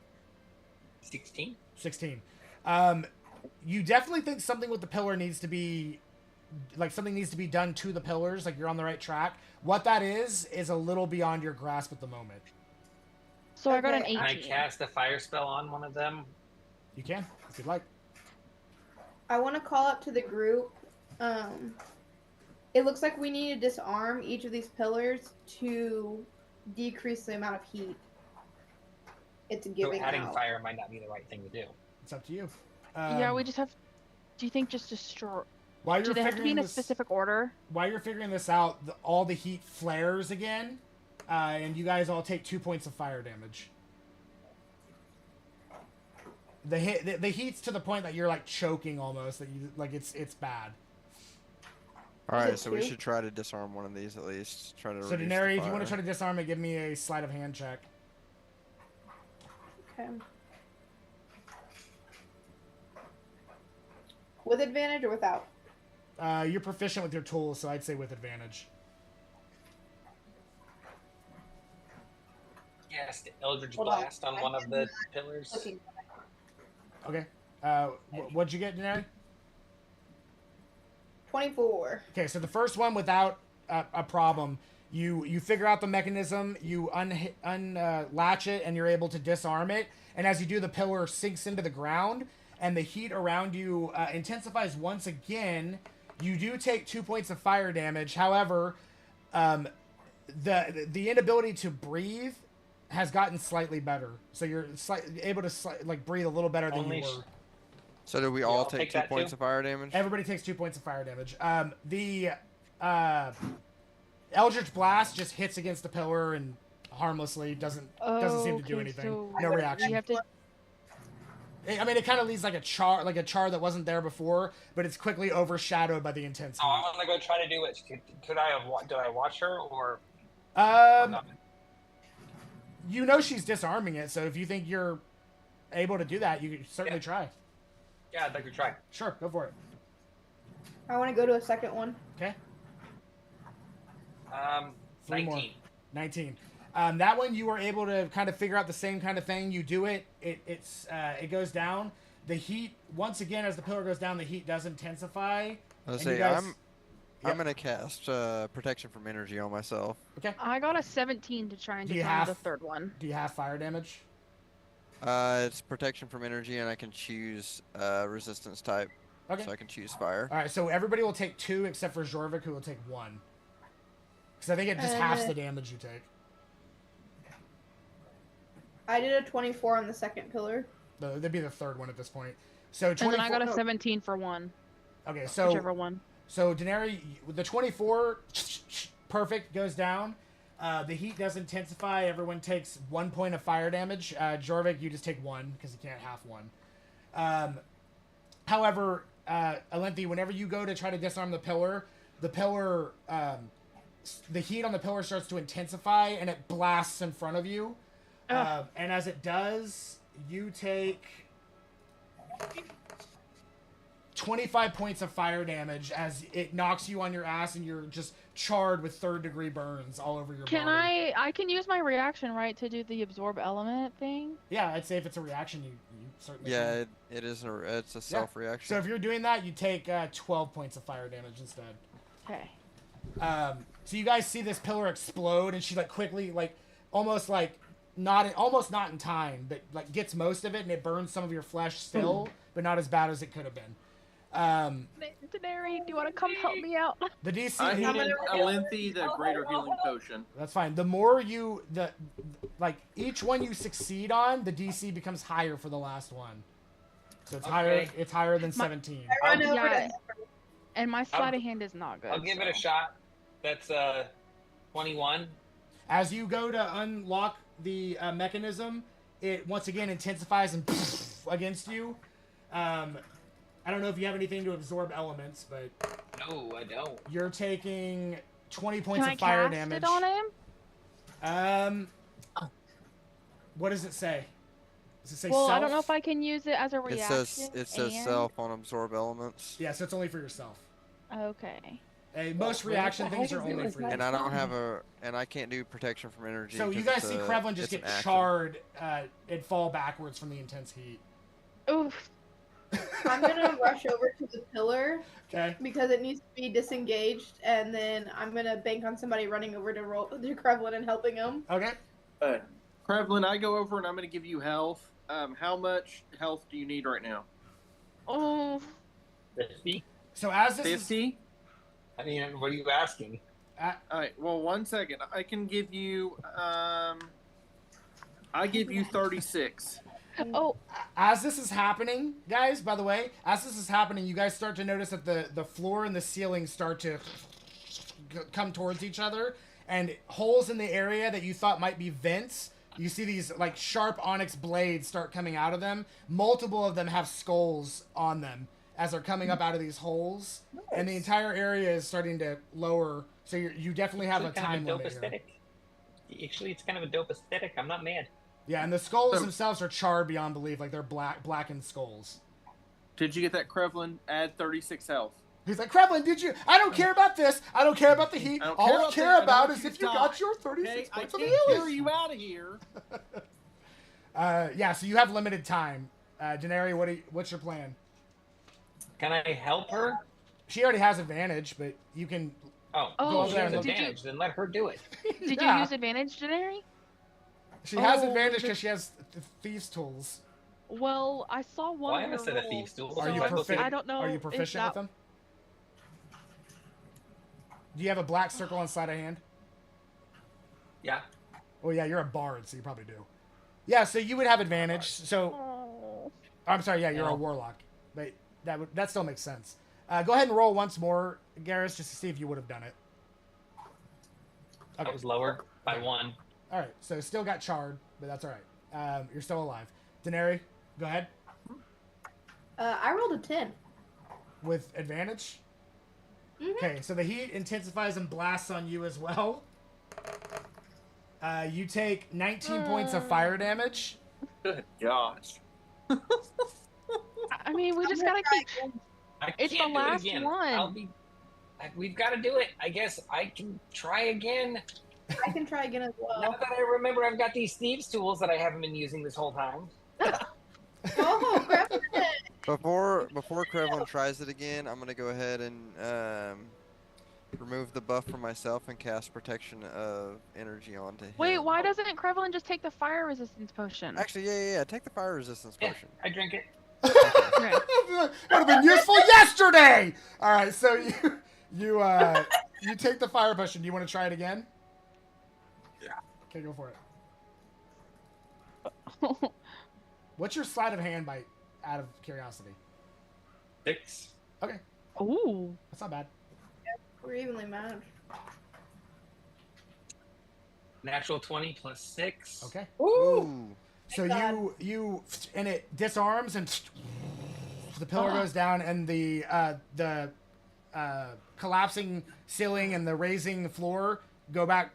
16. 16. You definitely think something with the pillar needs to be, like, something needs to be done to the pillars, like you're on the right track. What that is a little beyond your grasp at the moment. So I got an Okay. 18. Can I cast a fire spell on one of them? You can, if you'd like. I want to call up to the group. It looks like we need to disarm each of these pillars to decrease the amount of heat it's So giving adding out. fire might not be the right thing to do. It's up to you. Yeah, we just have. Do you think just destroy? While Do you're they have to be in a this, specific order? While you're figuring this out, all the heat flares again, and you guys all take 2 points of fire damage. The heat's to the point that you're like choking almost. That you like it's bad. All Is right, it so we two? should try to disarm one of these at least. Try to. So reduce the Denari, if you want to fire. try to disarm it, give me a sleight of hand check. Okay. With advantage or without? You're proficient with your tools, so I'd say with advantage. Cast Eldritch Hold on. Blast on one of the pillars. Looking. Okay. What'd you get, Denari? 24. Okay, so the first one without a problem, you figure out the mechanism, you unlatch it, and you're able to disarm it. And as you do, the pillar sinks into the ground, and the heat around you intensifies once again. You do take 2 points of fire damage. However, the inability to breathe has gotten slightly better, so you're able to breathe a little better than Only you were. So do we Yeah, all I'll take take 2 that points too. of fire damage? Everybody takes 2 points of fire damage. The Eldritch Blast just hits against the pillar and harmlessly doesn't seem to do Okay, anything. so No reaction. You have to. I mean, it kind of leaves like a char that wasn't there before, but it's quickly overshadowed by the intense Oh, I heat. want to go try to do it. Did I watch her or Um, not? you know she's disarming it, so if you think you're able to do that, you can certainly Yeah. try. Yeah, I'd like to try. Sure, go for it. I want to go to a second one. Okay, 3 more. 19. 19. That one you were able to kind of figure out the same kind of thing. You do it. It goes down. The heat once again as the pillar goes down, the heat does intensify. I And say you guys- I'm Yep. gonna cast protection from energy on myself. Okay. I got a 17 to try and Do you disarm have- the third one. Do you have fire damage? It's protection from energy, and I can choose resistance type, Okay. so I can choose fire. All right. So everybody will take 2 except for Jorvik, who will take 1. Because I think it just halves the damage you take. I did a 24 on the second pillar. That'd be the third one at this point. So And 24. then I got a 17 for one. Okay. So Whichever one. So Denari, the 24, perfect, goes down. The heat does intensify. Everyone takes 1 point of fire damage. Jorvik, you just take 1 because you can't half 1. However, Alenthi, whenever you go to try to disarm the pillar, the heat on the pillar starts to intensify and it blasts in front of you. And as it does, you take 25 points of fire damage as it knocks you on your ass and you're just charred with 3rd-degree burns all over your Can body. I can use my reaction, right, to do the absorb element thing? Yeah, I'd say if it's a reaction, you certainly can. Yeah, it is it's a self reaction. So if you're doing that, you take 12 points of fire damage instead. Okay. So you guys see this pillar explode, and she quickly almost not in time, but gets most of it, and it burns some of your flesh still, but not as bad as it could have been. Denari, do you want to come help me out? The DC. I handed Alenthi the greater healing potion. That's fine. The more each one you succeed on, the DC becomes higher for the last one. So it's higher. Okay. It's higher than 17. I run over Yeah. to And my sleight of hand is not good. I'll give it a so- shot. That's 21. As you go to unlock the mechanism, it once again intensifies and against you. I don't know if you have anything to absorb elements, but No, I don't. you're taking 20 points Can I of fire cast damage. it on him? What does it say? Does it say Well, self? I don't know if I can use it as a It reaction. says and... self on absorb elements. Yeah, so it's only for yourself. Okay. Most Well, reaction what the things heck are is it only with for my- you. And I don't have and I can't do protection from energy. So you 'cause guys see Krevlin just it's get an action. charred and fall backwards from the intense heat. Oof. I'm gonna rush over to the pillar Okay. because it needs to be disengaged, and then I'm gonna bank on somebody running over to Krevlin and helping him. Okay. Krevlin, I go over and I'm going to give you health. How much health do you need right now? Oh. 50? So as this is 50? I mean, what are you asking? All right. Well, 1 second. I can give you. I give you 36. Oh. as this is happening, guys, by the way, as this is happening, you guys start to notice that the floor and the ceiling start to come towards each other, and holes in the area that you thought might be vents, you see these like sharp onyx blades start coming out of them. Multiple of them have skulls on them as they're coming up out of these holes, and the entire area is starting to lower. So you definitely have a Actually, time kind of a dope limit here. aesthetic. Actually, it's kind of a dope aesthetic. I'm not mad. Yeah, and the skulls themselves are charred beyond belief, like they're blackened skulls. Did you get that, Krevlin? Add 36 health. He's like, Krevlin, did you? I don't care about this. I don't care about the heat. All I care about is if you got your 36 points of I can't carry healing. you out of here. Yeah, so you have limited time. Denari, what's your plan? Can I help her? She already has advantage, but you can. Oh, Oh, she has did you- advantage. Then let her do it. Did Yeah. you use advantage, Denary? She has Oh, advantage the- because she has thieves' tools. Well, I saw one. Well, I of have a your set of rolls, thieves' tools. Are so you I'm proficient? I don't know. Are you if proficient with that- them? Do you have a black circle on sleight of hand? Yeah. Oh yeah, you're a bard, so you probably do. Yeah, so you would have advantage. So Oh. I'm sorry, yeah, you're a No. warlock, but that still makes sense. Go ahead and roll once more, Garrus, just to see if you would have done it. I was lower by 1. All right, so still got charred, but that's all right. You're still alive. Denari, go ahead I rolled a 10. with advantage. Mhm. Okay, so the heat intensifies and blasts on you as well. You take 19 points of fire damage. Good gosh. I mean, we just gotta keep. I It's the can't do it last again. one. We've got to do it. I guess I can try again. I can try again as well. Now that I remember, I've got these thieves' tools that I haven't been using this whole time. Oh, Krevlin! Before Krevlin tries it again, I'm gonna go ahead and remove the buff for myself and cast protection of energy onto him. Wait, why doesn't Krevlin just take the fire resistance potion? Actually, yeah. Take the fire resistance Yeah, potion. I drink it. Okay. Would have been useful yesterday. All right, so you take the fire potion. Do you want to try it again? Yeah. Okay, go for it. What's your sleight of hand by, out of curiosity? 6. Okay, Ooh. that's not bad. We're evenly matched. Natural 20 plus 6. Okay. Ooh. So God. you and it disarms and the pillar goes down and the collapsing ceiling and the raising floor go back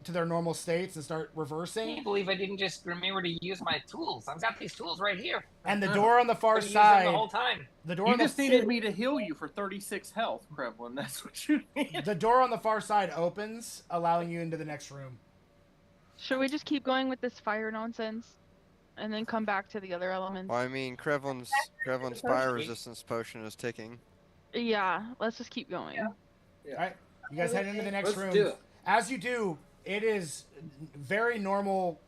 to their normal states and start I reversing. can't believe I didn't just remember to use my tools. I've got these tools right here. And the door on the far I've been using them the whole side, time. the door You on the just needed me to heal you for 36 health, Krevlin. That's what you need. the door on the far side opens, allowing you into the next room. Should we just keep going with this fire nonsense, and then come back to the other elements? Well, I mean, Krevlin's fire resistance potion is ticking. Yeah, let's just keep going. All right, you guys head into the next Let's room. do it. As you do, it is very normal,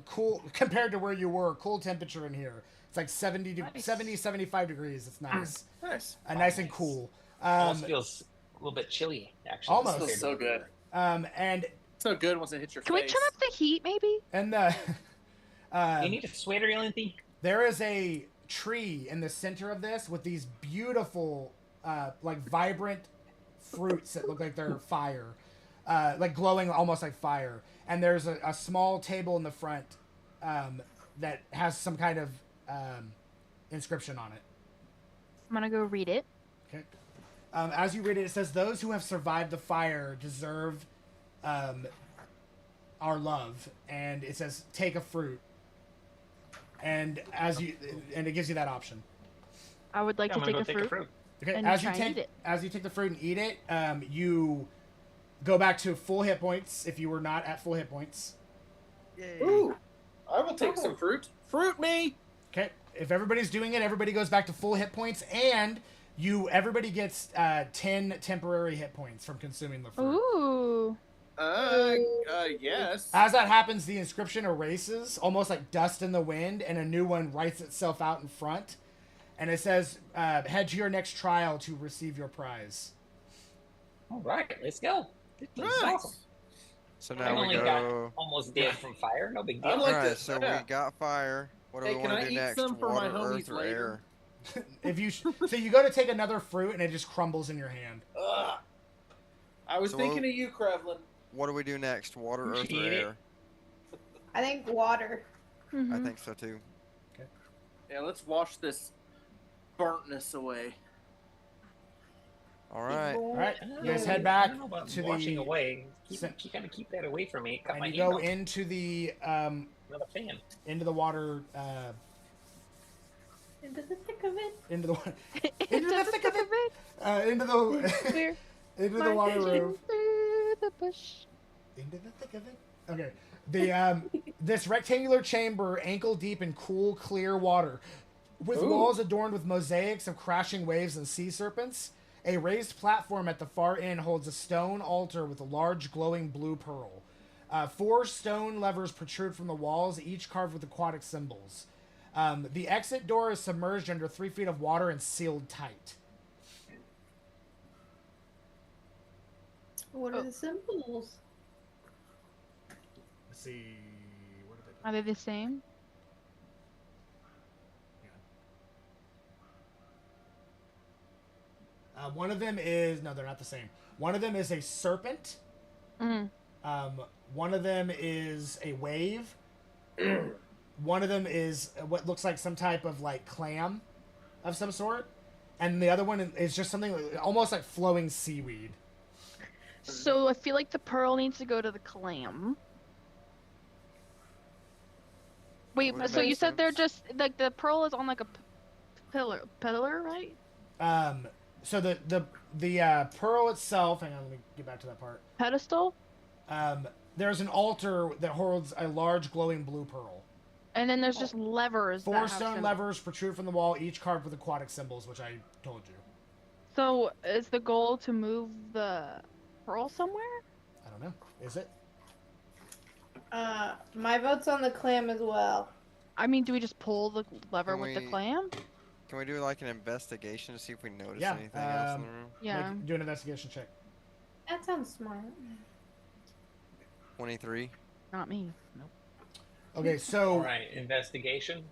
cool compared to where you were. Cool temperature in here. It's like 75 degrees. It's nice, Nice. nice and cool. Almost feels a little bit chilly, actually. Almost. Feels so good. And So good once it hits your Can we face. turn up the heat, maybe? the Do you need a sweater or anything? there is a tree in the center of this with these beautiful, like vibrant fruits that look like they're fire, like glowing almost like fire. And there's a small table in the front that has some kind of inscription on it. I'm gonna go read it. Okay. As you read it, it says, "Those who have survived the fire deserve our love," and it says, "Take a fruit." And it gives you that option. I would like I'm to gonna take go a fruit. Okay. And As try you and eat it. take the fruit and eat it, you go back to full hit points if you were not at full hit points. Yay. Ooh, I will take some fruit. Fruit me. Okay. If everybody's doing it, everybody goes back to full hit points, and everybody gets 10 temporary hit points from consuming the fruit. Ooh. Yes. As that happens, the inscription erases, almost like dust in the wind, and a new one writes itself out in front. And it says, "Head to your next trial to receive your prize." All right, let's go. This is Nice. awesome. So I now we only go. got almost dead from fire. No big deal. I'm like Alright, this, so yeah. we got fire. What do Hey, we can want I to do eat next? some for my Water, homies earth, or later? air? So you go to take another fruit, and it just crumbles in your hand. Ugh. I was So thinking what- of you, Krevlin. What do we do next? Water, earth, or Eat it. air? I think water. Mhm. I think so too. Yeah, let's wash this burntness away. All right. All right, I don't you guys know- head I back don't know about to washing the away. cen- You gotta keep that away from me. Cut and my you hand go off. into the Another fan. into the water Into the thick of it. into the into the thick of it into the We're into the water marching room. through the bush. Into the thick of it. Okay. The this rectangular chamber, ankle deep in cool, clear water, with Ooh. walls adorned with mosaics of crashing waves and sea serpents. A raised platform at the far end holds a stone altar with a large glowing blue pearl. 4 stone levers protrude from the walls, each carved with aquatic symbols. The exit door is submerged under 3 feet of water and sealed tight. What are the symbols? Let's see. What Are they the same? One of them is no, they're not the same. One of them is a serpent. Mm. One of them is a wave. One of them is what looks like some type of like clam of some sort, and the other one is just something almost like flowing seaweed. So I feel like the pearl needs to go to the clam. Wait, Would so make you said they're sense. just like the pearl is on like a pillar, right? So the pearl itself. Hang on, let me get back to that part. Pedestal, There's an altar that holds a large glowing blue pearl. and then there's just levers. 4 that have stone symbols. levers protrude from the wall, each carved with aquatic symbols, which I told you. So is the goal to move the pearl somewhere? I don't know. Is it? My vote's on the clam as well. I mean, do we just pull the lever Can with the we- clam? Can we do like an investigation to see if we notice Yeah, anything else in the room? Yeah. Do an investigation check. That sounds smart. 23. Not me. Nope. Okay, so All right, investigation.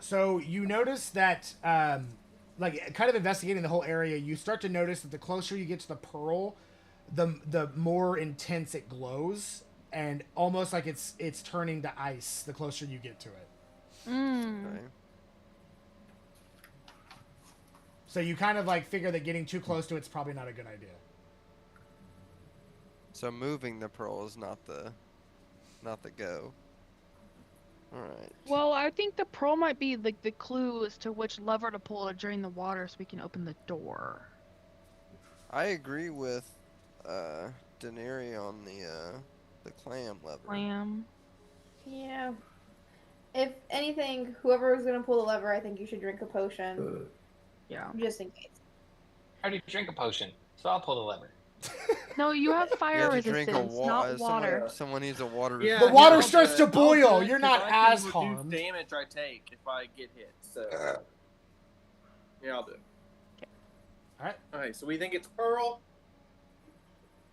So you notice that, like, kind of investigating the whole area, you start to notice that the closer you get to the pearl, the more intense it glows, and almost like it's turning to ice the closer you get to it. Mm. Okay. So you kind of like figure that getting too close to it's probably not a good idea. So moving the pearl is not the go. All right. Well, I think the pearl might be like the clue as to which lever to pull to drain the water so we can open the door. I agree with Daenerys on the clam lever. Clam. Yeah. If anything, whoever is gonna pull the lever, I think you should drink a potion, Yeah. just in case. I already drink a potion, so I'll pull the lever. No, you have You fire have to drink resistance, not water. Someone needs a water. Yeah, The resistance. water I'll starts do to it. I'll boil. do it, You're 'cause not I can as reduce harmed. damage I take if I get hit. So yeah, I'll do it. All right. Okay, so we think it's pearl.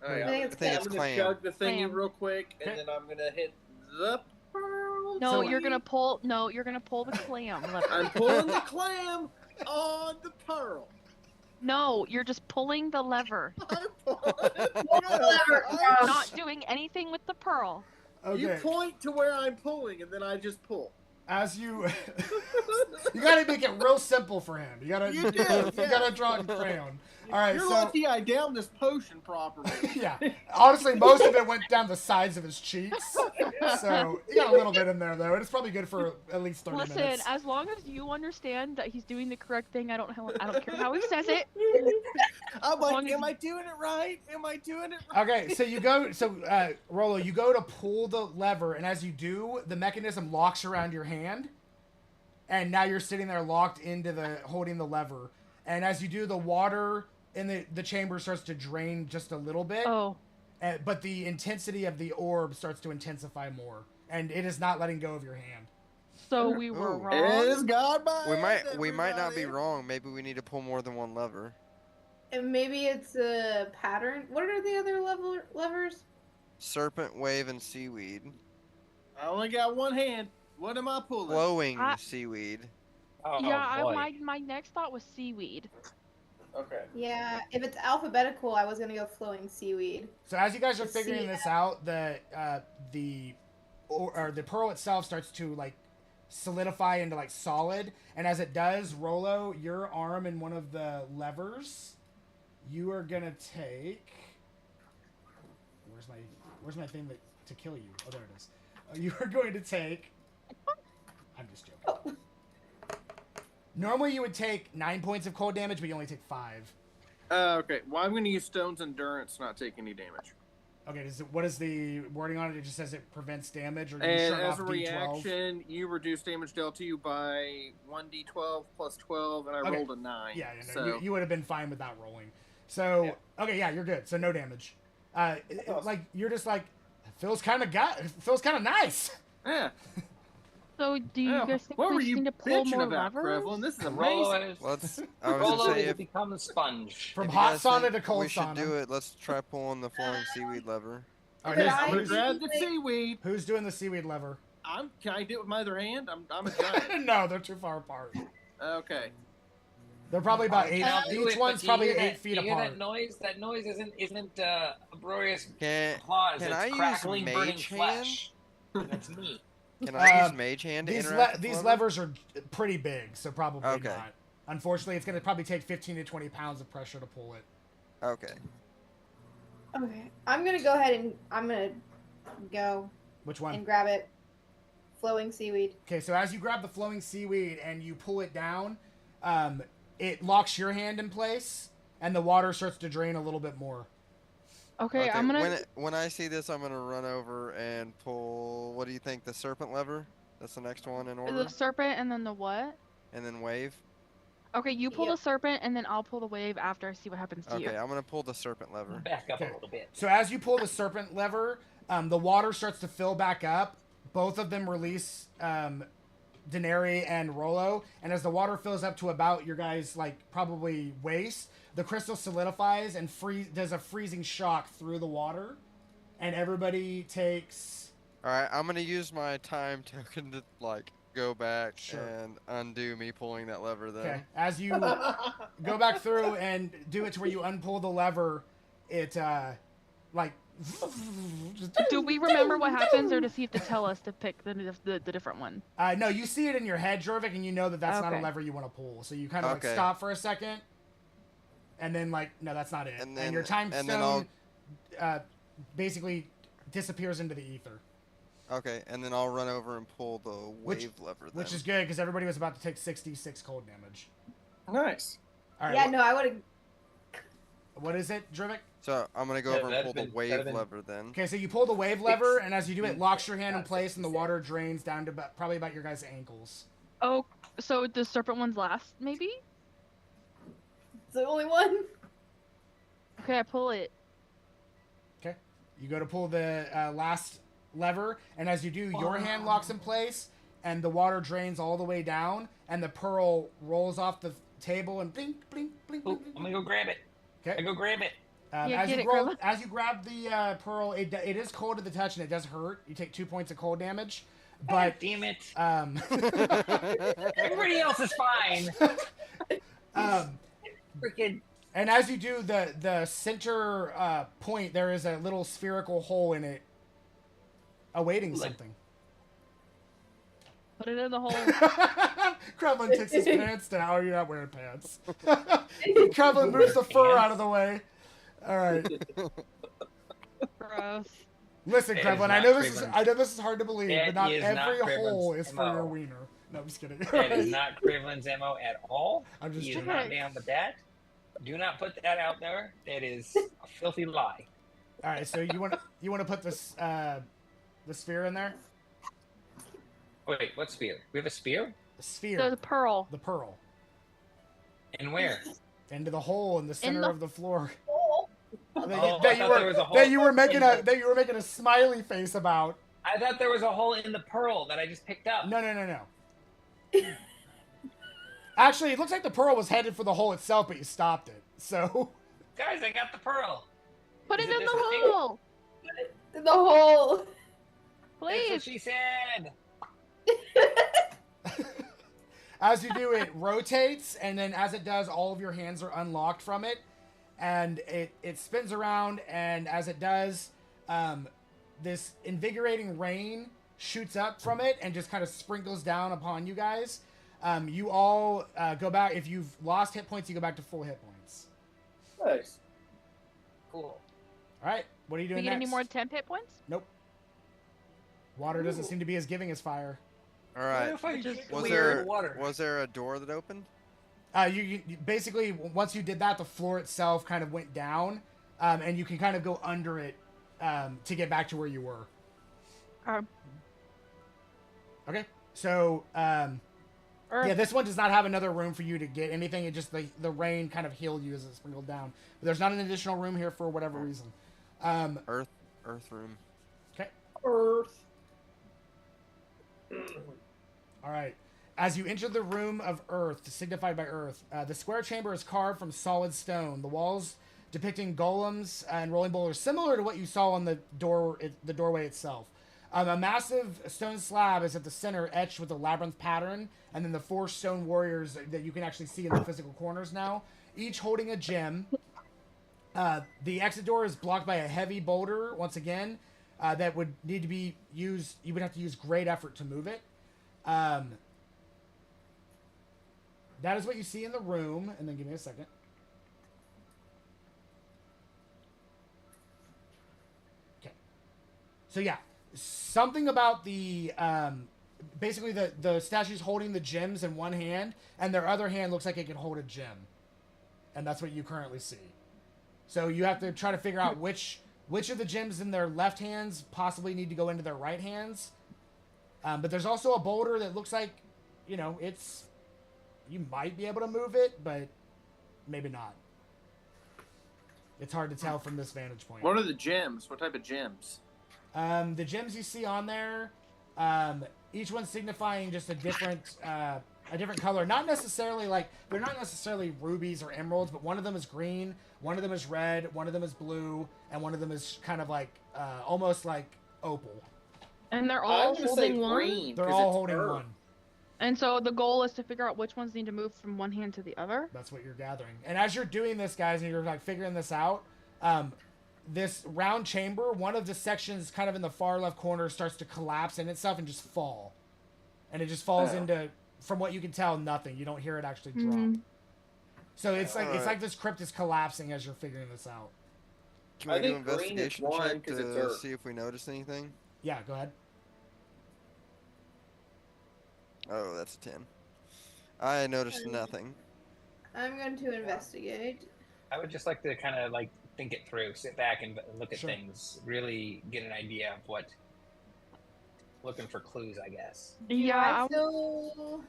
All right, I think it's I'm it's gonna clam. chug the thingy Clam. real quick, and Okay. then I'm gonna hit the pearl. No, So- you're gonna pull. No, you're gonna pull the clam lever. I'm pulling the clam on the pearl. No, you're just pulling the lever. I'm pulling lever, I'm- Not doing anything with the pearl. Okay. You point to where I'm pulling, and then I just pull. as you you gotta make it real simple for him. You gotta draw it in crayon. All right, You're so lucky I downed this potion properly. yeah, honestly, most of it went down the sides of his cheeks. So you got a little bit in there though. It's probably good for at least 30 Listen, minutes. as long as you understand that he's doing the correct thing, I don't care how he says it. I'm like, long as- am I doing it right? Am I doing it right? Okay, so you go, Rolo, you go to pull the lever, and as you do, the mechanism locks around your hand, and now you're sitting there locked into holding the lever. And as you do, the water in the chamber starts to drain just a little bit. Oh. But the intensity of the orb starts to intensify more, and it is not letting go of your hand. So we were Ooh. wrong. Is God by We might not be everybody? wrong. Maybe we need to pull more than one lever. And maybe it's a pattern. What are the other levers? Serpent, wave, and seaweed. I only got one hand. What am I pulling? Flowing I- seaweed. Oh, Yeah, boy. my next thought was seaweed. Okay. Yeah, if it's alphabetical, I was gonna go flowing seaweed. So as you guys are Let's figuring see. this out, the pearl itself starts to like solidify into like solid, and as it does, Rolo, your arm in one of the levers, you are gonna take. Where's my thing to kill you? Oh, there it is. You are going to take. I'm just joking. Normally you would take 9 points of cold damage, but you only take 5. Okay. Well, I'm going to use Stone's Endurance, not take any damage. Okay, what is the wording on it? It just says it prevents damage, or you And shut as off a D12. reaction, you reduce damage dealt to you by 1d12 plus 12, and I Okay. rolled a 9. Yeah, so you would have been fine without rolling. So okay, yeah, you're good. So no damage. Like you're just like feels kind of nice. yeah. So do you Yeah, guys think what we were just you need to pull bitching more about, levers? Krevlin? This is Rolo amazing. is, Let's. I was Rolo gonna say has if, become a sponge. From if you hot guys sauna think to cold we should sauna. do it. Let's try pulling the flowing seaweed lever. All Could right, I'm I- going to who's, grab the seaweed. who's doing the seaweed lever? Can I do it with my other hand? I'm a giant. No, they're too far apart. Okay. They're probably about 8. I'll do Each it, one's but probably you hear 8 feet you hear apart. that noise? That noise isn't uproarious Can applause. can It's I use crackling, burning mage hand? flesh. That's me. Can I use Um, mage hand to These interact with these lever? levers are pretty big, so probably Okay. not. Unfortunately, it's going to probably take 15 to 20 pounds of pressure to pull it. Okay. Okay, I'm gonna go ahead and I'm gonna go Which one? and grab it. Flowing seaweed. Okay, so as you grab the flowing seaweed and you pull it down, it locks your hand in place, and the water starts to drain a little bit more. Okay, I'm gonna. When I see this, I'm gonna run over and pull. What do you think? The serpent lever. That's the next one in order. The serpent and then the what? And then wave. Okay, you pull Yep. the serpent and then I'll pull the wave after I see what happens to you. Okay, I'm gonna pull the serpent lever. Back up Okay. a little bit. So as you pull the serpent lever, the water starts to fill back up. Both of them release Daenerys and Rolo, and as the water fills up to about your guys' like probably waist, the crystal solidifies and does a freezing shock through the water, and everybody takes. All right, I'm gonna use my time token to like go back Sure. and undo me pulling that lever. Then. Okay, as you go back through and do it to where you unpull the lever, it like. Do we remember what happens, or does he have to tell us to pick the different one? No, you see it in your head, Jorvik, and you know that that's not a Okay. lever you want to pull. So you kind of like Okay. stop for a second, and then like, no, that's not it. And And, then- your time and then stone basically disappears into the ether, Okay, and then I'll run over and pull the Which- wave lever. Then. which is good because everybody was about to take 66 cold damage. Nice. All right, Yeah, no, I would have. what is it, Jorvik? So I'm gonna go Yeah, over and that'd pull the been- wave that'd been- lever then. Okay, so you pull the wave lever, and as you do it, locks your hand in place, and the water drains down to probably about your guys' ankles. Oh, so the serpent one's last, maybe? It's the only one. Okay, I pull it. Okay, you go to pull the last lever, and as you do, your hand locks in place, and the water drains all the way down, and the pearl rolls off the table and blink, blink, blink, Ooh, blink, I'm blink. gonna go grab it. Okay. I go grab it. Yeah, as, get you it, roll, Grandma. as you grab the pearl, it is cold to the touch and it does hurt. You take 2 points of cold damage, but Damn it. and Everybody else is fine. Freaking. as you do the center point, there is a little spherical hole in it, awaiting Like- something. Put it in the hole. Kremlin takes his pants down. You're not wearing pants. Kremlin moves the fur out of the way. All right. Gross. Listen, It is Kremlin, not I know this is hard to believe, That but not is every not hole Kremlin's is for your MO. wiener. No, I'm just kidding. That is not Krivlin's MO at all. I'm just He is kidding. not down with that. Do not put that out there. That is a filthy lie. All right, so you want to put this the sphere in there? Wait, what spear? We have a spear? The sphere. The pearl. The pearl. And where? Into the hole in the center of the floor. I thought there was a hole that you were making a smiley face about. I thought there was a hole in the pearl that I just picked up. No. Actually, it looks like the pearl was headed for the hole itself, but you stopped it. So. Guys, I got the pearl. Put Is it it in the this big? hole. The hole. That's Please. what she said. As you do, it rotates, and then as it does, all of your hands are unlocked from it, and it spins around, and as it does, this invigorating rain shoots up from it and just kind of sprinkles down upon you guys. You all go back. If you've lost hit points, you go back to full hit points. Nice. Cool. All right, what are you Do doing we get next? any more temp hit points? Nope. Water doesn't seem to be as giving as fire. All right. Which is Was weird. there a door that opened? You basically, once you did that, the floor itself kind of went down, and you can kind of go under it to get back to where you were. Okay, so yeah, this one does not have another room for you to get anything. It just the rain kind of healed you as it sprinkled down. But there's not an additional room here for whatever reason. Earth room. Okay. Earth. All right. As you enter the room of Earth, signified by Earth, the square chamber is carved from solid stone. The walls depicting golems and rolling boulders, similar to what you saw on the doorway itself. A massive stone slab is at the center, etched with a labyrinth pattern, and then the 4 stone warriors that you can actually see in the physical corners now, each holding a gem. The exit door is blocked by a heavy boulder, once again, that would need to be used. You would have to use great effort to move it. That is what you see in the room, and then give me a second. Okay. So yeah, something about the basically the statue's holding the gems in one hand, and their other hand looks like it can hold a gem, and that's what you currently see. So you have to try to figure out which of the gems in their left hands possibly need to go into their right hands. But there's also a boulder that looks like, you might be able to move it, but maybe not. It's hard to tell from this vantage point. What are the gems? What type of gems? The gems you see on there, each one signifying just a different color. Not necessarily they're not necessarily rubies or emeralds, but one of them is green, one of them is red, one of them is blue, and one of them is kind of almost like opal. And they're all holding one? Green, they're all holding Earth. one. And so the goal is to figure out which ones need to move from one hand to the other? That's what you're gathering. And as you're doing this, guys, and you're figuring this out, this round chamber, one of the sections kind of in the far left corner starts to collapse in itself and just fall. And it just falls into, from what you can tell, nothing. You don't hear it actually drop. Mm-hmm. So it's like this crypt is collapsing as you're figuring this out. Can I we do think green is investigation one check 'cause it's to Earth. see if we notice anything? Yeah, go ahead. Oh, that's a 10. I noticed nothing. I'm going to investigate. I would just like to kind of think it through, sit back and look at Sure. things, really get an idea of looking for clues, I guess. Yeah. I feel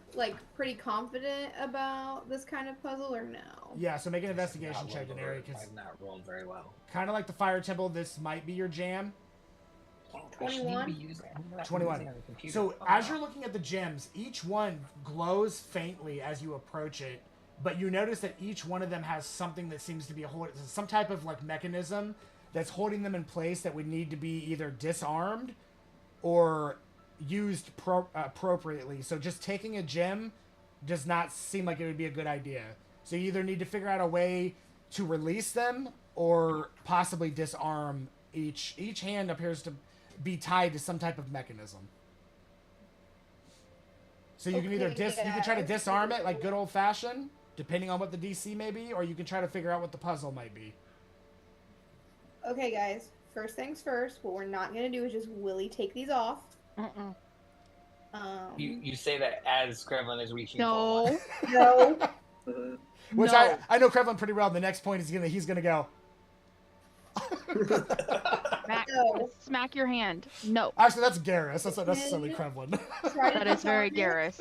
pretty confident about this kind of puzzle, or no? Yeah, so make an investigation I've check, not Denari, rolled- because I've not rolled very well. kind of like the fire temple, this might be your jam. 21? 21. So as you're looking at the gems, each one glows faintly as you approach it, but you notice that each one of them has something that seems to be some type of mechanism that's holding them in place that would need to be either disarmed or used appropriately. So just taking a gem does not seem like it would be a good idea. So you either need to figure out a way to release them or possibly disarm each. Each hand appears to be tied to some type of mechanism. So you can either Okay, you can try to disarm it like good old fashioned, depending on what the DC may be, or you can try to figure out what the puzzle might be. Okay, guys. First things first. What we're not gonna do is just willy take these off. Uh-uh. You say that as Kremlin is reaching for No. one. No. Which No. I know Krevlin pretty well. The next point he's gonna go. Smack your hand. No. Actually, that's Garrus. That's not necessarily Krevlin. That is very Garrus.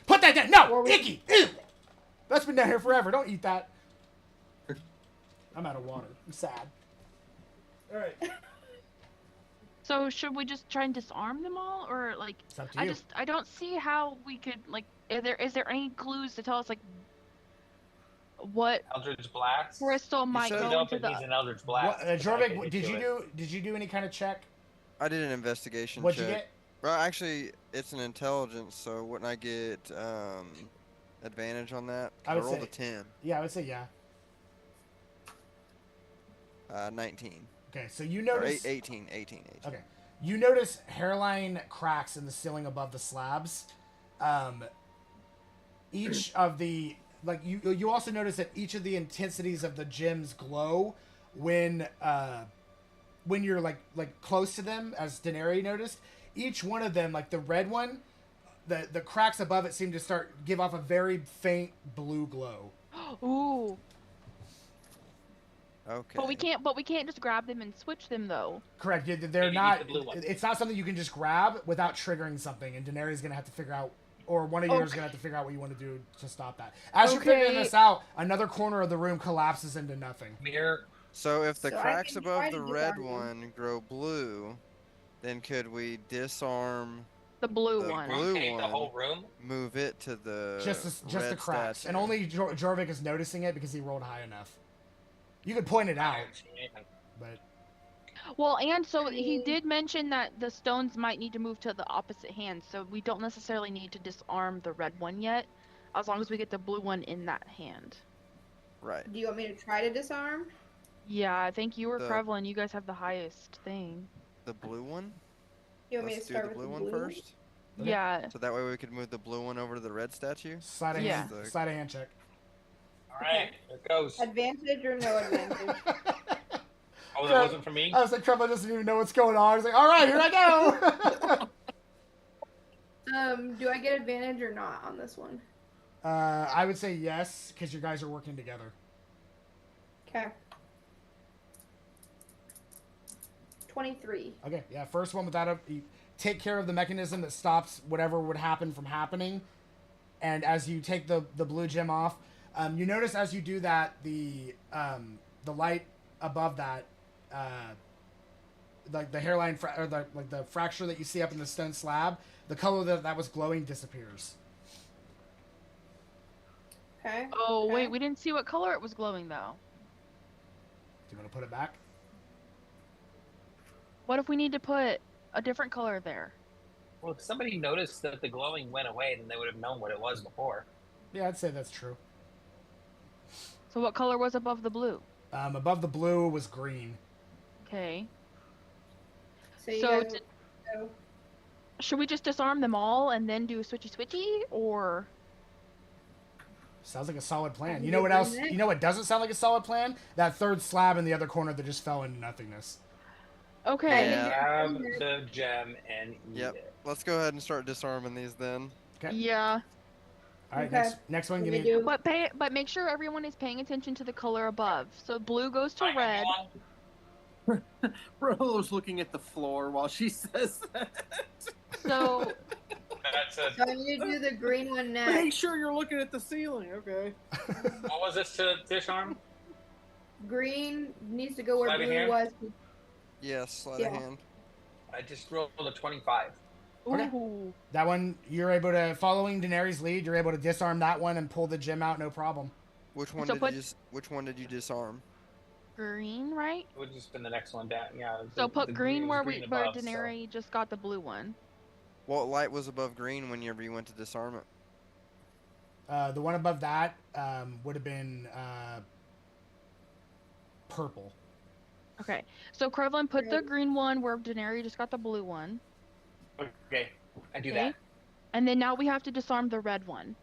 Put that down. No, Or we- icky. Ew. That's been down here forever. Don't eat that. I'm out of water. I'm sad. All right. So should we just try and disarm them all, or like? It's up to you. I don't see how we could like. Is there any clues to tell us like what Eldritch Blast. crystal might said- go Don't into think the? he's an Eldritch Blast. What, but I Jorvik, can did you do any kind of check? I did an investigation What'd check. you get? Well, actually, it's an intelligence, so wouldn't I get advantage on that? I would rolled say- a 10. Yeah, I would say yeah. 19. Okay, so you Or notice. 18. Okay. You notice hairline cracks in the ceiling above the slabs. Each of the you also notice that each of the intensities of the gems glow when you're like close to them, as Daenerys noticed. Each one of them, like the red one, the cracks above it seem to give off a very faint blue glow. Ooh. Okay. But we can't just grab them and switch them though. Correct. They're Maybe not. the blue one. It's not something you can just grab without triggering something, and Daenerys gonna have to figure out, or one of you is gonna have to figure out what you want to do to stop that. As you're figuring Okay. this out, another corner of the room collapses into nothing. Mirror. So if the So I cracks can above try the to red disarm them. one grow blue, then could we disarm, The blue The one. blue Rotate the one. whole room. move it to the Just the red cracks, statue? and only Jorvik is noticing it because he rolled high enough. You could point it I out, haven't seen anything. but Well, and so he did mention that the stones might need to move to the opposite hand, so we don't necessarily need to disarm the red one yet, as long as we get the blue one in that hand. Right. Do you want me to try to disarm? Yeah, I think you or The- Krevlin, you guys have the highest thing. The blue one? You want me Let's to do start the with blue the one blue first. Okay. Yeah. So that way we could move the blue one over to the red statue? sleight of Yeah. hand, sleight of hand check. All right, here it goes. Advantage or no advantage? Oh, that wasn't for me. I was like, Krevlin doesn't even know what's going on. He's like, all right, here I go. Do I get advantage or not on this one? I would say yes, because you guys are working together. Okay. 23. Okay, yeah, first one without you take care of the mechanism that stops whatever would happen from happening. And as you take the blue gem off, you notice as you do that, the light above that, like the hairline, or the fracture that you see up in the stone slab, the color that was glowing disappears. Okay. Oh, okay. wait, we didn't see what color it was glowing, though. Do you want to put it back? What if we need to put a different color there? Well, if somebody noticed that the glowing went away, then they would have known what it was before. Yeah, I'd say that's true. So what color was above the blue? Above the blue was green. Okay. So you So gotta go. Should we just disarm them all and then do a switchy, or... Sounds like a solid plan. Can You you know what bring else? it? You know what doesn't sound like a solid plan? That third slab in the other corner that just fell into nothingness. Okay. Yeah. Grab the gem and eat Yep. it. Let's go ahead and start disarming these then. Okay. Yeah. All right. Okay. Next one. What Give do we me. do? But make sure everyone is paying attention to the color above. So blue goes to Fine, red. everyone. Rolo's looking at the floor while she says that. So That's a. So I need to do the green one Make next. sure you're looking at the ceiling, okay? What was this to disarm? Green needs to go where Sleight of blue hand? was. Yes, sleight Yeah. of hand. I just rolled a 25. Okay. ooh. That one, you're able to, following Daenerys' lead, you're able to disarm that one and pull the gem out, no problem. Which one So did put- you which one did you disarm? Green, right? It would just been the next one down. Yeah. So put green was where green where above, so- Daenerys just got the blue one. What light was above green whenever you went to disarm it? The one above that would have been purple. Okay. So Krevlin put the Red. green one where Daenerys just got the blue one. Okay, I do Okay. that. And then now we have to disarm the red one.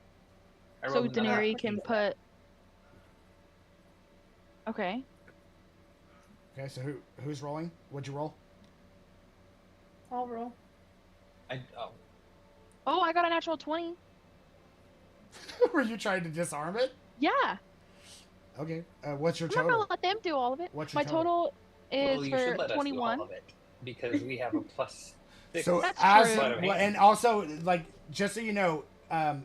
I So rolled another Daenerys 15 can for that. put. Okay. Okay, so who's rolling? What'd you roll? I'll roll. Oh, I got a natural 20. Were you trying to disarm it? Yeah. Okay. What's your I'm not total? gonna let them do all of it. What's your My total is Well, you for should let us do 21. all of it because we have a plus 6. So That's as true. well, and also like just so you know,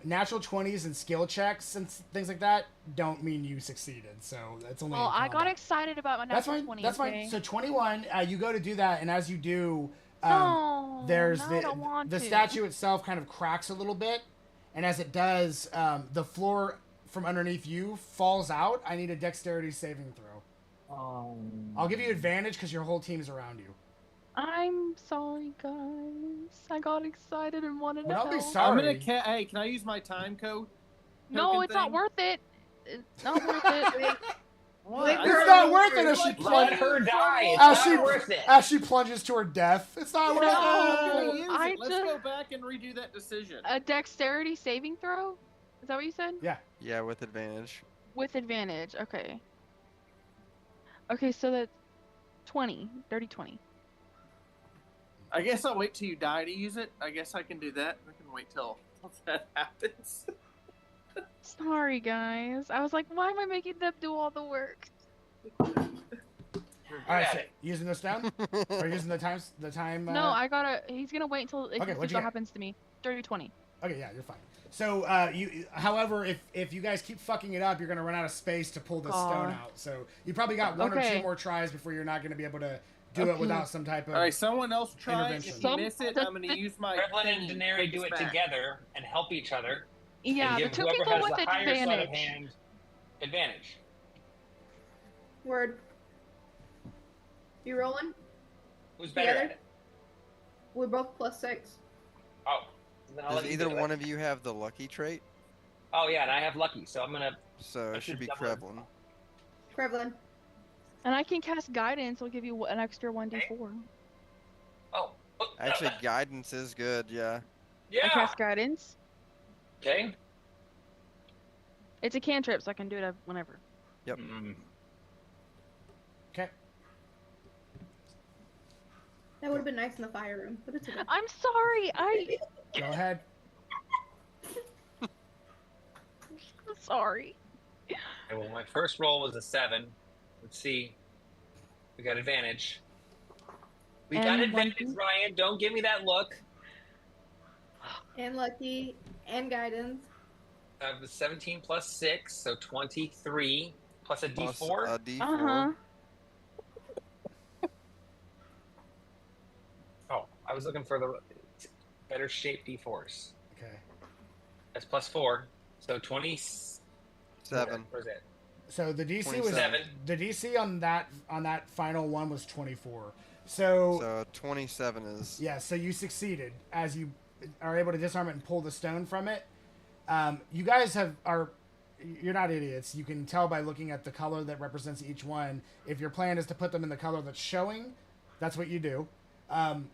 natural 20s and skill checks and things like that don't mean you succeeded. So that's only. Well, in I got combat. excited about my That's natural fine. 20. That's okay? fine. So 21, you go to do that, and as you do, No, there's no, I don't want the to. statue itself kind of cracks a little bit, and as it does, the floor from underneath you falls out. I need a dexterity saving throw. I'll give you advantage because your whole team's around you. I'm sorry, guys. I got excited and wanted to Well, don't be help. sorry. I'm gonna. Hey, can I use my time code? No, token it's not thing? worth it. It's not worth it. What? Wait, I It's thought not you worth were it if she like, Let plunges. her die. It's As not she, worth it. as she plunges to her death. It's not worth No. I'm gonna use I it. Let's just- go back and redo that decision. A dexterity saving throw? Is that what you said? Yeah. Yeah, with advantage. With advantage. Okay. Okay, so that's 20. Dirty 20. I guess I'll wait till you die to use it. I guess I can do that. I can wait till that happens. Sorry, guys. I was like, why am I making them do all the work? All right. Got So it. using this down, or using the time. No, I gotta. He's gonna wait until if Okay, this what'd you what get? happens to me. Dirty 20. Okay, yeah, you're fine. So, however, if you guys keep fucking it up, you're gonna run out of space to pull the stone out. So you probably got one or two Okay. more tries before you're not gonna be able to do it without some type of. All right, someone else try. If Intervention. you miss it, I'm going to use my. Revlin and thingy. Daenerys Take do us it back. together and help each other. Yeah, and the give two whoever people has with the higher sleight of advantage. hand advantage. Word. You rolling? Who's better Together? at it? We're both +6. Oh, then I'll Does let you either do one it. of you have the lucky trait? Oh yeah, and I have lucky, so I'm gonna. So I it should be double- Krevlin. Krevlin. And I can cast guidance. I'll give you an extra 1d4. Oh. Actually, guidance is good, yeah. I Yeah. cast guidance. Okay. It's a cantrip, so I can do it whenever. Yep. Okay. That would have been nice in the fire room, but it's okay. I'm sorry. Go ahead. I'm sorry. Okay, well, my first roll was a 7. Let's see. We got advantage. We got And advantage, one- Ryan. Don't give me that look. And lucky, and guidance. I have a 17 plus 6, so 23 plus a Plus D4. a D4. Uh-huh. Oh, I was looking for the better shaped D4s. Okay. That's plus 4, so 27. 7. Where's it? So the DC was 27. the DC on that final one was 24. So So 27 is. yeah, so you succeeded as you are able to disarm it and pull the stone from it. You guys you're not idiots. You can tell by looking at the color that represents each one. If your plan is to put them in the color that's showing, that's what you do. And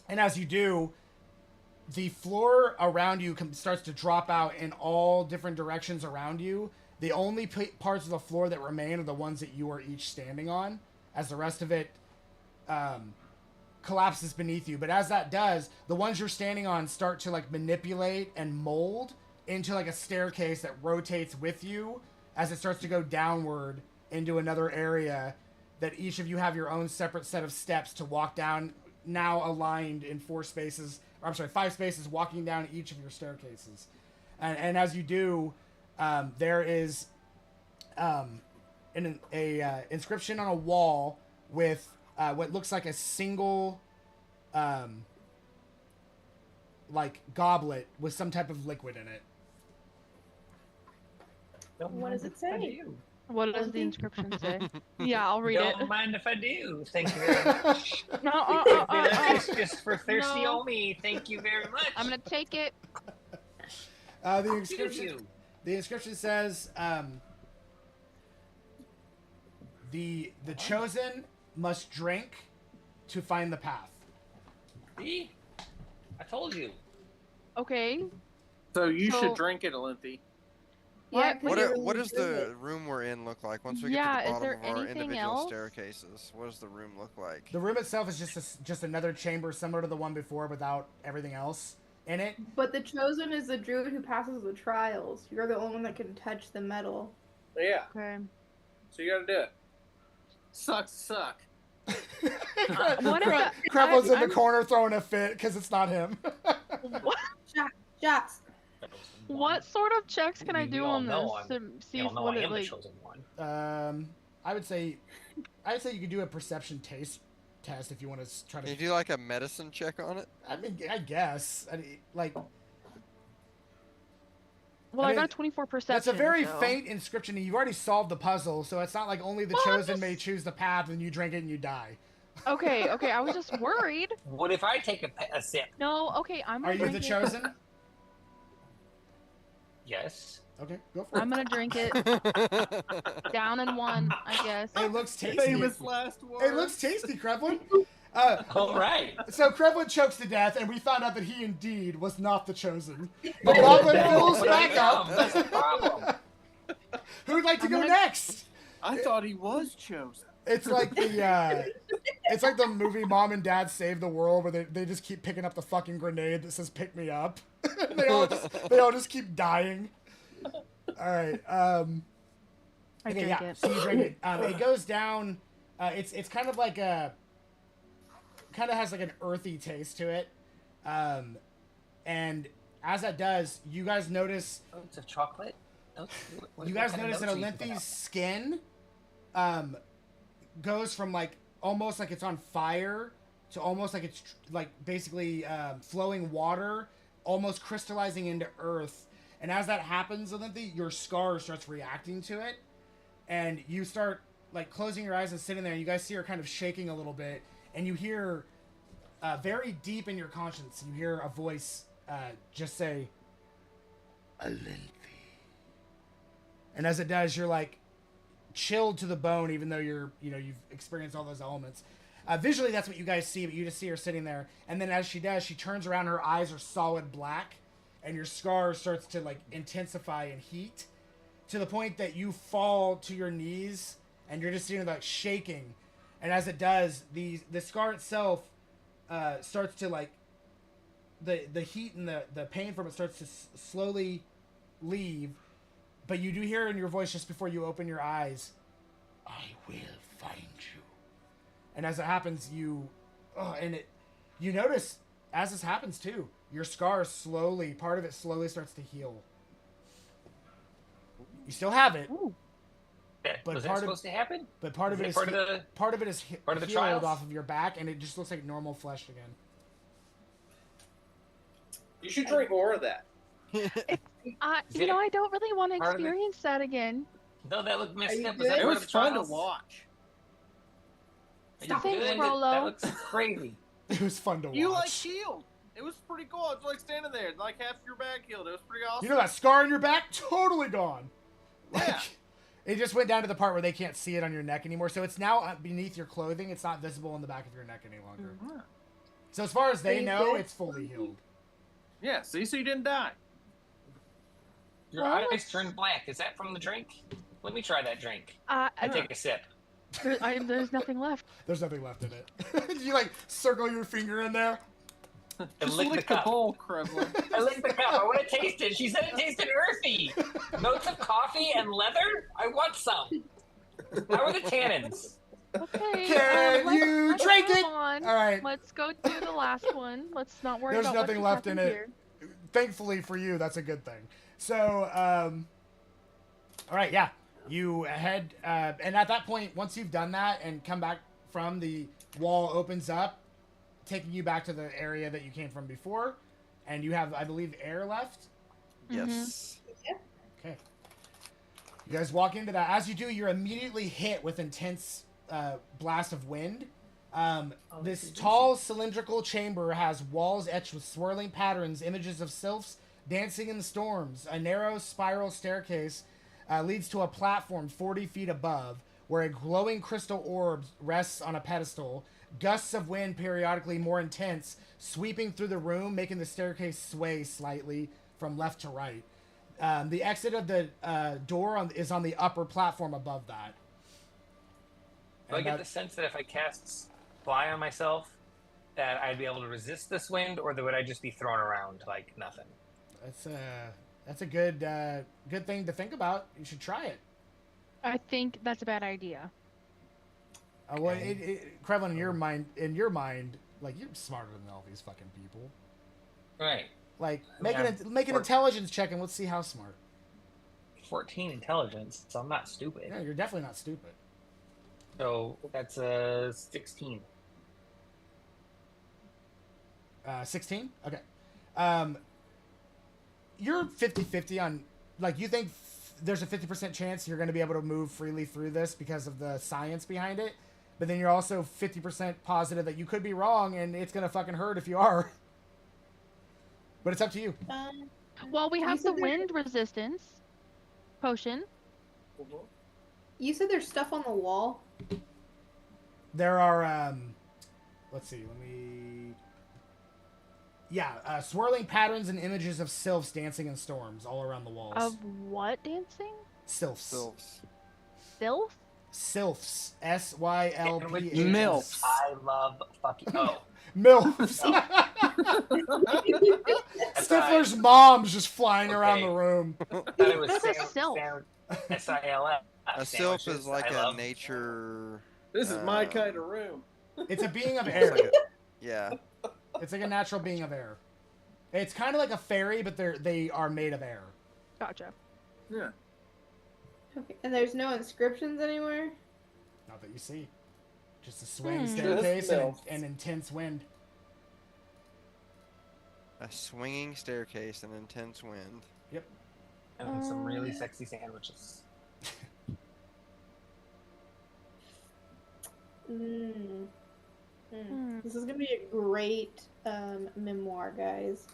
as you do, the floor around you starts to drop out in all different directions around you. The only parts of the floor that remain are the ones that you are each standing on, as the rest of it collapses beneath you. But as that does, the ones you're standing on start to like manipulate and mold into like a staircase that rotates with you as it starts to go downward into another area that each of you have your own separate set of steps to walk down, now aligned in 5 spaces, walking down each of your staircases. And as you do, there is an inscription on a wall with what looks like a single like goblet with some type of liquid in it. Don't What mind does it if I say? do. What does the Something? inscription say? Yeah, I'll read Don't it. mind if I do. Thank you very much. No, It's just for thirsty No. old me. Thank you very much. I'm gonna take it. The Give inscription. you. The inscription says, "The chosen must drink to find the path." See? I told you. Okay. So you So- should drink it, Olympia. Yeah, What- 'cause What you're does really the good. room we're in look like? Once we get Yeah, to the is bottom there of our anything individual else? staircases, what does the room look like? The room itself is just another chamber similar to the one before without everything else in it. But the chosen is the druid who passes the trials. You're the only one that can touch the metal. Yeah. Okay. So you got to do it. Suck. What if Krevlin's in the I'm- corner throwing a fit because it's not him. What, Shots. what sort of checks can I We do all on know this to see You if know what I it am the like? chosen one. I would say you could do a perception taste test if you want to try Can you to. do like a medicine check on it? I mean, I guess. Like Well, I I mean, got a 24 perception. that's a very so- faint inscription. And you've already solved the puzzle, so it's not like only the Well, I'm chosen just- may choose the path, and you drink it and you die. Okay. I was just worried. What if I take a sip? No. Okay. I'm Are gonna you the drink it. chosen? Yes. Okay, go for it. I'm gonna drink it down in one, I guess. It looks tasty. Famous last words. It looks tasty, Krevlin. All right. So Krevlin chokes to death, and we found out that he indeed was not the chosen. The goblin fills But I back know, up. that's the problem. Who'd like to I'm go gonna- next? I thought he was chosen. It's like the movie Mom and Dad Save the World, where they just keep picking up the fucking grenade that says "Pick me up." they all just keep dying. All right. I Okay, drink yeah. it. So you drink it. It goes down. It's kind of like has like an earthy taste to it. And as that does, you guys notice. Oats of chocolate. You guys notice that Olympia's skin goes from like almost like it's on fire to almost like it's like basically flowing water, almost crystallizing into earth. And as that happens, Olympia, your scar starts reacting to it, and you start like closing your eyes and sitting there. And you guys see her kind of shaking a little bit, and you hear very deep in your conscience, you hear a voice just say, "Olympia." And as it does, you're like chilled to the bone, even though you've experienced all those elements. Visually, that's what you guys see, but you just see her sitting there. And then as she does, she turns around, her eyes are solid black, and your scar starts to like intensify and heat to the point that you fall to your knees, and you're just sitting there like shaking. And as it does, the scar itself starts to like the heat and the pain from it starts to slowly leave. But you do hear in your voice just before you open your eyes, "I will find you." And as it happens, you notice as this happens too, your scar part of it slowly starts to heal. You still have it, Ooh. But Was that part of- supposed to happen? but part of it is part of the part of it is part of the healed trials? off of your back, and it just looks like normal flesh again. You should drink more of that. Is it I don't really want to part of the- experience that again. No, that looked messed you up. Was that good? It part was of the fun to trials? watch. Are you Stop it, good? Frollo. That looks crazy. It was fun to watch. You like healed. It was pretty cool. I was like standing there, like half your back healed. It was pretty awesome. You know that scar on your back? Totally gone. Like, Yeah. it just went down to the part where they can't see it on your neck anymore. So it's now beneath your clothing. It's not visible in the back of your neck any longer. Mm-hmm. So as far as they you know, good? it's fully healed. Yeah, see, so you didn't die. Your Well, eyes turned black. Is that from the drink? Let me try that drink. I I take a sip. there's nothing left. There's nothing left in it. You like circle your finger in there. And Just lick the lick the cup. bowl, Kremlin. I licked the cup. I want to taste it. She said it tasted earthy. Notes of coffee and leather? I want some. How are the tannins? Okay. Can you let's drink move it? on. All right. Let's go do the last one. Let's not worry There's about nothing what left just in happened it. here. Thankfully for you, that's a good thing. So, all right, yeah. You head, and at that point, once you've done that and come back from, the wall opens up, taking you back to the area that you came from before, and you have, I believe, air left. Yes. Okay. You guys walk into that. As you do, you're immediately hit with intense blast of wind. This tall cylindrical chamber has walls etched with swirling patterns, images of sylphs dancing in the storms. A narrow spiral staircase leads to a platform 40 feet above, where a glowing crystal orb rests on a pedestal. gusts of wind periodically more intense, sweeping through the room, making the staircase sway slightly from left to right. The exit of the door is on the upper platform above that. Do I get the sense that if I cast fly on myself, that I'd be able to resist this wind, or would I just be thrown around like nothing? That's a good thing to think about. You should try it. I think that's a bad idea. Well, Krevlin, in your mind, like you're smarter than all these fucking people. Right. Like make an intelligence check and let's see how smart. 14 intelligence, so I'm not stupid. Yeah, you're definitely not stupid. So that's a 16. 16? Okay. You're 50-50 on, like, you think there's a 50% chance you're going to be able to move freely through this because of the science behind it, but then you're also 50% positive that you could be wrong and it's going to fucking hurt if you are. But it's up to you. Well, we have the wind resistance potion. You said there's stuff on the wall? There are, let's see, swirling patterns and images of sylphs dancing in storms all around the walls. Of what dancing? Sylphs. Sylph? Sylphs. SYLPHs. MILFs. I love fucking. Oh. MILFs. Stifler's mom's just flying around the room. I thought it was What's a sylph? SILF. A sylph is like a nature. This is my kind of room. It's a being of air. Yeah. It's like a natural being of air. It's kind of like a fairy, but they are made of air. Gotcha. Yeah. Okay, and there's no inscriptions anywhere? Not that you see. Just a swaying staircase Just and an intense wind. A swinging staircase and intense wind. Yep. And some really sexy sandwiches. This is gonna be a great memoir, guys.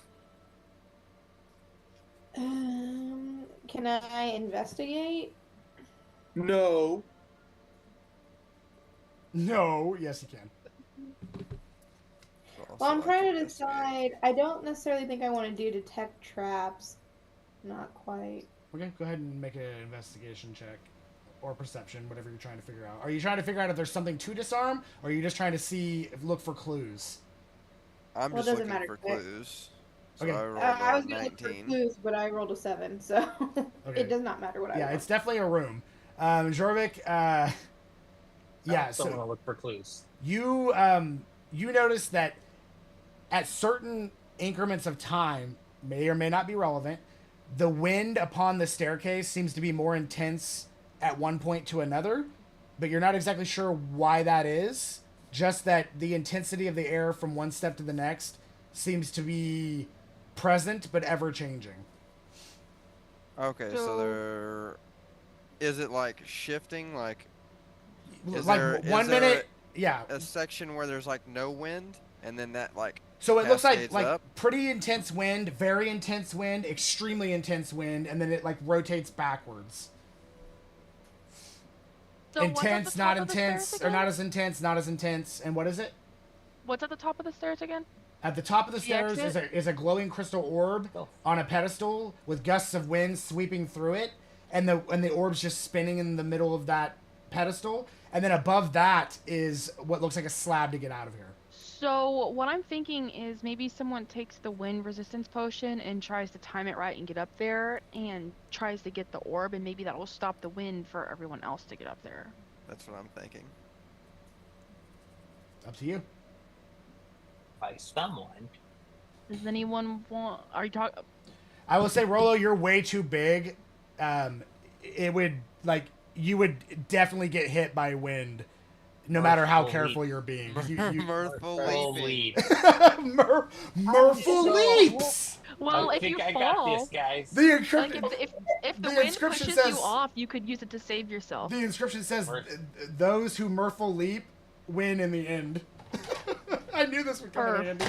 Can I investigate? No. No. Yes, you can. Well, I'm trying to decide. I don't necessarily think I want to do detect traps. Not quite. Okay, go ahead and make an investigation check. Or perception, whatever you're trying to figure out. Are you trying to figure out if there's something to disarm, or are you just trying to look for clues? I'm just looking for clues. So okay. I rolled I was a going to look 19. for clues, but I rolled a 7, so it does not matter what I roll. Yeah, it's definitely a room. Jorvik, I want to look for clues. You notice that at certain increments of time, may or may not be relevant, the wind upon the staircase seems to be more intense at one point to another, but you're not exactly sure why that is. Just that the intensity of the air from one step to the next seems to be present but ever changing. Okay, so there is it like shifting, like is like there, 1 minute, yeah, a section where there's like no wind, and then that like so it looks like up? pretty intense wind, very intense wind, extremely intense wind, and then it like rotates backwards. So intense, not intense, or not as intense, not as intense, and what is it? What's at the top of the stairs again? At the top of the stairs is a glowing crystal orb on a pedestal with gusts of wind sweeping through it, and the orb's just spinning in the middle of that pedestal, and then above that is what looks like a slab to get out of here. So what I'm thinking is maybe someone takes the wind resistance potion and tries to time it right and get up there and tries to get the orb, and maybe that will stop the wind for everyone else to get up there. That's what I'm thinking. Up to you. By someone. Does anyone want... Are you talking... I will say, Rolo, you're way too big. It would, like, you would definitely get hit by wind. No matter how careful you're being. Mirthful leap. Mirthful leaps! Well, if you fall... got this, guys. The inscription... Like if the wind pushes you off, you could use it to save yourself. The inscription says, those who mirthful leap win in the end. I knew this would come in handy.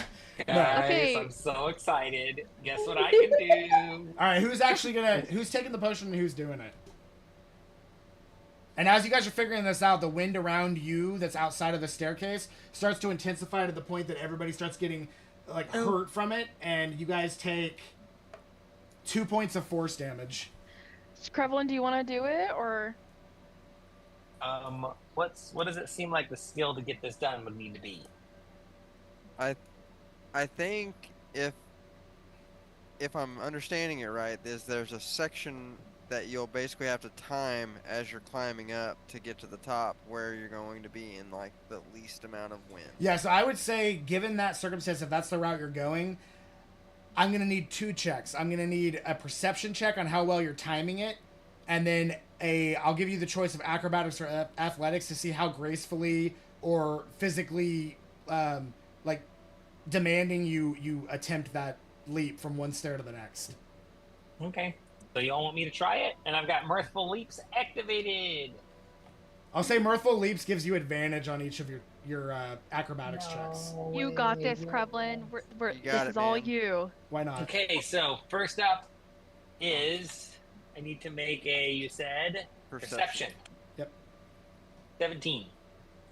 Guys, okay. I'm so excited. Guess what I can do? Alright, who's taking the potion and who's doing it? And as you guys are figuring this out, the wind around you that's outside of the staircase starts to intensify to the point that everybody starts getting like hurt from it, and you guys take 2 points of force damage. Krevlin, do you want to do it or? What does it seem like the skill to get this done would need to be? I think if I'm understanding it right, there's a section that you'll basically have to time as you're climbing up to get to the top where you're going to be in like the least amount of wind. Yeah, so I would say, given that circumstance, if that's the route you're going, I'm going to need 2 checks. I'm going to need a perception check on how well you're timing it, and then I'll give you the choice of acrobatics or athletics to see how gracefully or physically like demanding you attempt that leap from one stair to the next. Okay. So you all want me to try it? And I've got Mirthful Leaps activated. I'll say Mirthful Leaps gives you advantage on each of your acrobatics checks. You got this, Krevlin. This is all you. Why not? Okay, so first up is I need to make you said perception. Yep. 17.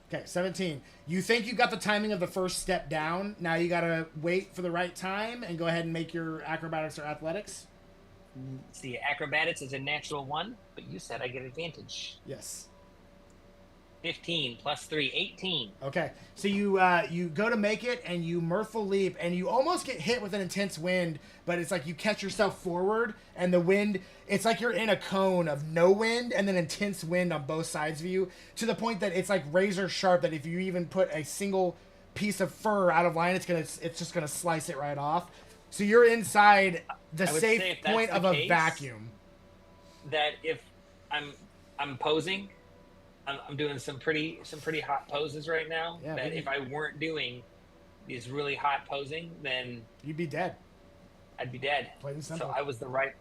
Okay, 17. You think you got the timing of the first step down. Now you got to wait for the right time and go ahead and make your acrobatics or athletics. See, acrobatics is a natural 1, but you said I get advantage. Yes. 15 plus 3, 18. Okay, so you go to make it, and you mirthful leap, and you almost get hit with an intense wind, but it's like you catch yourself forward, and the wind, it's like you're in a cone of no wind, and then intense wind on both sides of you, to the point that it's like razor sharp, that if you even put a single piece of fur out of line, it's just gonna slice it right off. So you're inside the safe point of a vacuum. That if I'm posing, I'm doing some pretty hot poses right now. Yeah, that if I weren't doing these really hot posing, then you'd be dead. I'd be dead. Plain and simple. So I was the right.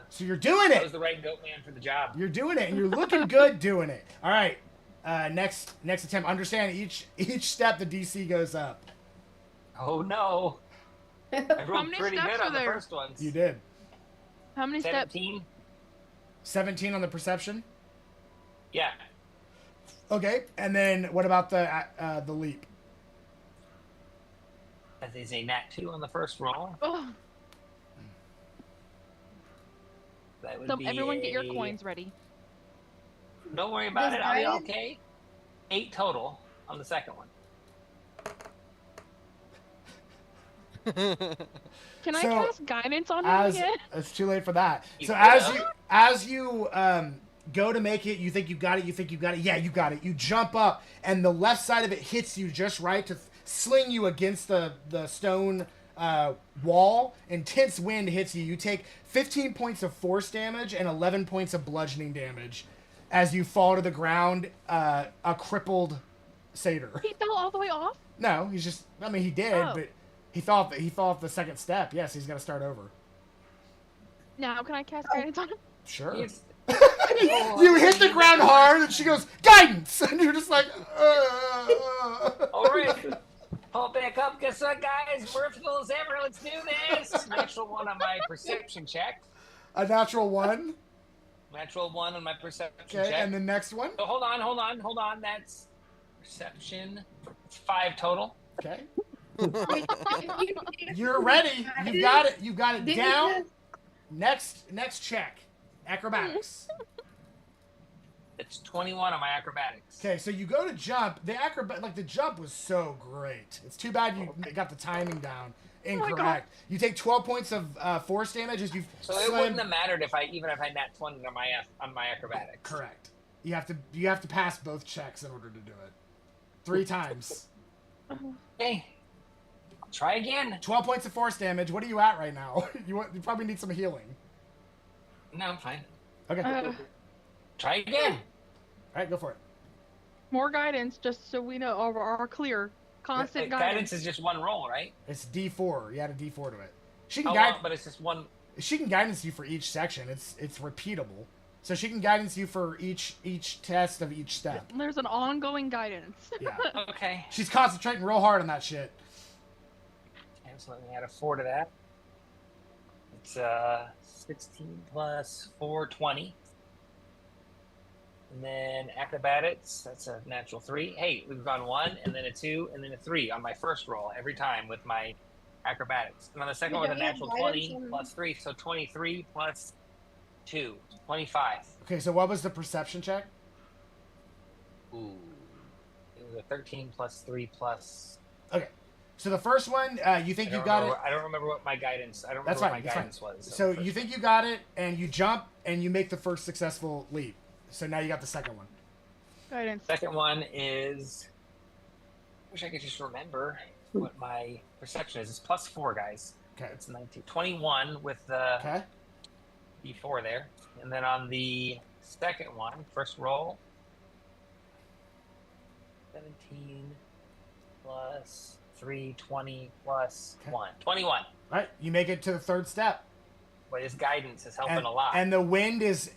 So you're doing it. I was the right goat man for the job. You're doing it, and you're looking good doing it. All right. Next attempt. Understand each step the DC goes up. Oh no. I rolled pretty good on the first ones. You did. How many 17? steps? 17 on the perception? Yeah. Okay, and then what about the leap? That is a nat 2 on the first roll. Oh. That would So be everyone get your coins ready. Don't worry about Does it. I'll be guidance- okay. 8 total on the second one. Can I So, cast guidance on him again? It's too late for that. You So could as you go to make it, you think you got it. Yeah, you got it. You jump up, and the left side of it hits you just right to sling you against the stone wall. Intense wind hits you. You take 15 points of force damage and 11 points of bludgeoning damage as you fall to the ground, a crippled satyr. He fell all the way off? No, he's just. I mean, he did, Oh. but he fell off the second step. Yes, he's got to start over. Now can I cast guidance on him? Sure. Yes. You hit the ground hard, and she goes, "Guidance!" And you're just like, All right. Pull back up. Guess what, guys? Mirthful as ever. Let's do this. Natural 1 on my perception check. A natural 1. Natural 1 on my perception Okay, check. and the next one. So hold on. That's perception. It's 5 total. Okay. You're ready. You got it. You got it Didn't down. you- Next check. Acrobatics. It's 21 on my acrobatics. Okay, so you go to jump. The jump was so great. It's too bad you got the timing down. Incorrect. You take 12 points of force damage as you. So it wouldn't have mattered if I nat 20 on my acrobatics. Correct. You have to pass both checks in order to do it. 3 times. Okay. I'll try again. 12 points of force damage. What are you at right now? You probably need some healing. No, I'm fine. Okay. Try again. All right, go for it. More guidance, just so we know are clear. Constant Guidance guidance. is just 1 roll, right? It's D4. You add a D4 to it. She can Oh, guide. well, but it's just 1. She can guidance you for each section. It's repeatable. So she can guidance you for each test of each step. There's an ongoing guidance. Yeah. Okay. She's concentrating real hard on that shit. And so let me add a 4 to that. It's 16 plus 4, 20. And then acrobatics, that's a natural 3. Hey, we've gone 1, and then a 2, and then a 3 on my first roll every time with my acrobatics. And on the second one, with a natural 20 plus 3, so 23 plus 2, 25. Okay, so what was the perception check? Ooh. It was a 13 plus 3 plus... Okay. So the first one, you think you got it. I don't remember what my guidance. I don't That's remember fine. what my That's fine. guidance was. So you think you got it, and you jump, and you make the first successful leap. So now you got the second one. Guidance. Second one is. I wish I could just remember what my perception is. It's plus 4, guys. Okay. It's 19. 21 with the D4 there. And then on the second one, first roll, 17 plus 3, 20 plus 1. 21. All right, you make it to the third step. But his guidance is helping a lot. And the wind is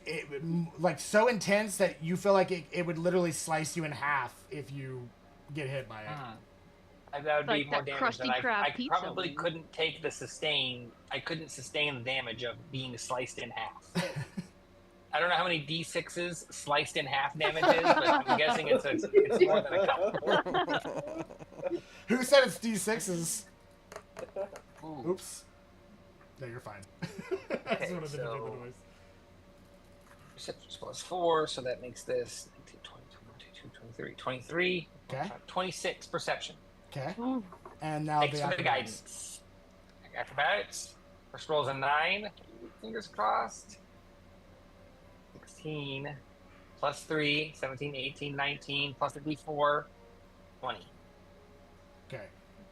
like so intense that you feel like it would literally slice you in half if you get hit by it. That would Like be more that damage than Krusty Krab I pizza probably wind. couldn't take the sustain. I couldn't sustain the damage of being sliced in half. I don't know how many D6s sliced in half damage is, but I'm guessing it's more than a couple. Who said it's D6s? Ooh. Oops. No, you're fine. I just Okay, wanted to do the so- noise. Perception's plus 4, so that makes this 19, 20, 22, 23. 23. Okay. 26 perception. Okay. Ooh. And now Thanks the for the acrobatics. guidance. Acrobatics. First roll's a 9. Fingers crossed. 16 plus 3, 17, 18, 19, plus a D4, 20. Okay.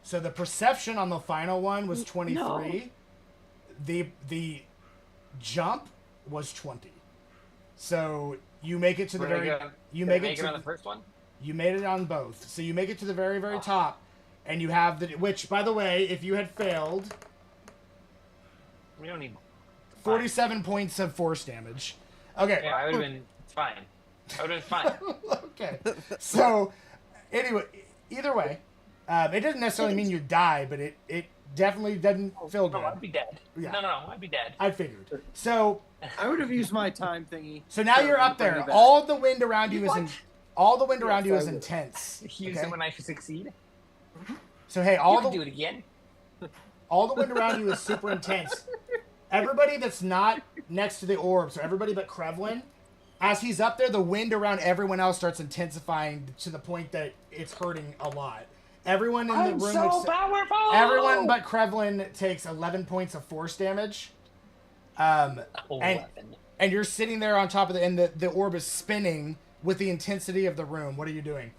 So the perception on the final one was 23. No. The jump was 20. So you make it to the very you Did I make it to on the first one? you made it on both. So you make it to the very top, and you have the which, by the way, if you had failed, We don't need 47 points of force damage. Okay. Yeah, I would have been fine. I would have been fine. Okay. So anyway, either way, it doesn't necessarily mean you die, but it definitely doesn't feel good. No, I'd be dead. Yeah. No, I'd be dead. I figured. So I would have used my time thingy. so now to you're up bring there. me back. All the wind around you is What? all the wind around you Yes, is I would. intense. Use Okay? it when I succeed. So hey, You all can do the it again. wind around you is super intense. Everybody that's not next to the orb, so everybody but Krevlin, as he's up there, the wind around everyone else starts intensifying to the point that it's hurting a lot. Everyone in the room, powerful. everyone but Krevlin takes 11 points of force damage. And 11. and you're sitting there on top of and the orb is spinning with the intensity of the room. What are you doing?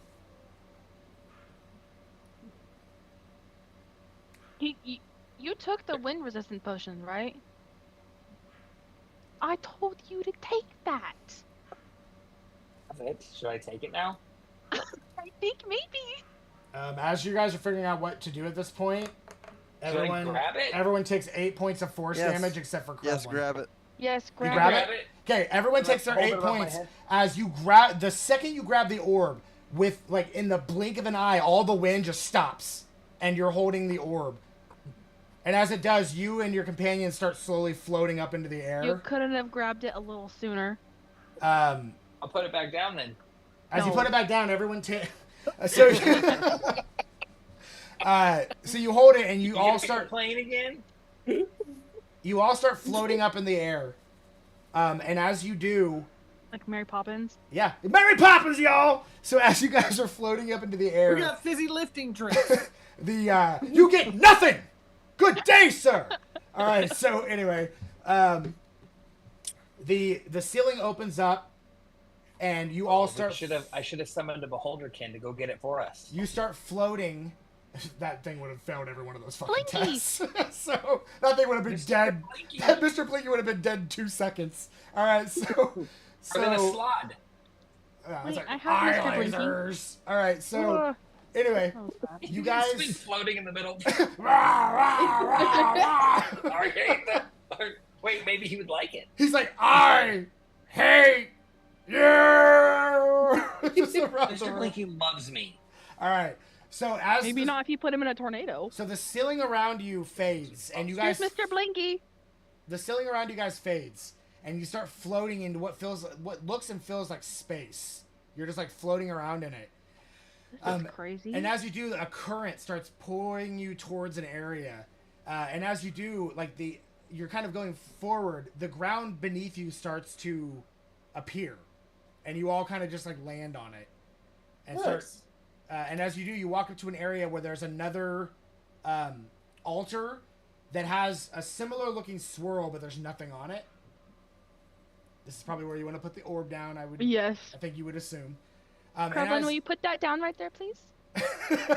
You took the wind resistant potion, right? I told you to take that. Should I take it now? I think maybe. As you guys are figuring out what to do at this point, everyone grab it? everyone takes 8 points of force Yes. damage except for Krevlin. Yes, grab it. Yes, You grab, grab it. it? Okay, everyone takes their hold 8 it above my points head? as you grab the second you grab the orb with like in the blink of an eye, all the wind just stops and you're holding the orb. And as it does, you and your companions start slowly floating up into the You air. couldn't have grabbed it a little sooner. I'll put it back down then. As you No. put it back down, everyone so so you hold it and you all start playing again. you all start floating up in the air. And as you do, Like Mary Poppins. yeah, Mary Poppins, y'all. So as you guys are floating up into the air, We got fizzy lifting drinks. the you get nothing. Good day, sir. All right. So anyway, the ceiling opens up, and you all start. I should have summoned a beholderkin to go get it for us. You start floating. That thing would have failed every one of those fucking Blinky. tests. So that thing would have been dead. Blinky. Mr. Blinky would have been dead in 2 seconds. All right. So Or then a slod. Wait, like, I have Mr. Blinky. eyelasers. All right. So Ugh. anyway, That was bad. you It's guys. been floating in the middle. Rah, rah, rah, rah. I hate that. Wait, maybe he would like it. He's like, I hate you. Just around the Mr. room. Blinky loves me. All right. So as Maybe not if you put him in a tornado. So the ceiling around you fades, and you guys Here's Mr. Blinky. the ceiling around you guys fades, and you start floating into what looks and feels like space. You're just like floating around in it. This is crazy. And as you do, a current starts pulling you towards an area. And as you do, like you're kind of going forward, the ground beneath you starts to appear. And you all kind of just like land on it. And Nice. and as you do, you walk up to an area where there's another altar that has a similar looking swirl, but there's nothing on it. This is probably where you want to put the orb down. I think you would assume. Krevlin, will you put that down right there, please?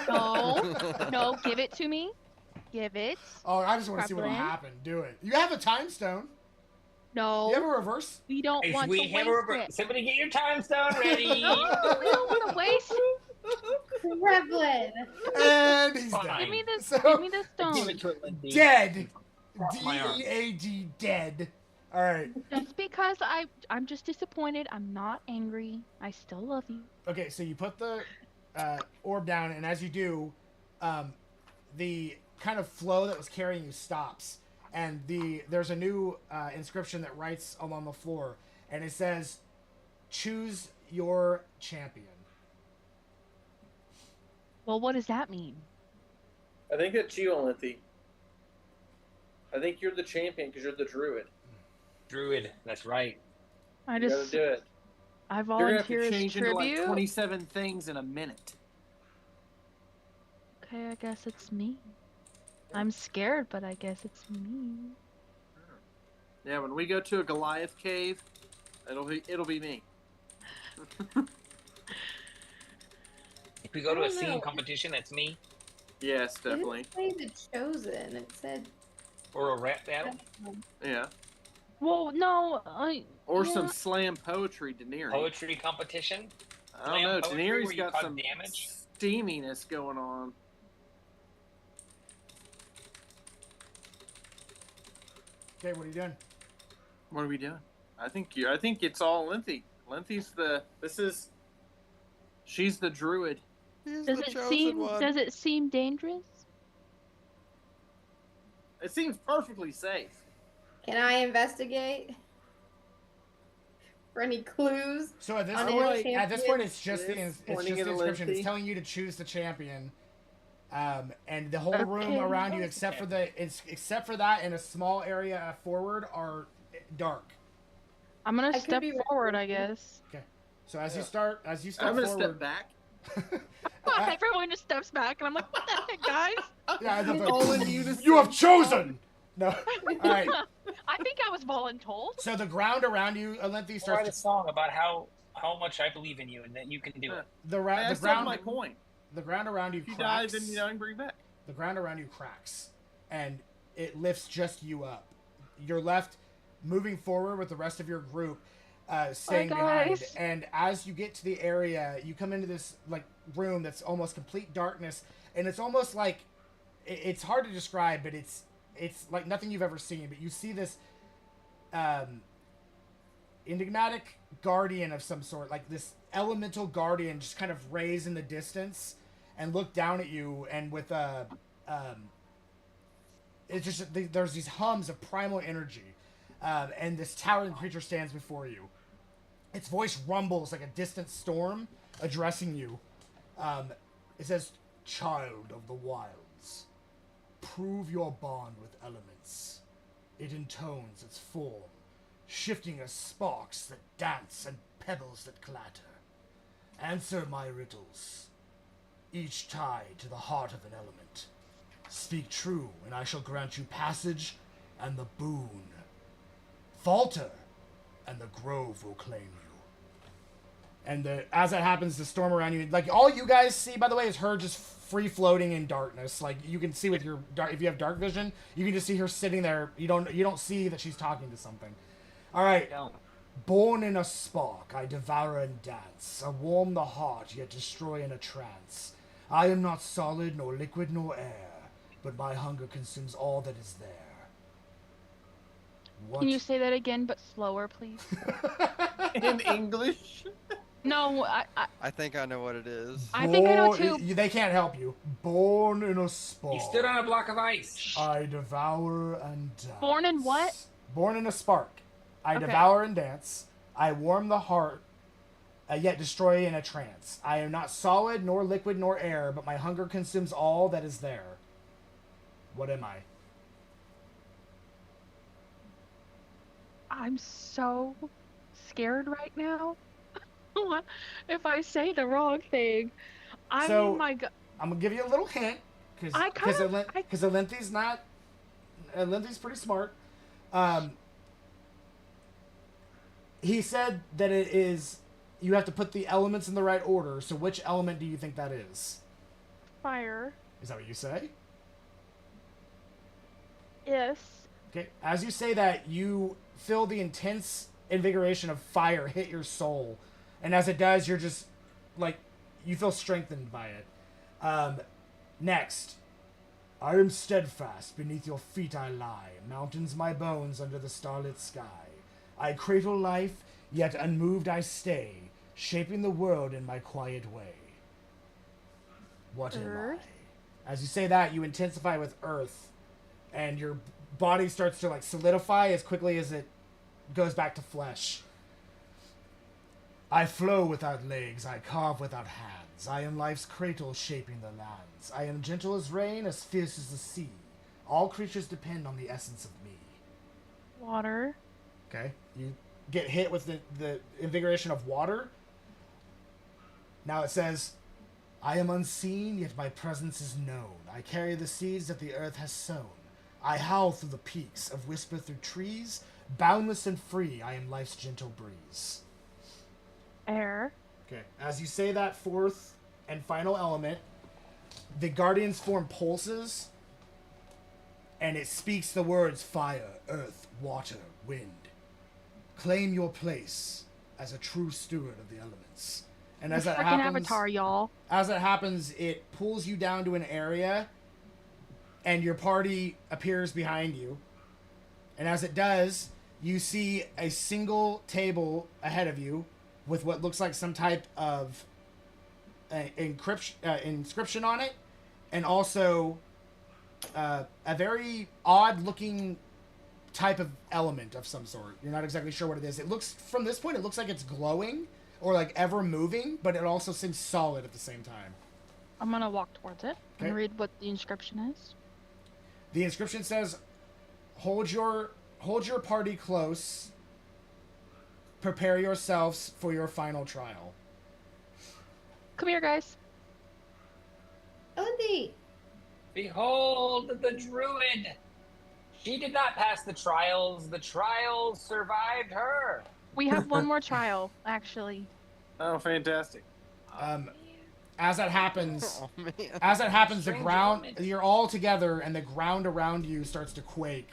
No, give it to me. Give it. Oh, I just want to see what'll happen. Do it. You have a time stone. No. You have a reverse? We don't want to waste it. Somebody get your time stone ready. No, we don't want to waste it. Krevlin. And he's Fine. dead. Give me this. So, Give me this Give stone. it to it, Lindsay. Dead. My arm. D-E-A-D, dead. All right. Just because I'm just disappointed. I'm not angry. I still love you. Okay, so you put the orb down, and as you do, the kind of flow that was carrying you stops, and there's a new inscription that writes along the floor, and it says, "Choose your champion." Well, what does that mean? I think that's you, Olynthe. I think you're the champion because you're the druid. Druid, that's right. I You gotta just do it. I You're gonna have volunteer to as change into tribute. like 27 things in a minute. Okay, I guess it's me. I'm scared, but I guess it's me. Yeah, when we go to a Goliath cave, it'll be me. If we go to I a don't singing know. competition, that's me. Yes, It definitely. didn't say the chosen. It said. Or a rap battle. Yeah. Well, no, Or yeah. some slam poetry, Daenerys. Poetry competition. I don't know. Slam poetry where Daenerys you got cause some damage. steaminess going on. Okay, what are you doing? What are we doing? I think it's all Lindsay. Lindsay's she's the druid. He's Does the it chosen seem one. does it seem dangerous? It seems perfectly safe. Can I investigate for any clues? So at this On point, any at this point, it's just the This, it's pointing just the at inscription. It's Olynthe. telling you to choose the champion, and the whole room Okay. around you, except for that, in a small area forward, are dark. I'm gonna I could step be forward, wrong. I guess. So as you Yeah. start I'm forward, gonna step back. Everyone just steps back, and I'm like, "What the heck, guys?" yeah, I thought that- All in unison. you have chosen. No, all right. I think I was voluntold. So the ground around you, Olynthe, Write starts a song about how much I believe in you and that you can do it. the I the still have ground my coin. the ground around you If you die, cracks. then you can bring it back. The ground around you cracks, and it lifts just you up. You're left moving forward with the rest of your group, staying behind. guys. And as you get to the area, you come into this like room that's almost complete darkness, and it's almost like it's hard to describe, but it's like nothing you've ever seen. But you see this enigmatic guardian of some sort, like this elemental guardian, just kind of raise in the distance and look down at you, and with it's just there's these hums of primal energy, and this towering creature stands before you. Its voice rumbles like a distant storm addressing you. It says, "Child of the wilds, prove your bond with elements." It intones its form, shifting as sparks that dance and pebbles that clatter. Answer my riddles, each tied to the heart of an element. Speak true, and I shall grant you passage and the boon. Falter, and the grove will claim you. And as that happens, the storm around you, like all you guys see, by the way, is her just free floating in darkness. Like you can see with your if you have dark vision, you can just see her sitting there. You don't see that she's talking to something. All right. Don't. Born in a spark, I devour and dance. I warm the heart, yet destroy in a trance. I am not solid, nor liquid, nor air, but my hunger consumes all that is there. What? Can you say that again, but slower, please? In English? No, I think I know what it is. I think I know Born- too. They can't help you. Born in a spark. He stood on a block of ice. I devour and dance. Born in what? Born in a spark. I Okay. devour and dance. I warm the heart, yet destroy in a trance. I am not solid, nor liquid, nor air, but my hunger consumes all that is there. What am I? I'm so scared right now. What if I say the wrong thing? I So, mean, my God, I'm gonna give you a little hint, I kind because of, I Alinthi's not. Alinthi's pretty smart. Um, he said that it is. You have to put the elements in the right order. So, which element do you think that is? fire. Is that what you say? Yes. Okay. As you say that, you feel the intense invigoration of fire hit your soul, and as it does, you're just like you feel strengthened by it. Next, I am steadfast, beneath your feet I lie, mountains my bones under the starlit sky. I cradle life, yet unmoved I stay, shaping the world in my quiet way. What am I? Earth? As you say that, you intensify with earth, and your body starts to like solidify as quickly as it goes back to flesh. I flow without legs, I carve without hands. I am life's cradle shaping the lands. I am gentle as rain, as fierce as the sea. All creatures depend on the essence of me. Water. Okay? You get hit with the invigoration of water. Now it says, I am unseen, yet my presence is known. I carry the seeds that the earth has sown. I howl through the peaks, of whisper through trees. Boundless and free, I am life's gentle breeze. Air. Okay. As you say that fourth and final element, the Guardians form pulses, and it speaks the words fire, earth, water, wind. Claim your place as a true steward of the elements. And as that Freaking happens, Avatar, y'all. as it happens, it pulls you down to an area, and your party appears behind you. And as it does, you see a single table ahead of you with what looks like some type of inscription on it, and also a very odd-looking type of element of some sort. You're not exactly sure what it is. It looks, from this point, it looks like it's glowing or like ever moving, but it also seems solid at the same time. I'm gonna walk towards it Okay. and read what the inscription is. The inscription says, hold your party close. Prepare yourselves for your final trial. Come here, guys. Lindy! Behold the druid. She did not pass the trials. The trials survived her. We have one more trial, actually. Oh, fantastic. As that happens, Oh man. the Strange ground, element. you're all together, and the ground around you starts to quake.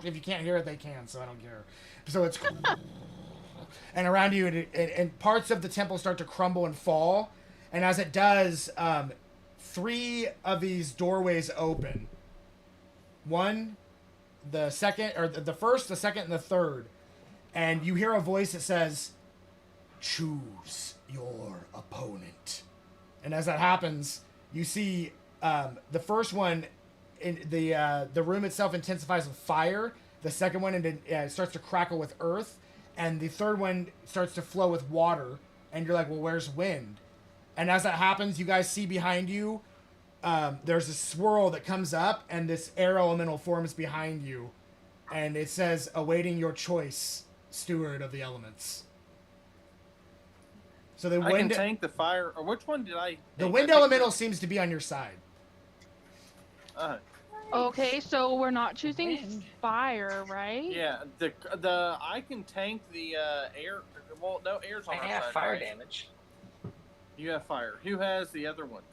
If you can't hear it, they can, so I don't care. So it's, and around you, and parts of the temple start to crumble and fall. And as it does, 3 of these doorways open. One, the second, or the first, the second, and the third. And you hear a voice that says, choose your opponent. And as that happens, you see the first one, in the room itself intensifies with fire. The second one starts to crackle with earth, and the third one starts to flow with water. And you're like, well, where's wind? And as that happens, you guys see behind you, there's a swirl that comes up, and this air elemental forms behind you, and it says, awaiting your choice, steward of the elements. So the I can wind, tank the fire. Or which one did I? the take? wind I think elemental seems to be on your side. Okay, so we're not choosing Wind. fire, right? Yeah, the I can tank the air. Well, no, air's on I our have side, fire right? damage. You have fire. Who has the other ones?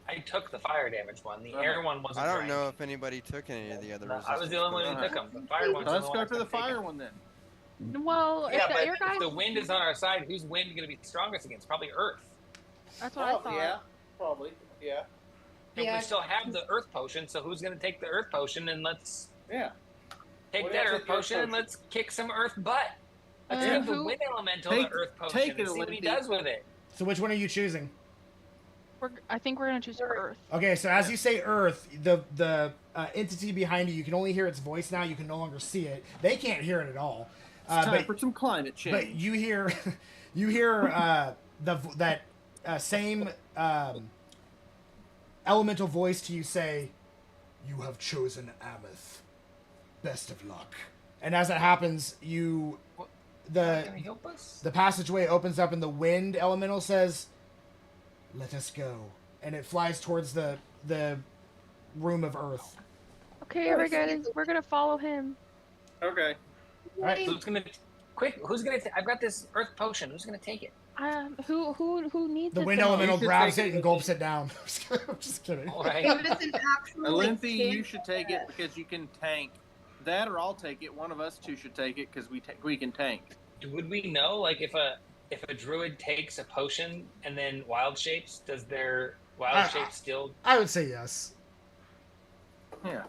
I took the fire damage one. The Okay. air one wasn't. I don't ranked. know if anybody took any of the other No, I was resistance the only one who potions. took them. The fire one. Let's go for the fire one then. Well, Yeah, if the but air guy, if the wind is on our side, who's wind going to be strongest against? Probably Earth. that's what I thought. yeah, probably. Yeah, And Yeah. we still have the Earth potion, so who's going to take the Earth potion and let's yeah. take What that else Earth is the Earth potion and potion? let's kick some Earth butt. Let's Uh, give the who- wind elemental Take- the Earth potion take and it, see what he Lindy. does with it. So which one are you choosing? I think we're gonna choose Earth. Okay, so as you say Earth, the entity behind you can only hear its voice now. You can no longer see it. They can't hear it at all. It's time for some climate change. But you hear, that same elemental voice to you say, "You have chosen Ameth. Best of luck." And as it happens, Can you help us? the passageway opens up and the wind elemental says, "Let us go," and it flies towards the room of Earth. Okay, we're gonna follow him. Okay. All right. Who's gonna Who's gonna? I've got this Earth potion. Who's gonna take it? Who needs The it wind the most? elemental You should grabs take it it. and gulps it down. I'm just kidding. All right. Give us an actual. Galantrie, you should take it because you can tank. That or I'll take it. One of us two should take it because we can tank. Would we know, like, if a druid takes a potion and then wild shapes, does their wild shape still? I would say yes. Yeah.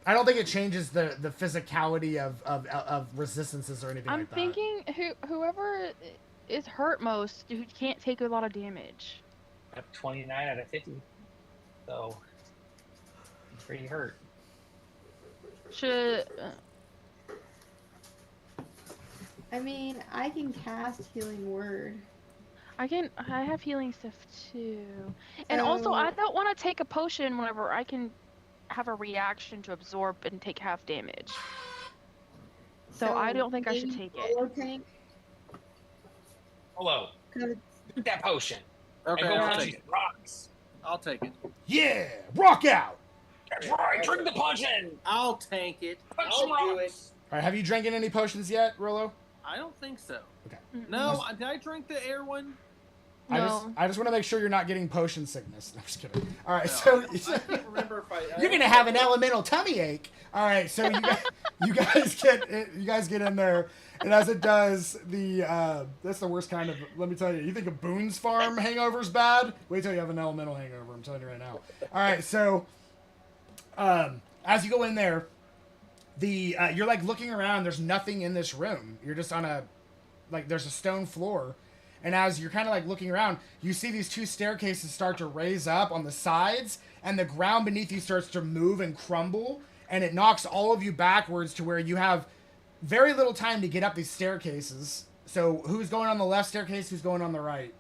I don't think it changes the physicality of resistances or anything I'm like that. thinking whoever is hurt most, who can't take a lot of damage. I have 29 out of 50, so I'm pretty hurt. Should I mean, I can cast Healing Word. I have healing stuff too, and also I don't want to take a potion whenever I can have a reaction to absorb and take half damage. So I don't think I should take it. Solo tank. Hello, Cause drink that potion. Okay, And go I'll punch take these it. rocks. I'll take it. Yeah, rock out. That's right. Drink the potion. I'll tank it. Punch I'll some do it. rocks. All right, have you drank any potions yet, Rolo? I don't think so. Okay. No, did I drink the air one? No. I just want to make sure you're not getting potion sickness. No, I'm just kidding. All right, No, so I can't remember if I. you're gonna have an elemental tummy ache. All right, so you guys get in there, and as it does, that's the worst kind of. Let me tell you, you think a Boone's Farm hangover's bad? Wait till you have an elemental hangover. I'm telling you right now. All right, so as you go in there, you're like looking around. There's nothing in this room. You're just on there's a stone floor. And as you're kind of like looking around, you see these two staircases start to raise up on the sides, and the ground beneath you starts to move and crumble, and it knocks all of you backwards to where you have very little time to get up these staircases. So who's going on the left staircase? Who's going on the right?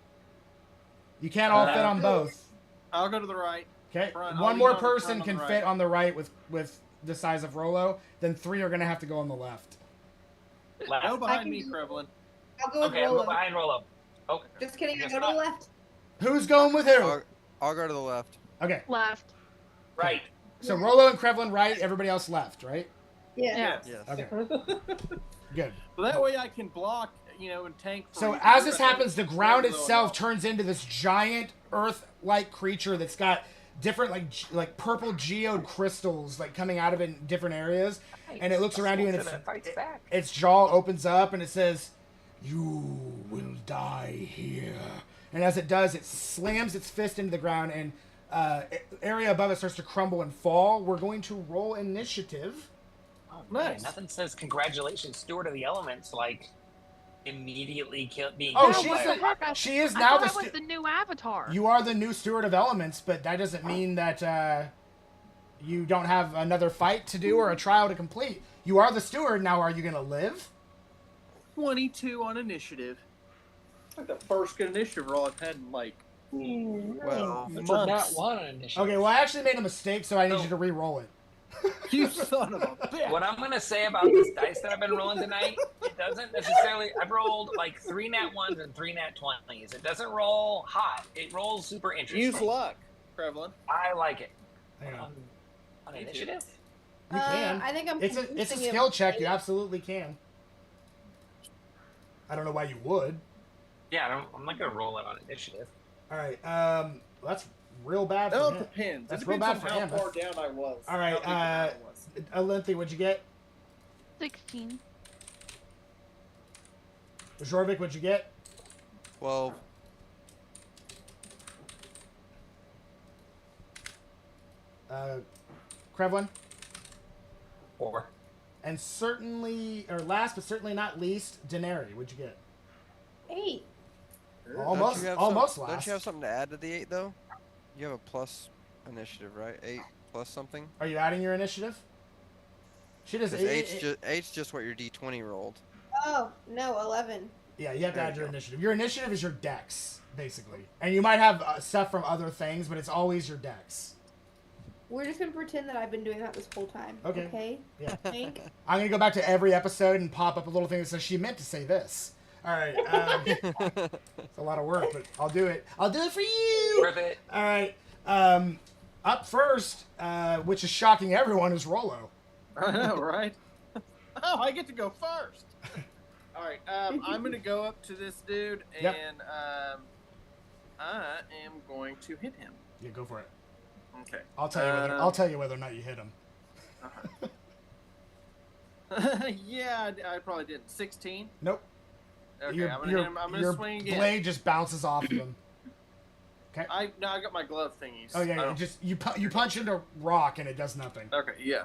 You can't all fit on both. I'll go to the right. Okay, Front. I'll one lean more on the front person on can the right. fit on the right with the size of Rolo. Then 3 are gonna have to go on the left. Left. Go behind can me, do- Krevlin. I'll go with Okay, I'll go Rolo. behind Rolo. Okay. Just kidding. I Guess go to the not. left. Who's going with who? I'll go to the left. Okay, Left. Right. so Rolo and Krevlin right, everybody else left, right? Yeah. Yes. Yes. Okay, good. Well, that way I can block, and tank. For So you. as this happens, the ground Very low itself now. turns into this giant Earth-like creature that's got different like purple geode crystals like coming out of it in different areas, and it looks around you and Fights back. its jaw opens up and it says, "You will die here." And as it does, it slams its fist into the ground, and area above it starts to crumble and fall. We're going to roll initiative. Oh, man, Nice. nothing says congratulations, Steward of the Elements, like immediately being Oh, killed she's by the- a rock. She is I now thought the. that was the new avatar. You are the new Steward of Elements, but that doesn't mean that you don't have another fight to do or a trial to complete. You are the Steward now. Are you going to live? 22 on initiative. Like the first good initiative roll I've had in like Well, It's a nat months. one initiative. Okay, well, I actually made a mistake, so I need No. you to re-roll it. You son of a bitch. What I'm gonna say about this dice that I've been rolling tonight, it doesn't necessarily. I've rolled like 3 nat 1s and 3 nat 20s. It doesn't roll hot. It rolls super interesting. Use luck, Krevlin. I like it. Hang on. On Me too. initiative. You can. I think I'm. It's a convincing you. skill check. You absolutely can. I don't know why you would. Yeah, I'm not gonna roll it on initiative. All right. That's real bad Well, for it him. depends. That's It real depends bad on for how him. far down I was. All right, how deep the battle was. Alinthi, what'd you get? 16. Jorvik, what'd you get? 12. Krevlin? 4. And certainly, or last but certainly not least, Daenerys, what'd you get? 8. Almost Don't you have last. Don't you have something to add to the 8 though? You have a plus initiative, right? 8 plus something. Are you adding your initiative? She does. 'Cause eight's just what your d20 rolled. Oh, no, 11. Yeah, you have to There add you your go. initiative. Your initiative is your dex, basically. And you might have stuff from other things, but it's always your dex. We're just going to pretend that I've been doing that this whole time. Okay. Okay? Yeah. Hank? I'm going to go back to every episode and pop up a little thing that says she meant to say this. All right. It's a lot of work, but I'll do it. I'll do it for you. Worth it. All right. Up first, which is shocking everyone, is Rollo. I know, right? Oh, I get to go first. All right, I'm gonna go up to this dude and Yep. I am going to hit him. Yeah, go for it. Okay. I'll tell you whether or not you hit him. Yeah, I probably didn't. 16. Nope. Okay, I'm gonna hit him. I'm gonna your swing again. blade just bounces off of him. Okay. I got my glove thingies. Oh yeah, you punch into rock and it does nothing. Okay, yeah.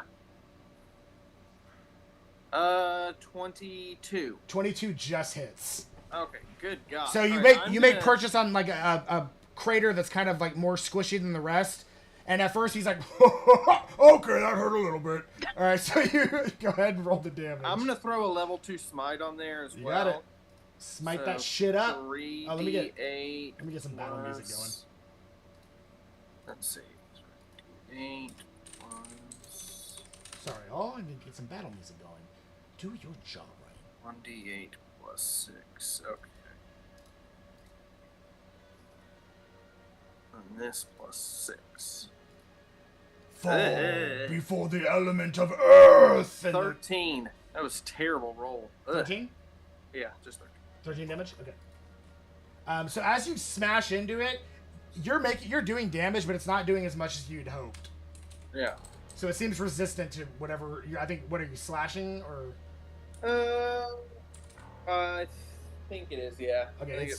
22. 22 just hits. Okay, good God. So you All make right, you make purchase on like a crater that's kind of like more squishy than the rest. And at first he's like, okay, that hurt a little bit. All right, so you go ahead and roll the damage. I'm gonna throw a level 2 smite on there as You well. got it. Smite that shit up. 3d8. Let me get some battle music going. Let's see. 8 plus Sorry, I need to get some battle music going. Do your job right. 1d8 plus 6. Okay. And this plus 6. Fall Hey. before the element of earth. And 13. That was a terrible roll. Ugh. 13? Yeah, just 13. 13 damage? Okay. So as you smash into it, you're doing damage, but it's not doing as much as you'd hoped. Yeah. So it seems resistant to whatever. I think. What are you slashing or? I think it is. Yeah. Okay. I think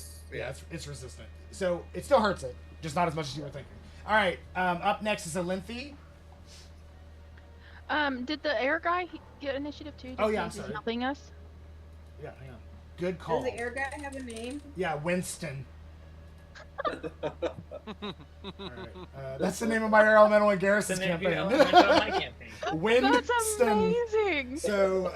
It's resistant. So it still hurts it, just not as much as you were thinking. All right. Up next is Alinthi. Did the air guy get initiative too? Oh, yeah, I'm He's sorry. helping us. Yeah. Hang on. Good call. Does the air guy have a name? Yeah, Winston. All right. That's the name of my air elemental in Garrison's Then campaign. Elemental on my campaign. Winston. That's amazing. So,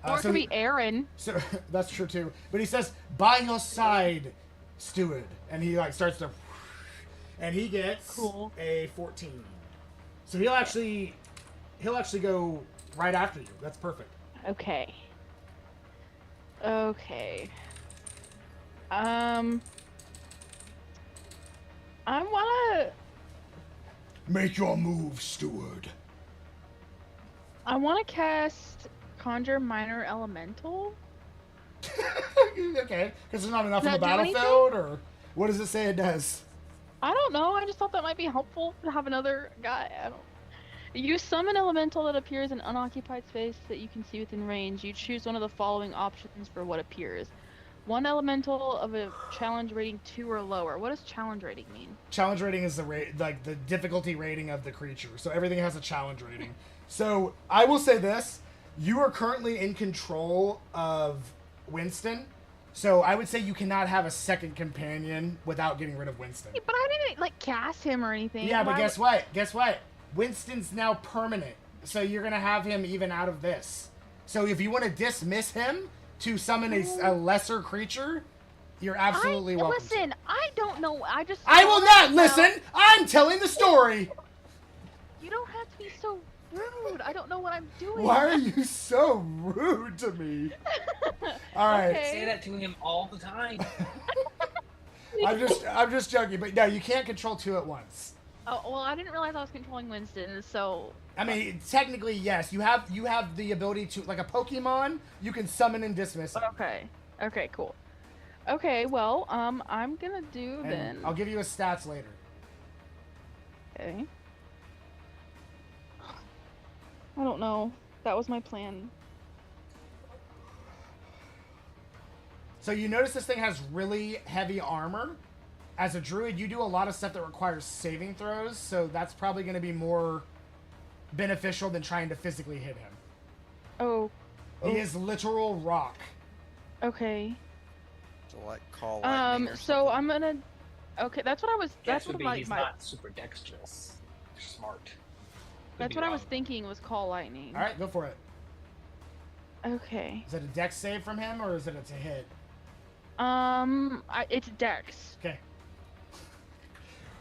Or it so could be Aaron. So that's true too. But he says, "By your side, steward," and he like starts to, and he gets Cool. a 14. So he'll actually go right after you. That's perfect. Okay. Okay. I wanna Make your move, steward. cast Conjure Minor Elemental. Okay, because there's not enough Does on the that do anything? battlefield, or what does it say it does? I don't know. I just thought that might be helpful to have another guy. I don't. You summon elemental that appears in unoccupied space that you can see within range. You choose one of the following options for what appears. One elemental of a challenge rating 2 or lower. What does challenge rating mean? Challenge rating is the the difficulty rating of the creature. So everything has a challenge rating. So I will say this: you are currently in control of Winston. So I would say you cannot have a second companion without getting rid of Winston. But I didn't like cast him or anything. Yeah, but Why guess what? Guess what? Winston's now permanent. So you're gonna have him even out of this. So if you want to dismiss him to summon a lesser creature, you're absolutely welcome. Listen, I don't know. I just. I will not listen. I'm telling the story. You don't have to be so rude. I don't know what I'm doing. Why are you so rude to me? All right. Okay. Say that to him all the time. I'm just joking, but no, you can't control two at once. Oh well, I didn't realize I was controlling Winston, so. I mean, technically, yes. You have the ability to, like a Pokemon, you can summon and dismiss it. Okay. Okay. Cool. Okay. Well, I'm gonna do And then. I'll give you his stats later. Okay. I don't know. That was my plan. So you notice this thing has really heavy armor. As a druid, you do a lot of stuff that requires saving throws, so that's probably going to be more beneficial than trying to physically hit him. Oh. He is literal rock. Okay. So like call lightning or So something. I'm gonna. Okay, that's what I was. Guess That's would what be my, he's not super dexterous. Smart. Could That's be what I was wrong. thinking was call lightning. All right, go for it. Okay. Is it a dex save from him, or is it a hit? It's Dex. Okay.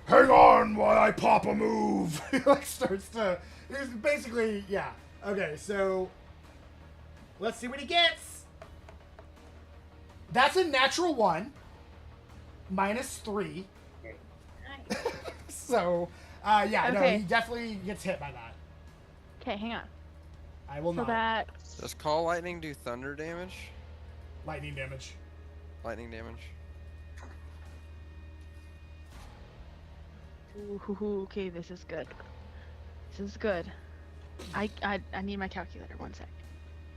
Hang on while I pop a move. He like starts to. It's basically, yeah. Okay, so let's see what he gets. That's a natural 1. -3. Nice. So, yeah, no, Okay. he definitely gets hit by that. Okay, hang on. I will So not. that's Does call lightning do thunder damage? Lightning damage. Lightning damage. Ooh, okay, this is good. This is good. I need my calculator. 1 sec.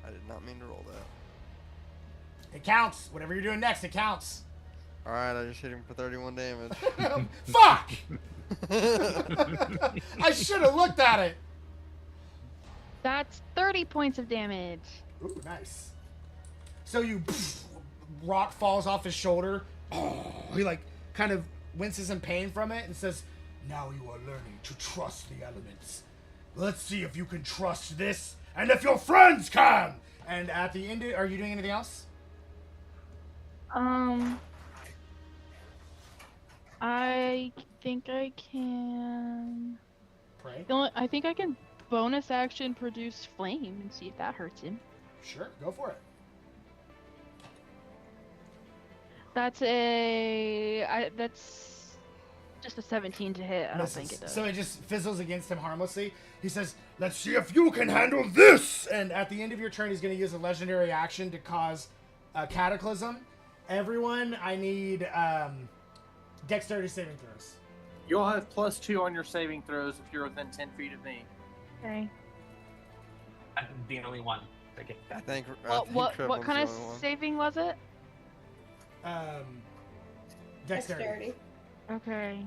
I did not mean to roll that. It counts. Whatever you're doing next, it counts. Alright, I just hit him for 31 damage. Fuck! I should have looked at it. That's 30 points of damage. Ooh, nice. So you rock falls off his shoulder. Oh, he like kind of winces in pain from it and says, "Now you are learning to trust the elements. Let's see if you can trust this and if your friends can." And at the end, are you doing anything else? I think I can. Pray. I think I can bonus action produce flame and see if that hurts him. Sure, go for it. That's just a 17 to hit. I don't think it does. So it just fizzles against him harmlessly. He says, "Let's see if you can handle this." And at the end of your turn, he's going to use a legendary action to cause a cataclysm. Everyone, I need dexterity saving throws. You'll have +2 on your saving throws if you're within 10 feet of me. Okay. I'm the only one that get I that. think. What kind of saving was it? Dexterity. Okay.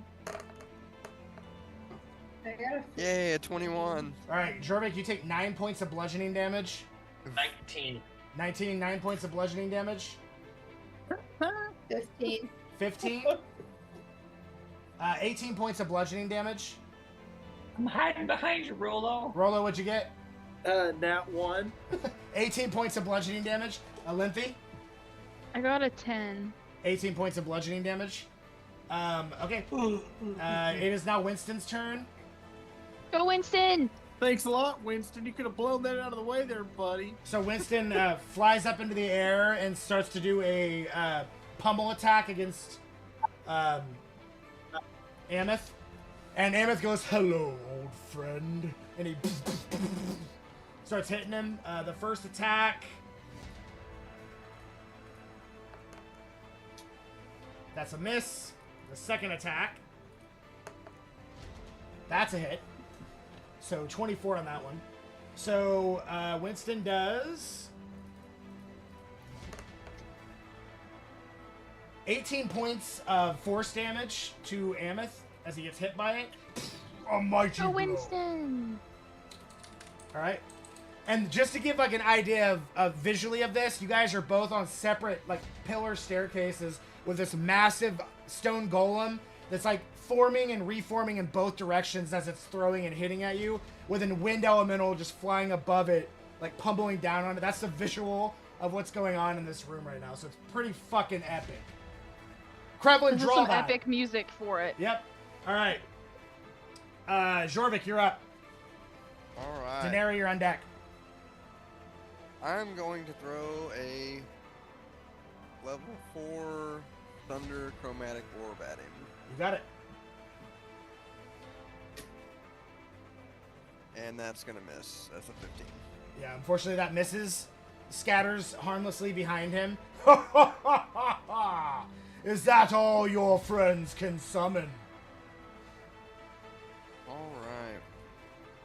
I got a Yay, a 21. All right, Jorvik, you take 9 points of bludgeoning damage. 19. 9 points of bludgeoning damage. 15. 15. 18 points of bludgeoning damage. I'm hiding behind you, Rolo. Rolo, what'd you get? Nat 1. 18 points of bludgeoning damage. Lynthy, I got a 10. 18 points of bludgeoning damage. Okay. It is now Winston's turn. Go, Winston! Thanks a lot, Winston. You could have blown that out of the way there, buddy. So Winston flies up into the air and starts to do a pummel attack against Ameth. And Ameth goes, "Hello, old friend." And he starts hitting him. The first attack. That's a miss. The second attack. That's a hit. So 24 on that one. So Winston does 18 points of force damage to Ameth as he gets hit by it. A mighty Go, blow. Winston! All right. And just to give like an idea of visually of this, you guys are both on separate like pillar staircases with this massive stone golem that's like forming and reforming in both directions as it's throwing and hitting at you, with a wind elemental just flying above it, like pummeling down on it. That's the visual of what's going on in this room right now. So it's pretty fucking epic. Krevlin, This is draw some that. epic music for it. Yep. All right. Jorvik, you're up. Alright. Daenerys, you're on deck. I'm going to throw a level 4 thunder chromatic orb at him. You got it. And that's gonna miss. That's a 15. Yeah, unfortunately that misses. Scatters harmlessly behind him. Is that all your friends can summon? Alright.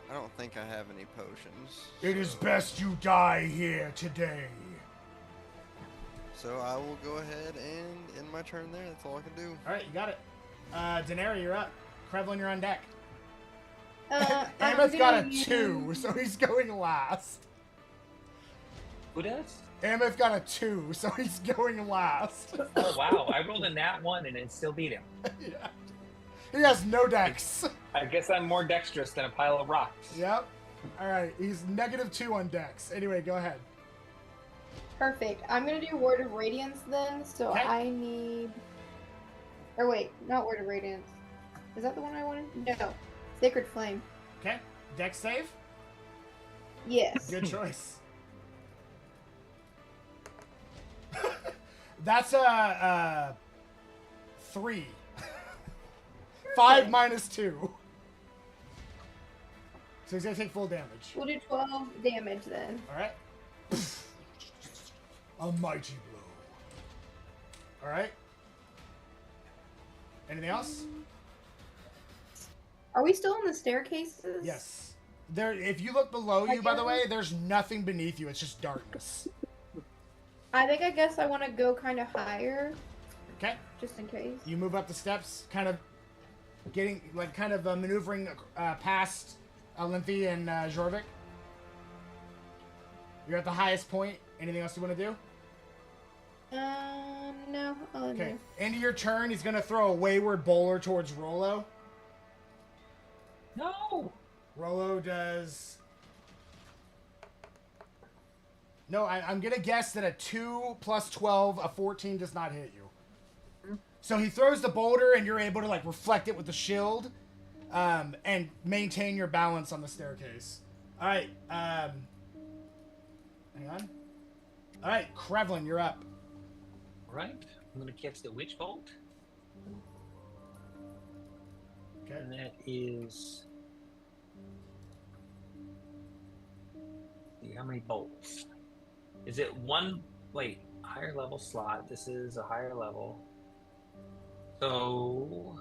I don't think I have any potions. It is so- best you die here today. So I will go ahead and end my turn there. That's all I can do. Alright, you got it. Daenerys, you're up. Krevlin, you're on deck. I'm Ameth got a gonna 2, so he's going last. Who does? Ameth got a 2, so he's going last. Oh wow! I rolled a nat 1 and it still beat him. Yeah. He has no dex. I guess I'm more dexterous than a pile of rocks. Yep. All right, he's -2 on dex. Anyway, go ahead. Perfect. I'm gonna do Word of Radiance then. So Okay. I need. Or wait, not Word of Radiance. Is that the one I wanted? No. Sacred Flame. Okay, dex save. Yes. Good choice. That's a 3. 5 minus 2. So he's gonna take full damage. We'll do 12 damage then. All right. A mighty blow. All right. Anything else? Are we still on the staircases? Yes. There. If you look below you, by the way, there's nothing beneath you. It's just darkness. I guess I want to go kind of higher, Okay. just in case. You move up the steps, kind of getting, like, maneuvering past Lynthy and Jorvik. You're at the highest point. Anything else you want to do? No. I'll end Okay. there. End of your turn, he's going to throw a wayward bowler towards Rollo. No. Rollo does... No, I'm going to guess that a 2 plus 12, a 14 does not hit you. So he throws the boulder, and you're able to, like, reflect it with the shield, and maintain your balance on the staircase. All right, hang on. All right, Krevlin, you're up. All right. I'm gonna catch the witch bolt, Okay. and that is. See how many bolts? Is it one? Wait, higher level slot. This is a higher level. So.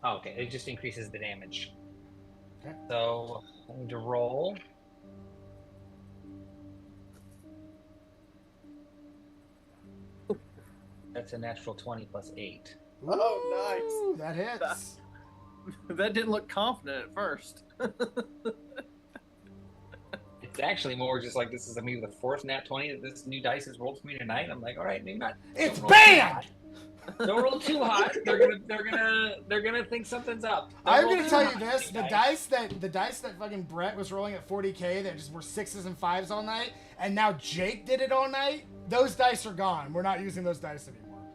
Oh, okay, it just increases the damage. Okay. So I need to roll. That's a natural 20 plus 8. Oh, Ooh, that hits. That didn't look confident at first. It's actually more just like this is maybe the fourth nat 20 that this new dice has rolled for me tonight. I'm like, all right, maybe not. It's don't roll too banned! high. Don't roll too high. They're gonna think something's up. Don't I'm roll gonna too tell you high, this: big the dice that fucking Brett was rolling at 40k that just were 6s and 5s all night, and now Jake did it all night. Those dice are gone. We're not using those dice anymore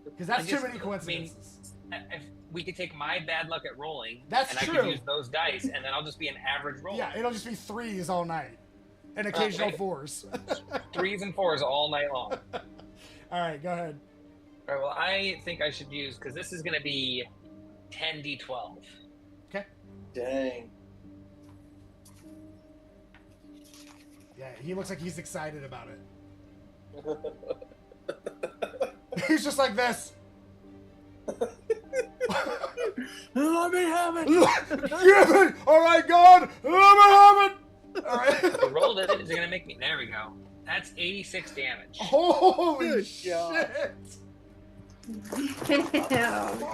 because that's too many coincidences. If we could take my bad luck at rolling, That's and true. I could use those dice, and then I'll just be an average roller. Yeah, it'll just be 3s all night, and occasional wait. 4s. 3s and 4s all night long. All right, go ahead. All right, well, I think I should use, because this is going to be 10d12. Okay. Dang. Yeah, he looks like he's excited about it. He's just like this. Let me have it. Give it! All right, God, let me have it. All right. I rolled it. Is it going to make me? There we go. That's 86 damage. Holy Good shit! job.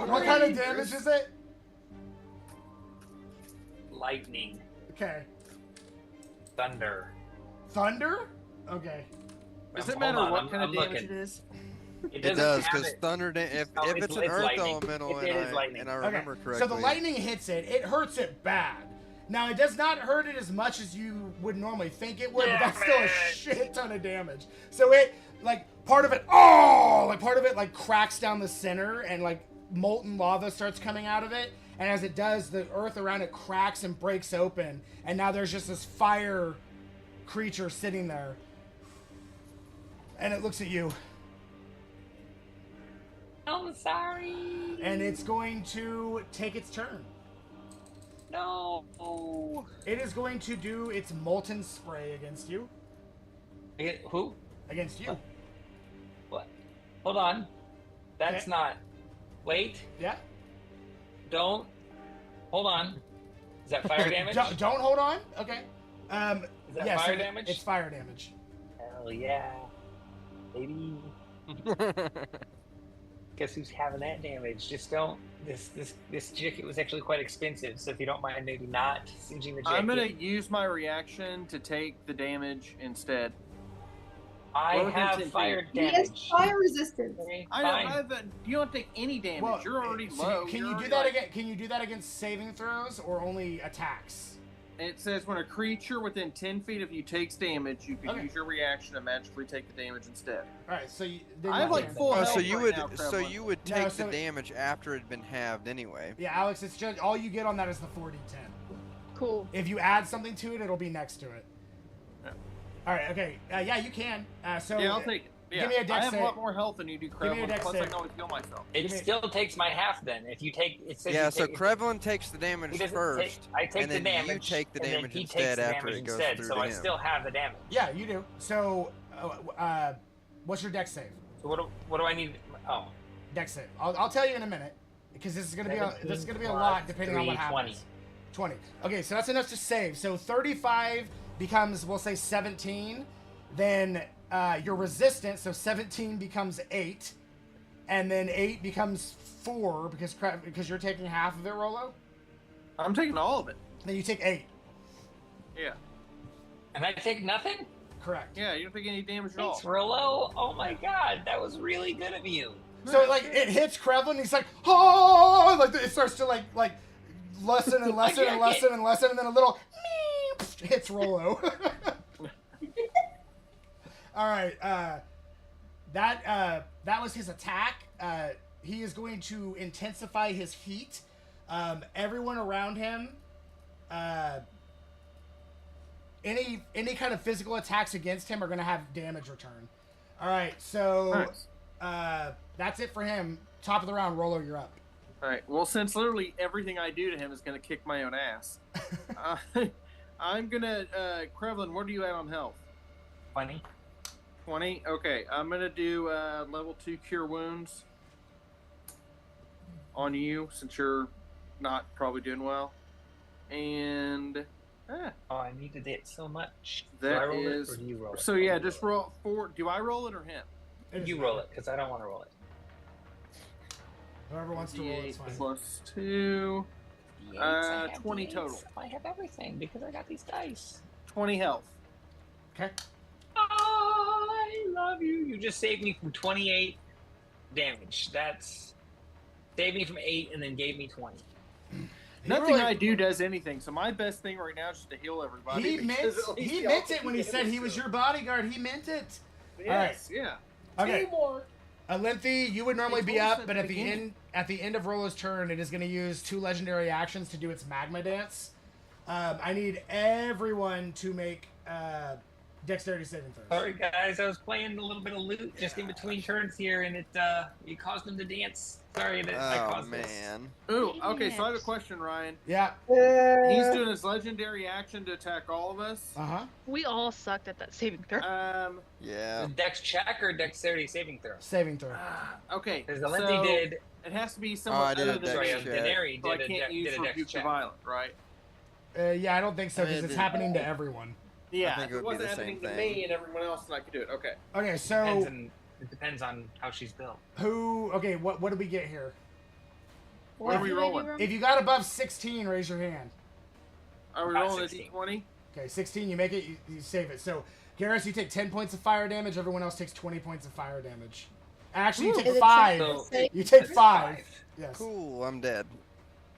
What kind of damage is it? Lightning. Okay. Thunder. Thunder? Okay. Does it Hold matter on, what I'm- kind of I'm damage looking. it is? It doesn't does, have because it. thunder, if No, it's an it's earth lightning. elemental, It is lightning. and I Okay. remember correctly. So the lightning hits it. It hurts it bad. Now, it does not hurt it as much as you would normally think it would, but that's still a shit ton of damage. So it, like, part of it, like, cracks down the center, and, like, molten lava starts coming out of it. And as it does, the earth around it cracks and breaks open. And now there's just this fire creature sitting there. And it looks at you. I'm sorry. And it's going to take its turn. No. It is going to do its molten spray against you. Who? Against you. What? Hold on. That's Okay. not. Wait. Yeah. Don't. Hold on. Is that fire damage? Don't hold on. Okay. Is that yeah, fire so damage? It's fire damage. Hell yeah. Baby. Guess who's having that damage? Just don't. This jacket was actually quite expensive, so if you don't mind, maybe not singeing the jacket. I'm gonna use my reaction to take the damage instead. I We're within 10 have feet. fire He has damage. fire resistance. Okay, I don't fine. have that. You don't take any damage. Well, You're already so low. Can You're you do already, that like- again? Can you do that against saving throws or only attacks? It says when a creature within 10 feet of you takes damage, you can Okay. use your reaction to magically take the damage instead. All right, so I have like full Oh, health so you right would now, so Kremlin. you would No, take so the it- damage after it had been halved anyway. Yeah, Alex, it's just all you get on that is the 4d10. Cool. If you add something to it, it'll be next to it. Yeah. All right, okay, yeah, you can. So Yeah, I'll take it. Yeah. Give me a dex I have save. a lot more health than you do, me a Kremlin. dex Plus, I save. can always heal myself. It Give me- still takes my half then. If you take, it says Yeah, you so take, Krevlin takes the he damage doesn't first, take, I take and the then damage. you take the and then damage he instead takes the after damage it goes instead, through so to I him. still have the damage. Yeah, you do. So, what's your dex save? So what do I need? Oh, Dex save. I'll tell you in a minute because this is gonna be a lot depending on what 20. happens. 20. Okay, so that's enough to save. So 35 becomes, we'll say 17. Then your resistance, so 17 becomes 8, and then 8 becomes 4 because you're taking half of it, Rolo. I'm taking all of it. Then you take 8. Yeah. And I take nothing? Correct. Yeah, you don't take any damage at all. Thanks, Rolo. Oh my god, that was really good of you. So like it hits Krevlin, he's like, oh, like it starts to like lessen and lessen and lessen and lessen, and then a little hits Rolo. All right, that was his attack. He is going to intensify his heat. Everyone around him, any kind of physical attacks against him are going to have damage return. All right, so Nice. that's it for him. Top of the round, Rolo, you're up. All right. Well, since literally everything I do to him is going to kick my own ass, I'm going to... Krevlin, what are you at on health? 20. 20? Okay. I'm going to do level 2 Cure Wounds on you, since you're not probably doing well. And... Oh, I needed it so much. That do I roll is- it or do you roll it? So yeah, just roll 4. Do I roll it or him? You roll it, because I don't want to roll it. Whoever wants to roll, it's fine. Plus 2. 20 total. I have everything because I got these dice. 20 health. Okay. I love you. You just saved me from 28 damage. That's saved me from 8 and then gave me 20. Nothing really- I do does anything, so my best thing right now is just to heal everybody. He meant because at least he y'all meant can it when he get said it, he was so- your bodyguard. He meant it. Yes, yeah. Okay. Teamwork. Alinthi, you would normally They be told us up, at but the at the beginning. end of Rolo's turn, it is going to use 2 legendary actions to do its magma dance. I need everyone to make dexterity saving throws. Sorry, guys. I was playing a little bit of loot just in between turns here, and it caused them to dance. Sorry that I Oh caused this. man. Ooh, okay, so I have a question, Ryan. Yeah. He's doing his legendary action to attack all of us. Uh-huh. We all sucked at that saving throw. Yeah. The dex check or dexterity saving throw? Saving throw. Okay, Because so the Lindsay did. it has to be I someone did a other than dex Sorry, me, check. Denari so I did can't use a dex Rebuke the check. Violent, right? Yeah, I don't think so I mean, because it it's did- happening to everyone. Yeah, think if it it would be wasn't the same happening to thing. me and everyone else, then I could do it. Okay. Okay, Depends so it depends on how she's built. what do we get here? What are we rolling? If you got above 16, raise your hand. Are we About rolling a 16. d20? Okay, 16, you make it, you save it. So, Garrus, you take 10 points of fire damage, everyone else takes 20 points of fire damage. Actually, you Is take it 5. So- Say- You take It's 5. Yes. Cool. I'm dead.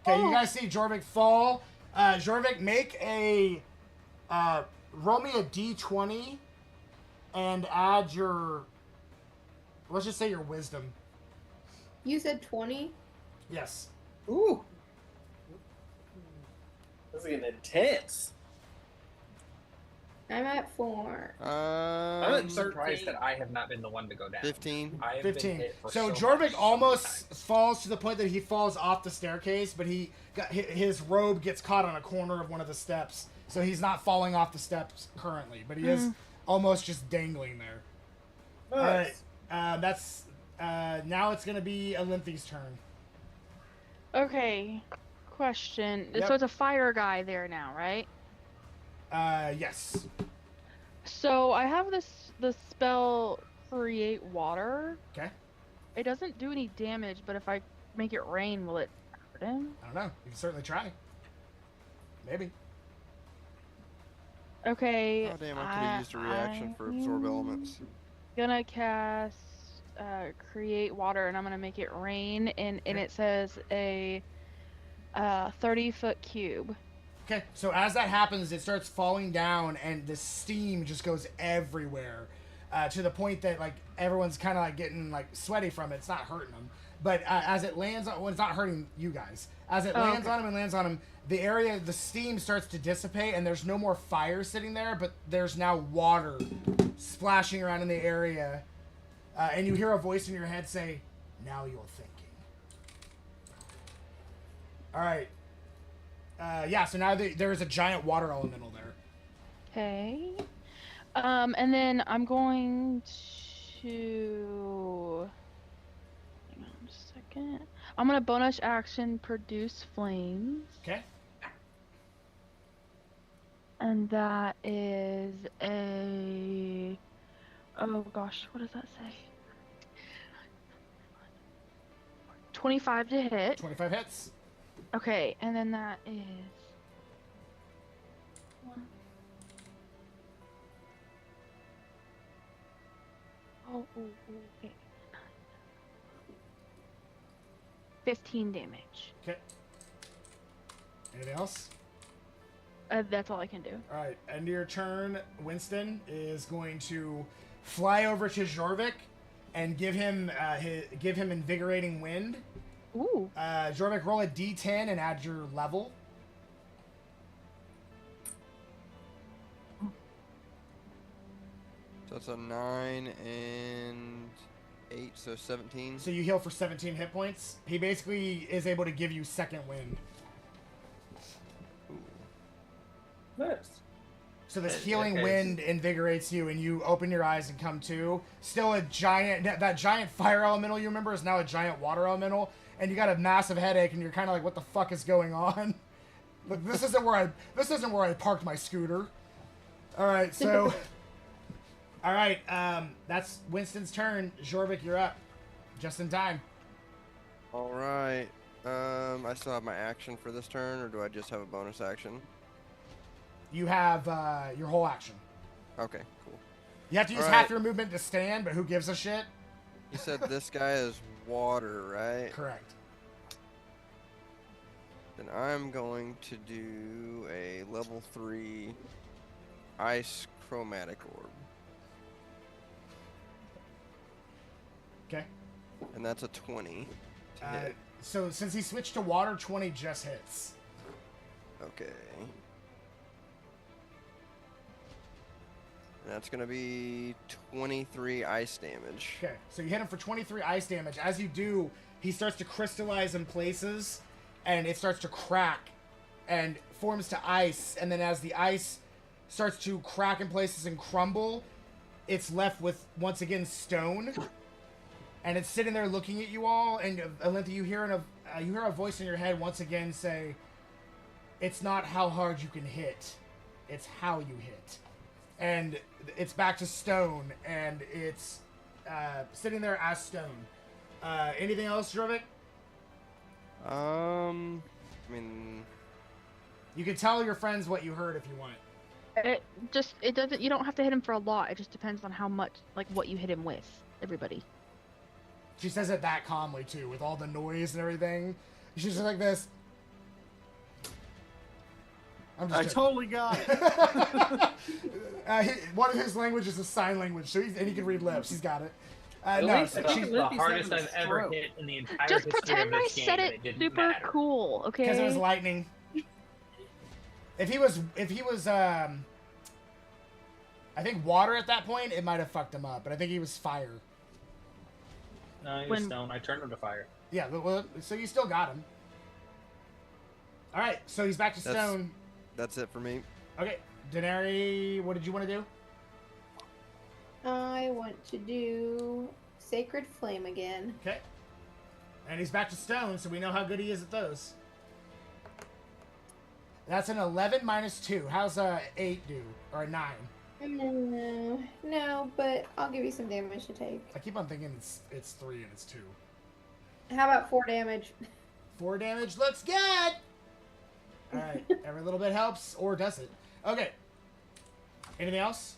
Okay, you guys see Jorvik fall. Jorvik, make a roll me a d20 and add your, let's just say your wisdom. You said 20? Yes. Ooh. This is getting intense. I'm at 4. I'm at surprised 13. that I have not been the one to go down. 15. I have been 15. hit for So much Jorvik almost sometimes. falls to the point that he falls off the staircase, but his robe gets caught on a corner of one of the steps. So he's not falling off the steps currently, but he is almost just dangling there. All right. That's now it's gonna be Alinthi's turn. Okay. Question. Yep. So it's a fire guy there now, right? Yes. So I have the spell create water. Okay. It doesn't do any damage, but if I make it rain, will it hurt him? I don't know. You can certainly try. Maybe. Okay. Oh damn! I could have used a reaction for absorb elements. Gonna cast create water, and I'm gonna make it rain, and it says a 30-foot cube. Okay, so as that happens, it starts falling down, and the steam just goes everywhere, to the point that like everyone's kind of like getting like sweaty from it. It's not hurting them, but as it lands on, well, it's not hurting you guys. As it lands on him, the area, the steam starts to dissipate, and there's no more fire sitting there, but there's now water splashing around in the area, and you hear a voice in your head say, "Now you're thinking." All right. Yeah, so now there is a giant water elemental there. Okay. And then I'm going to... Hang on a second. I'm going to bonus action produce flames. Okay. And that is a... Oh gosh, what does that say? 25 to hit. 25 hits. Okay, and then that is... Okay. 15 damage. Okay. Anything else? That's all I can do. All right. End of your turn. Winston is going to fly over to Jorvik and give him invigorating wind. Ooh. Jorvik, roll a d10 and add your level. So it's a 9 and 8, so 17. So you heal for 17 hit points. He basically is able to give you second wind. Nice. So this healing Okay. wind invigorates you, and you open your eyes and come to. Still a giant, that giant fire elemental you remember is now a giant water elemental, and you got a massive headache, and you're kind of like, what the fuck is going on? Look, this isn't where I parked my scooter. All right, so, all right, that's Winston's turn. Jorvik, you're up, just in time. All right. I still have my action for this turn, or do I just have a bonus action? You have your whole action. Okay, cool. You have to use All half right. your movement to stand, but who gives a shit? You said this guy is water, right? Correct. Then I'm going to do a level 3 ice chromatic orb. Okay. And that's a 20 to hit. So since he switched to water, 20 just hits. Okay. And that's going to be 23 ice damage. Okay, so you hit him for 23 ice damage. As you do, he starts to crystallize in places, and it starts to crack and forms to ice. And then as the ice starts to crack in places and crumble, it's left with, once again, stone. And it's sitting there looking at you all, and Alinta, you hear a voice in your head once again say, "It's not how hard you can hit, it's how you hit." And it's back to stone, and it's sitting there as stone. Anything else, Jorvik? I mean, You can tell your friends what you heard if you want. It doesn't, you don't have to hit him for a lot. It just depends on how much, like what you hit him with, everybody. She says it that calmly, too, with all the noise and everything. She's just like this. I'm just I joking. totally got it. One of his languages is sign language, so he can read lips. He's got it. At No, least so it's she, the Lippy's hardest having I've a ever stroke. hit in the entire Just history pretend of I this game, said and it didn't super matter. cool, okay? because it was lightning. If he was, I think water at that point, it might have fucked him up. But I think he was fire. No, he was When- stone. I turned him to fire. Yeah, well, so you still got him. All right, so he's back to stone. that's it for me. Okay, Daenerys, what did you want to do? I want to do Sacred Flame again. Okay. And he's back to stone, so we know how good he is at those. That's an 11 minus 2. How's a 8 do? Or a 9? No, but I'll give you some damage to take. I keep on thinking it's 3 and it's 2. How about 4 damage? 4 damage looks good! Alright, every little bit helps, or does it? Okay. Anything else?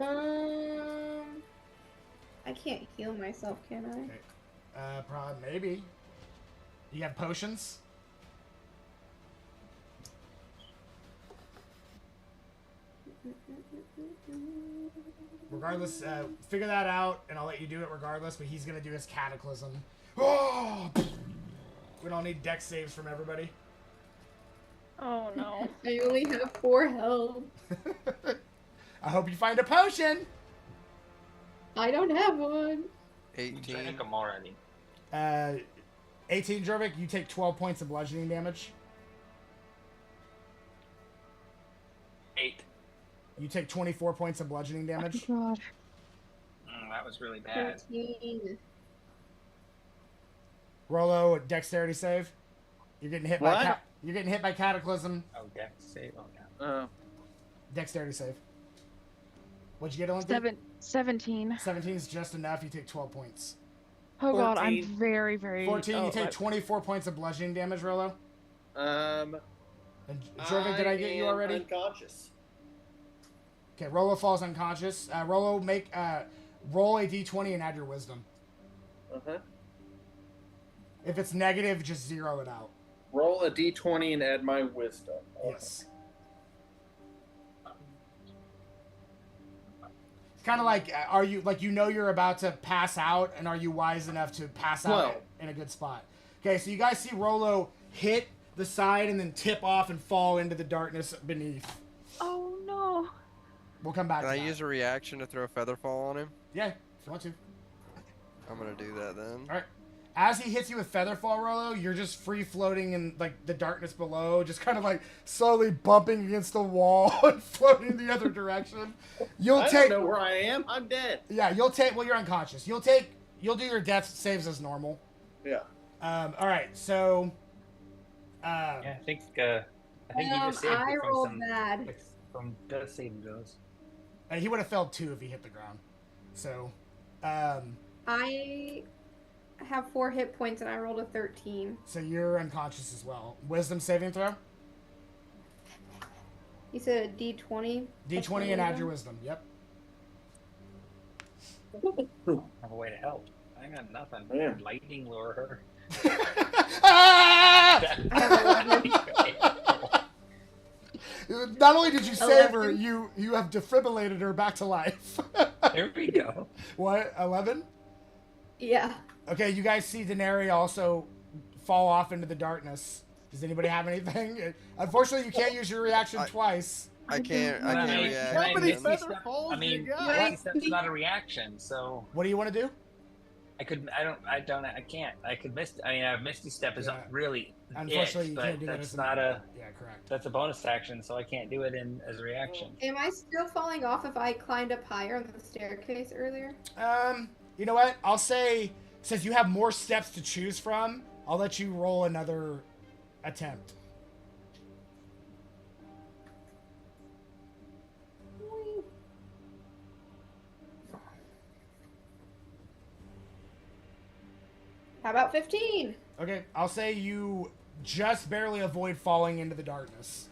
I can't heal myself, can I? Okay. Probably, maybe. You have potions? Regardless, figure that out, and I'll let you do it regardless, but he's going to do his cataclysm. Oh! We don't need dex saves from everybody. Oh no. I only have 4 health. I hope you find a potion! I don't have one. 18. Drink them already. 18, Jorvik, you take 12 points of bludgeoning damage. 8. You take 24 points of bludgeoning damage. Oh god. That was really bad. 13. Rolo, dexterity save. You're getting hit by What? you're getting hit by cataclysm. Oh, dex save. Oh, yeah. Dexterity save. What'd you get, Olympic? 17. 17 is just enough. You take 12 points. Oh god, I'm 14. very, very... 14, oh, you take 24 points of bludgeoning damage, Rolo. And Jorvik, did I get you am already? Unconscious. Okay, Rolo falls unconscious. Rolo, roll a d20 and add your wisdom. Uh-huh. If it's negative, just zero it out. Roll a d20 and add my wisdom. Yes. It's kind of like, are you, like, you know you're about to pass out, and are you wise enough to pass out Well. in a good spot? Okay, so you guys see Rolo hit the side and then tip off and fall into the darkness beneath. Oh no. We'll come back Can to I that. use a reaction to throw Featherfall on him? Yeah, if you want to. I'm gonna do that then. All right. As he hits you with Featherfall, Rolo, you're just free floating in like the darkness below, just kind of like slowly bumping against the wall and floating the other direction. You'll I take. don't know where I am. I'm dead. Yeah, you'll take. Well, you're unconscious. You'll do your death saves as normal. Yeah. All right. So. Yeah, I think you just saved I it from rolled some bad. from death saving throws. He would have failed 2 if he hit the ground. So. I have 4 hit points and I rolled a 13. So you're unconscious as well. Wisdom saving throw. You said a d20? D20 and add your wisdom. Yep. Have a way to help. I got nothing. Yeah. Lightning lure her. Ah! That's Not only did you save her, 11. you have defibrillated her back to life. There we go. What? 11? Yeah. Okay, you guys see Daenerys also fall off into the darkness. Does anybody have anything? Unfortunately, you can't use your reaction twice. I can't react. How many then. Featherfalls I mean, you got? Misty Step's not a reaction, so What do you want to do? I can't. I could miss. I mean, Misty Step is Yeah. not really Unfortunately, it, you but can't do that that's as not a. Yeah, correct. That's a bonus action, so I can't do it as a reaction. Am I still falling off if I climbed up higher on the staircase earlier? You know what? I'll say, since you have more steps to choose from, I'll let you roll another attempt. How about 15? Okay, I'll say you just barely avoid falling into the darkness.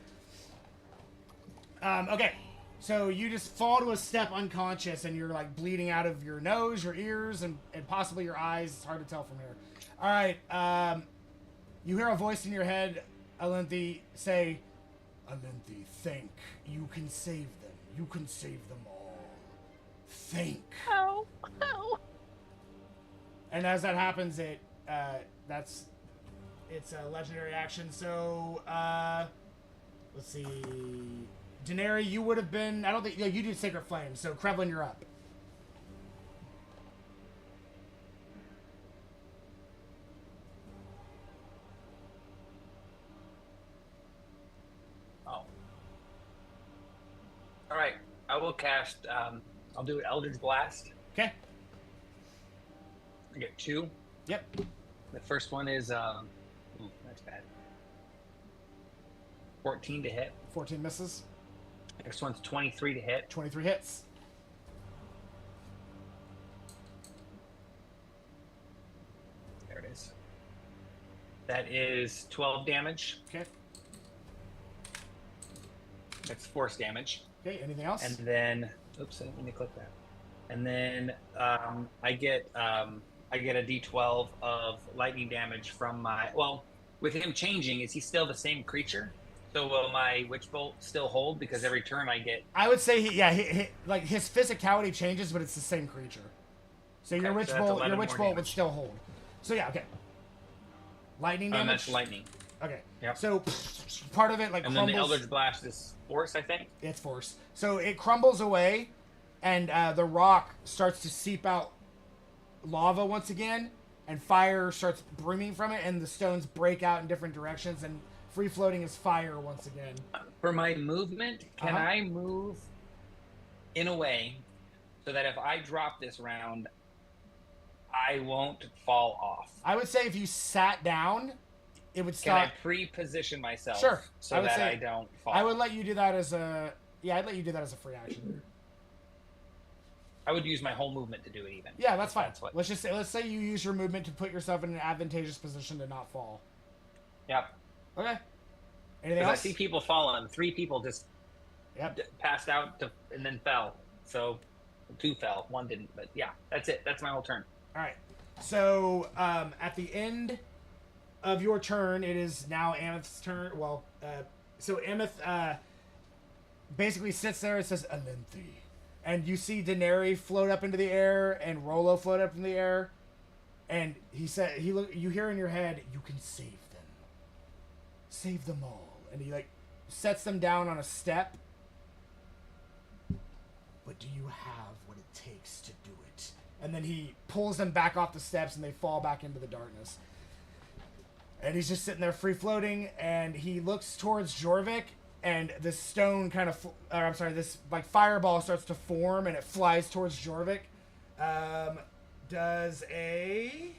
Okay, so you just fall to a step unconscious and you're like bleeding out of your nose, your ears, and possibly your eyes. It's hard to tell from here. All right, you hear a voice in your head, Alinthi, say, Alinthi, think. You can save them. You can save them all. Think. Ow. Ow. And as that happens, it's a legendary action. So, let's see. Daenerys, you would have been, I don't think, yeah, you did Sacred Flame. So, Krevlin, you're up. Oh. All right. I will cast. I'll do Eldritch Blast. Okay. I get 2. Yep. The first one is ooh, that's bad. 14 to hit. 14 misses. Next one's 23 to hit. 23 hits. There it is. That is 12 damage. Okay. That's force damage. Okay, anything else? And then, oops, let me click that. And then I get a D12 of lightning damage from my. Well, with him changing, is he still the same creature? So will my witch bolt still hold? Because every turn I get. I would say he like his physicality changes, but it's the same creature. So your witch bolt would still hold. So yeah, okay. Lightning damage. That's lightning. Okay. Yep. So part of it like and crumbles. then the Eldritch Blast is force, I think. It's force. So it crumbles away, and the rock starts to seep out lava once again, and fire starts brimming from it, and the stones break out in different directions, and free floating is fire once again. For my movement, can I move in a way so that if I drop this round, I won't fall off? I would say if you sat down, it would stop. Can I pre-position myself? Sure. So that I don't fall. I would let you do that as a. Yeah, I'd let you do that as a free action. I would use my whole movement to do it even. Yeah, that's fine. Let's say you use your movement to put yourself in an advantageous position to not fall. Yep. Okay. Anything else? I see people falling. 3 people just passed out and then fell. So 2 fell, 1 didn't. But yeah, that's it. That's my whole turn. All right. So at the end of your turn, it is now Ameth's turn. Well, so Ameth basically sits there and says, Galantrie. And you see Daenerys float up into the air and Rollo float up in the air. And he said, you hear in your head, you can save them. Save them all. And he like sets them down on a step. But do you have what it takes to do it? And then he pulls them back off the steps and they fall back into the darkness. And he's just sitting there free floating, and he looks towards Jorvik, and this stone kind of, this like fireball starts to form, and it flies towards Jorvik. Does a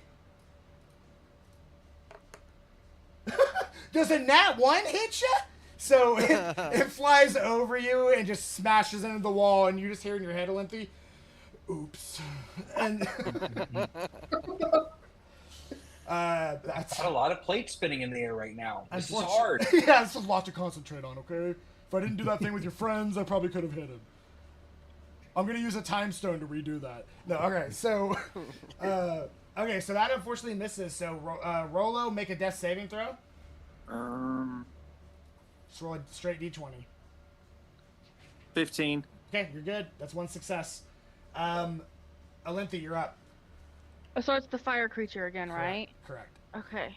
nat 1 hit you? So it flies over you and just smashes into the wall, and you just hear in your head, Galantrie, oops. And that's a lot of plates spinning in the air right now. This is hard. Yeah, this is a lot to concentrate on, okay? If I didn't do that thing with your friends, I probably could have hit him. I'm going to use a time stone to redo that. No, okay, so so that unfortunately misses. So Rollo, make a death saving throw. Just roll a straight D20. 15. Okay, you're good. That's 1 success. Galantrie, you're up. Oh, so it's the fire creature again, right? Correct. Okay.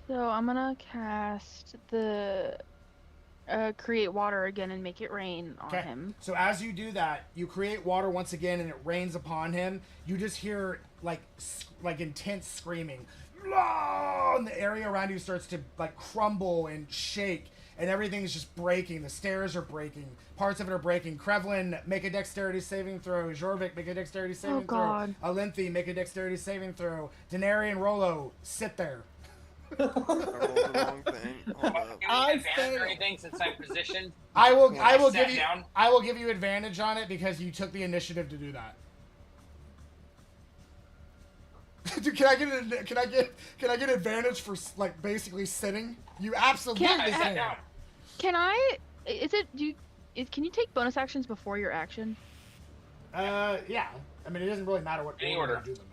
So I'm gonna cast the create water again and make it rain on him. So as you do that, you create water once again and it rains upon him. You just hear like intense screaming. And the area around you starts to like crumble and shake, and everything's just breaking. The stairs are breaking. Parts of it are breaking. Krevlin, make a dexterity saving throw. Jorvik, make a dexterity saving throw. Galantrie, make a dexterity saving throw. Daenerys and Rollo, sit there. I rolled the wrong thing. Hold up. I failed anything since I'm positioned. I will give you advantage on it because you took the initiative to do that. Dude, can I get advantage for like basically sitting? You absolutely can. Can I? Can you take bonus actions before your action? Yeah. I mean, it doesn't really matter what order you do them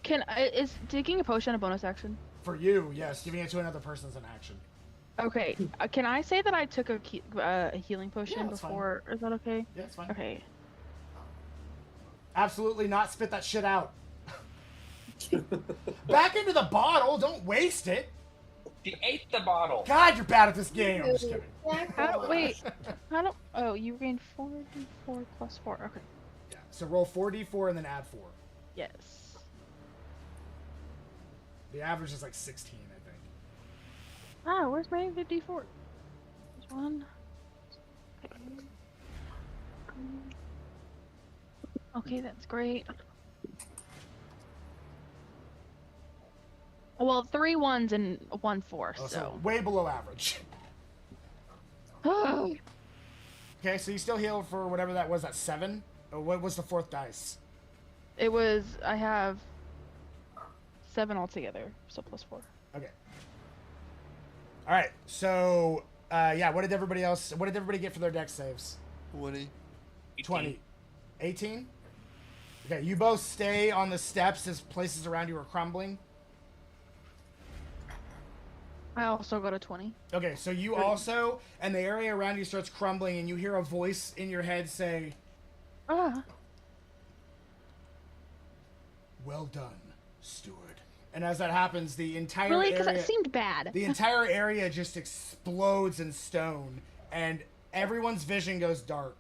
in. Is taking a potion a bonus action? For you, yes. Giving it to another person is an action. Okay. Can I say that I took a healing potion before? Fine. Is that okay? Yeah, it's fine. Okay. Absolutely not. Spit that shit out. Back into the bottle. Don't waste it. She ate the bottle. God, you're bad at this game. I'm just kidding. Oh, you gained 4d4 plus 4. Okay. Yeah. So roll 4d4 and then add 4. Yes. The average is like 16, I think. Where's my d4? There's one. Okay, that's great. Well, 3 1s and 1 4, Oh, so. way below average. Okay, so you still heal for whatever that was. That 7. Or what was the 4th dice? It was. I have 7 altogether, so +4. Okay. All right. So, yeah. What did everybody get for their dex saves? 20. 20. 18? Okay, you both stay on the steps as places around you are crumbling. I also got a 20. Okay, so you also, and the area around you starts crumbling, and you hear a voice in your head say, Ah. "Well done, steward." And as that happens, the entire Really? Because area, that seemed bad. the entire area just explodes in stone, and everyone's vision goes dark.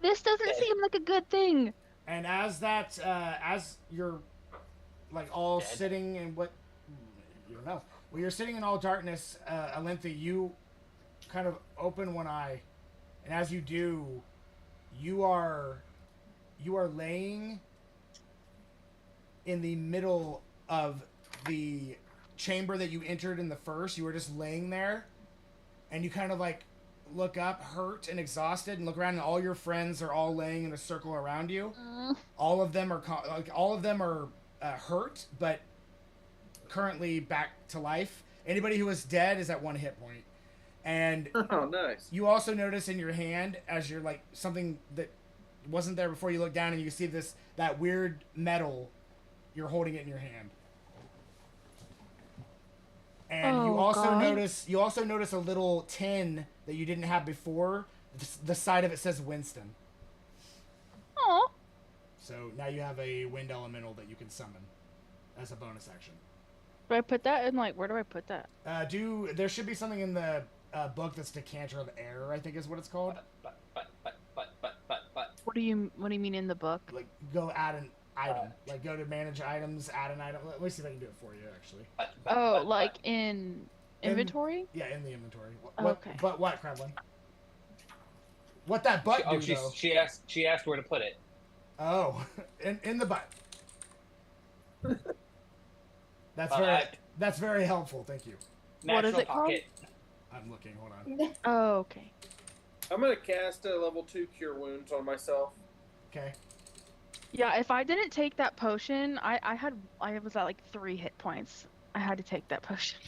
This doesn't seem like a good thing. And as that, as you're, like, all Dead. sitting in what, you don't know. Well, you're sitting in all darkness, Alinthi, you kind of open one eye, and as you do, you are laying in the middle of the chamber that you entered in the first. You were just laying there, and you kind of like look up, hurt and exhausted, and look around, and all your friends are all laying in a circle around you. All of them are hurt, but currently back to life. Anybody who was dead is at 1 hit point. And Oh, nice. you also notice in your hand, as you're like something that wasn't there before, you look down and you see that weird metal. You're holding it in your hand. And you also notice a little tin that you didn't have before. The side of it says Winston. Aw. So now you have a wind elemental that you can summon as a bonus action. Do I put that in, like, where do I put that? There should be something in the book that's Decanter of Air, I think is what it's called. But. What do you mean in the book? Like, go add an item. Like, go to manage items, add an item. Let me see if I can do it for you, actually. Like in inventory? Yeah, in the inventory. Okay. But what, Kremlin? What that butt do, though? She asked where to put it. Oh, in the butt. That's very helpful. Thank you. What is Natural it called? pocket. I'm looking. Hold on. Oh, okay. I'm gonna cast a level 2 Cure Wounds on myself. Okay. Yeah, if I didn't take that potion, I was at like 3 hit points. I had to take that potion.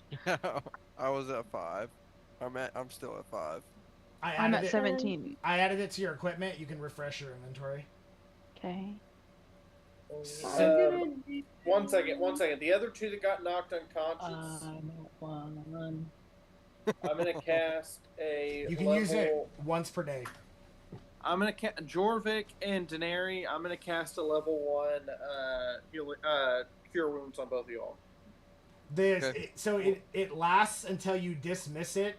I was at 5. I'm still at 5. I'm at 17. I added it to your equipment. You can refresh your inventory. Okay. One second. The other 2 that got knocked unconscious. I'm gonna cast a. You can level, use it once per day. I'm gonna cast Jorvik and Daenerys. I'm gonna cast a level 1 Cure Wounds on both of y'all. It lasts until you dismiss it,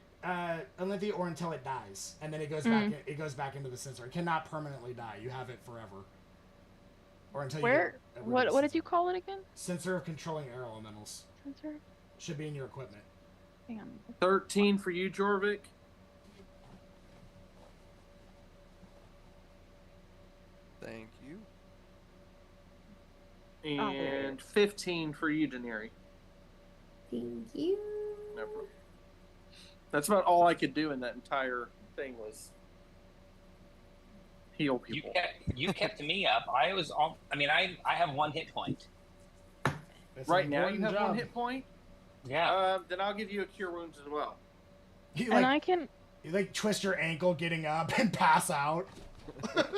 Olympia, or until it dies, and then it goes back. It goes back into the sensor. It cannot permanently die. You have it forever. Or until Where? you What did you call it again? Sensor of controlling air elementals. Sensor? Should be in your equipment. Hang on. 13 for you, Jorvik. Thank you. And 15 for you, Daenerys. Thank you. No problem. That's about all I could do in that entire thing was heal people. You kept me up. I have 1 hit point. That's Right an now you important have job. 1 hit point? Yeah. Then I'll give you a Cure Wounds as well. You And I can. twist your ankle getting up and pass out.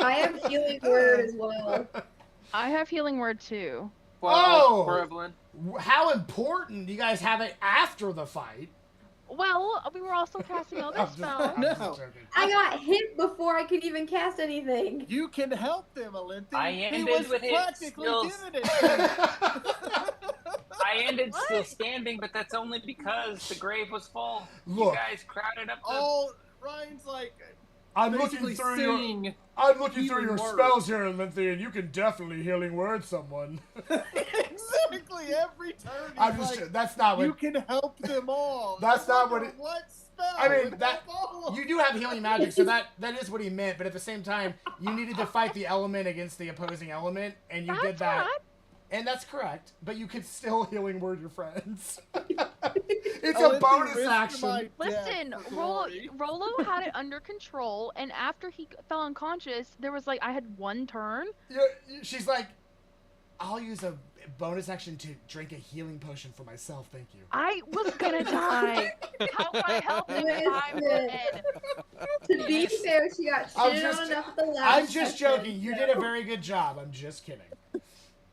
I have healing word as well. I have healing word too. Oh! For Evelyn. How important! You guys have it after the fight. Well, we were also casting other spells. No. joking. I got hit before I could even cast anything. You can help them, Alinthi. I He ended was with his practically skills. giving it. I ended still standing, but that's only because the grave was full. Look. You guys crowded up the... Oh, Ryan's like I'm looking basically through saying your healing word. spells here, Olympia, and you can definitely healing word someone. exactly every turn. I'm he's just like, that's not what you can help them all. That's I not wonder what it- What spell? I mean, would that- help all of you do have healing magic, so that is what he meant. But at the same time, you needed to fight the element against the opposing element, and you did that. Right. And that's correct, but you can still healing word your friends. It's I a went bonus through action. my Listen, death for glory. Rolo had it under control, and after he fell unconscious, there was like I had one turn. She's like, I'll use a bonus action to drink a healing potion for myself. Thank you. I was gonna die. How can I help if I'm dead? To be fair, she got I'm shitted just- on enough at the last I'm just session, joking. You so- did a very good job. I'm just kidding.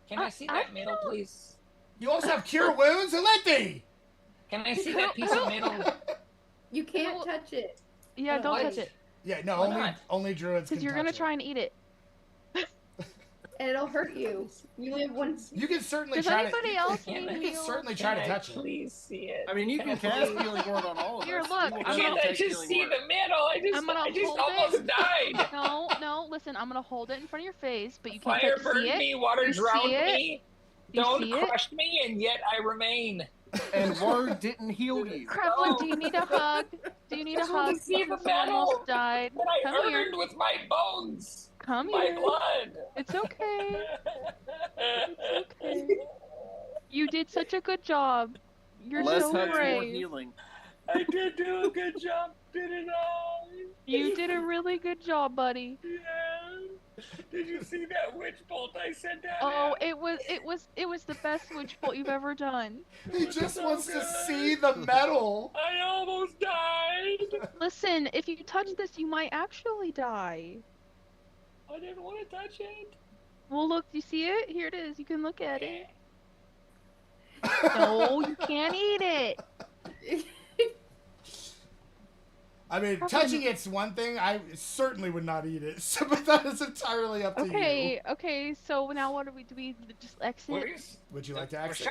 Can I see that medal, please? You also have cure wounds, Alethe! Can I see that piece of medal? You can't touch it. Yeah, don't Why? touch it, Yeah, no, Why not? only druids can because you're touch gonna it. try and eat it. And it'll hurt you. You only have one. You can certainly Does try anybody to. else Can need I- You can heal? certainly try to touch it. Please see it. I mean, you can cast healing word on all of Here, us. look, We will I'm definitely gonna- I take just healing see word. the medal. I'm gonna I just hold almost it. died. No, listen, I'm gonna hold it in front of your face, but you can't Fire see burned it. me, water You see drowned it? me. You Don't see it? crush me, and yet I remain. And word didn't heal you. Krevlin, do you need a hug? Do you need a Just want to hug? see the Because you almost medal died. that I Come here. earned with my bones, Come my here. blood. It's okay. It's okay. You did such a good job. You're Less so hugs, more brave. healing. I did do a good job, didn't I? You did a really good job, buddy. Yeah. Did you see that witch bolt I sent out? Oh, it was the best witch bolt you've ever done. He just so wants to good. see the medal. I almost died. Listen, if you touch this, you might actually die. I didn't want to touch it. Well, look, you see it? Here it is. You can look at it. No, you can't eat it. I mean, touching it's one thing. I certainly would not eat it. So, but that is entirely up to you. Okay. So now what do we just exit? Where's Would you like to exit?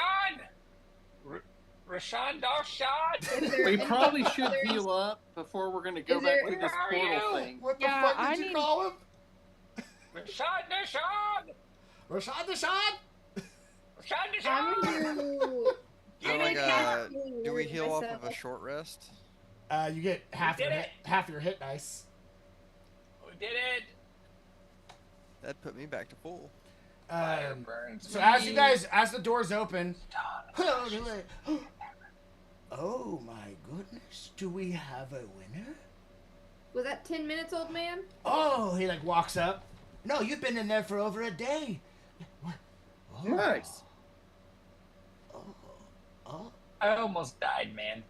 Rashawn? Rashawn Darshad? We probably should heal up before we're going to go Is back there- to this Where are portal you? thing. What the Yeah, fuck I did you need- call him? Rashad Darshad? Rashad Dashad? Rashad I'm Darshad? gonna Get like it? do we heal off of a short rest? You get half did half your hit dice. We did it. That put me back to full. Fire burns So me. as the doors open, oh my goodness, do we have a winner? Was that 10 minutes, old man? Oh, he like walks up. No, you've been in there for over a day. What? Oh, Nice. oh, I almost died, man.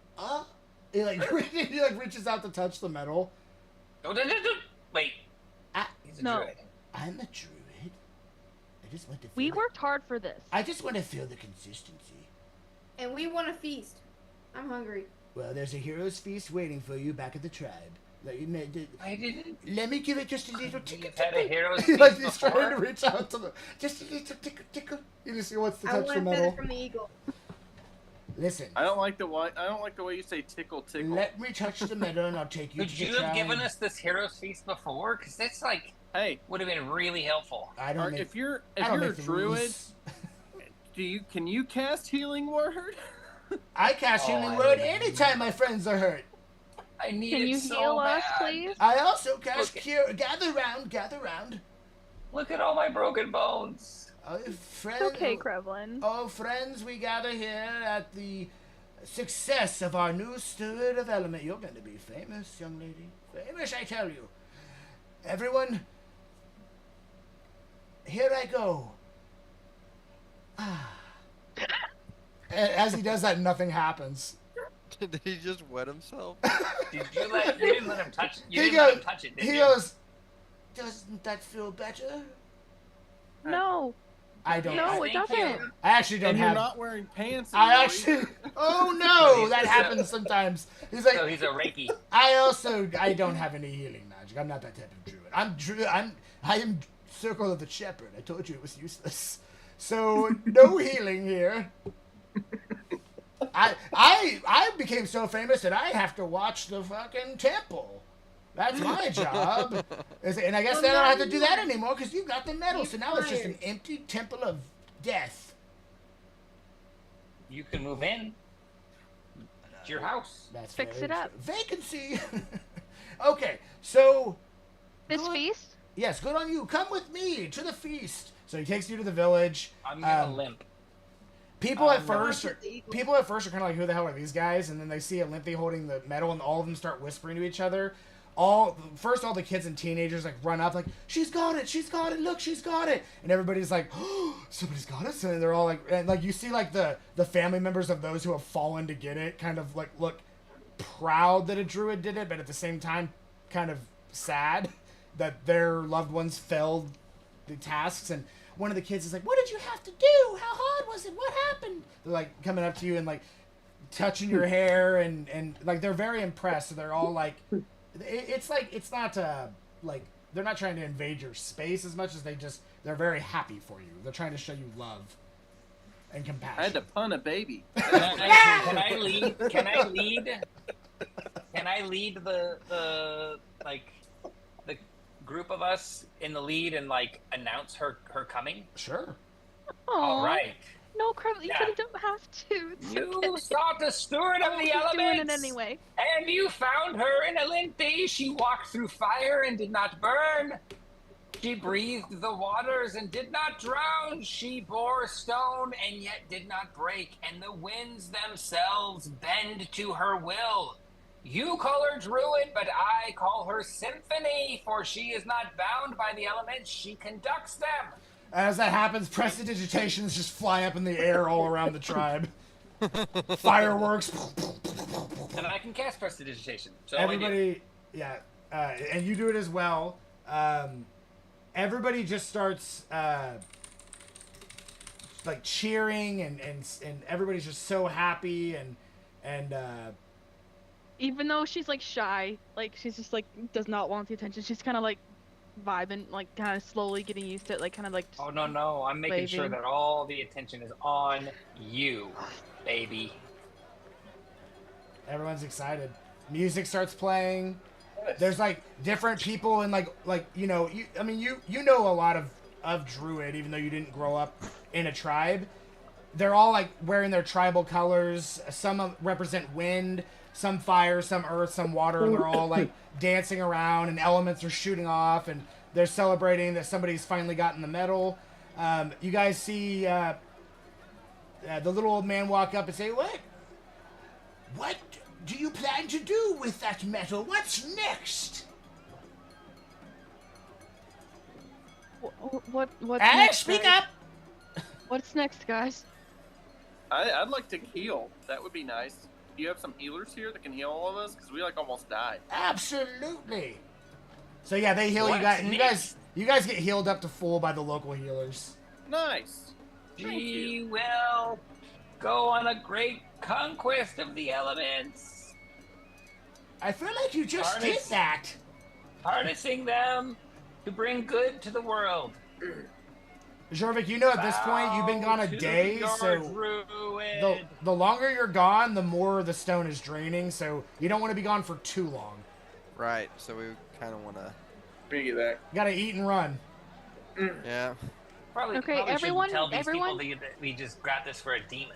he like he reaches out to touch the metal. Don't. Wait. I, He's a No. druid. I'm a druid. I just want to. We feel worked hard for this. I just want to feel the consistency. And we want a feast. I'm hungry. Well, there's a hero's feast waiting for you back at the tribe. Let I didn't. let me give it just a little tickle. You've had a hero's like feast he's trying to before? reach out to the just a little tickle. You just he wants to I touch want the a feather metal. from the eagle. Listen, I don't like the way you say tickle tickle. let me touch the metal and I'll take you Could to the you tribe. have given us this hero's feast before? Because that's like Hey, would have been really helpful. I or don't make, if you're I don't a make the druid, rules. can you cast healing word? I cast Oh, healing I word don't- anytime my friends are hurt. I need Can it you so heal us, bad. please? I also cast Okay. cure. Gather round. Look at all my broken bones. Oh, friends. Okay, Krevlin. Oh, friends, we gather here at the success of our new steward of element. You're going to be famous, young lady. Famous, I tell you. Everyone, here I go. As he does that, nothing happens. Did he just wet himself? You didn't let him touch. You He didn't let goes. him touch it, did He you? goes. Doesn't that feel better? No, I don't. no, I, it Thank you. doesn't. I actually don't And you're have. not wearing pants. I anymore. actually. Oh no, he's that just happens sometimes. He's like. So he's a Reiki. I don't have any healing magic. I'm not that type of druid. I am Circle of the Shepherd. I told you it was useless. So no healing here. I became so famous that I have to watch the fucking temple. That's my job. And I guess Well, they don't now have to you do that are. anymore because you got the medal. You're So now it's just an fired. empty temple of death. You can move in. It's your house. That's Fix very it up. true. Vacancy. Okay, so This Good. feast? Yes, good on you. Come with me to the feast. So he takes you to the village. I'm gonna limp. People at no. first are kind of like, who the hell are these guys? And then they see Olympia holding the medal, and all of them start whispering to each other. All the kids and teenagers like run up like, she's got it, look, she's got it, and everybody's like, oh, somebody's got it. So they're all like, and like you see like the family members of those who have fallen to get it kind of like look proud that a druid did it, but at the same time kind of sad that their loved ones failed the tasks. And one of the kids is like, what did you have to do? How hard was it? What happened? They're like coming up to you and like touching your hair and like they're very impressed. So they're all like, it's like, it's not like they're not trying to invade your space as much as they're very happy for you. They're trying to show you love and compassion. I had to pun a baby. Can I lead? Can I lead the group of us in the lead and like announce her coming? Sure. All right. No, Crumb, you Yeah. said you don't have to. It's You okay. sought the steward of the He's elements. doing it anyway. And you found her in Olympia. She walked through fire and did not burn. She breathed the waters and did not drown. She bore stone and yet did not break. And the winds themselves bend to her will. You call her druid, but I call her symphony, for she is not bound by the elements. She conducts them. As that happens, prestidigitations just fly up in the air all around the tribe. Fireworks. And I can cast prestidigitation. So Everybody, yeah, and you do it as well. Everybody just starts like cheering and everybody's just so happy and Even though she's like shy, like she's just like does not want the attention. She's kind of like vibing, like kind of slowly getting used to it, like kind of like. Oh no! I'm making sure waving. that all the attention is on you, baby. everyone's excited. Music starts playing. There's like different people and like you know you know a lot of druid, even though you didn't grow up in a tribe. They're all like wearing their tribal colors. Some represent wind, some fire, some earth, some water, and they're all like dancing around, and elements are shooting off, and they're celebrating that somebody's finally gotten the medal. You guys see the little old man walk up and say, What do you plan to do with that medal? What's next? What's Alex, next, speak guys? up! What's next, guys? I'd like to heal. That would be nice. Do you have some healers here that can heal all of us? Because we like almost died. Absolutely. So yeah, they heal you What's guys. next? You guys get healed up to full by the local healers. Nice. Thank She you. will go on a great conquest of the elements, I feel like you just did Harness. that. harnessing them to bring good to the world. Jorvik, you know at this point you've been gone a Bow to day, your so druid. the longer you're gone, the more the stone is draining. So you don't want to be gone for too long. Right, so we kind of want to. Piggyback. You gotta eat and run. Yeah. Probably, Okay, probably everyone- shouldn't tell these everyone- people that we just got this for a demon.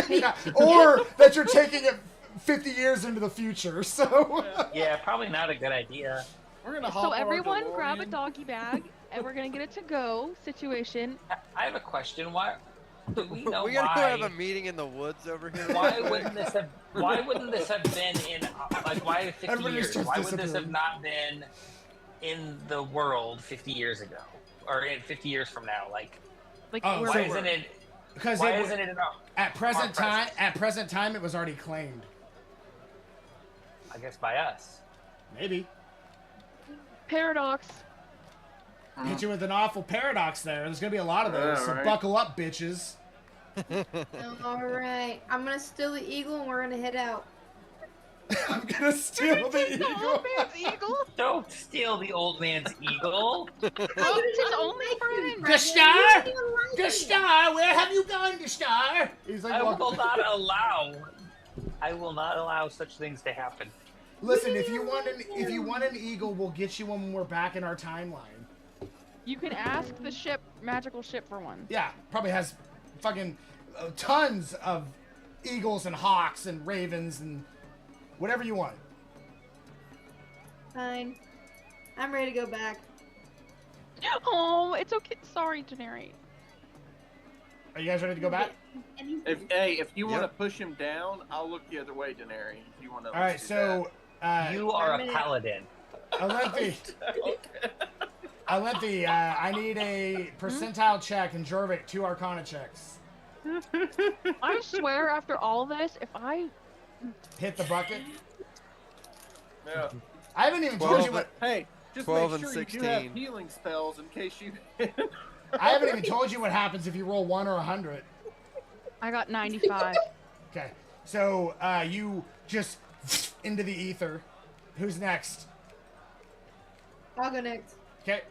Yeah, or that you're taking it 50 years into the future. So Yeah, probably not a good idea. We're gonna hop So on our everyone grab a DeLorean. doggy bag, and we're gonna get it to go situation. I have a question. Why do we know We gotta go why? have a meeting in the woods over here. Why wouldn't this have? Why wouldn't this have been in like why 50 Everybody years? starts Why would this have disappearing. not been in the world 50 years ago, or in 50 years from now? Like, Like Oh, we're, why isn't it? because Why isn't it in our? at present our time it was already claimed. I guess by us. Maybe. paradox. Hit you with an awful paradox there. There's gonna be a lot of those, Yeah, so right. buckle up, bitches. All right, I'm gonna steal the eagle and we're gonna head out. I'm gonna steal the The old eagle. man's eagle. Don't steal the old man's eagle. Oh, it's his only friend. Gashtar! Gashtar, where have you gone, Gashtar? He's like, I will walking- not allow. I will not allow such things to happen. Listen, if you want an eagle, we'll get you one when we're back in our timeline. You can ask the ship, magical ship, for one. Yeah, probably has fucking tons of eagles and hawks and ravens and whatever you want. Fine. I'm ready to go back. Oh, it's okay. Sorry, Daenerys. Are you guys ready to go back? If you want to Yep. push him down, I'll look the other way, Daenerys. If you want to. All right, so You are I'm a in it. paladin. Alenthi, Alenthi, I need a percentile check and Jorvik 2 Arcana checks. I swear, after all this, if I Hit the bucket. Yeah. I haven't even told you 12 what Hey, just 12 make and sure you do have 16. healing spells in case you. I haven't even told you what happens if you roll 1 or 100. I got 95. Okay, so you just into the ether. Who's next? I'll go next. Okay,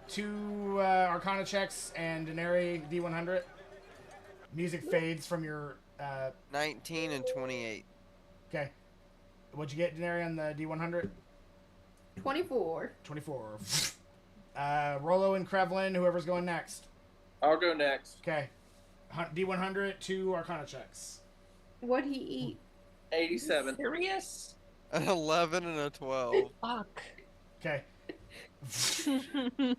2 Arcana checks and Daenerys D100. Music fades from your. 19 and 28. Okay, what'd you get, Daenerys, on the D100? 24. 24. Rolo and Krevlin, whoever's going next. I'll go next. Okay, D100, 2 Arcana checks. What'd he eat? 87. Serious? An 11 and a 12. Fuck. Okay.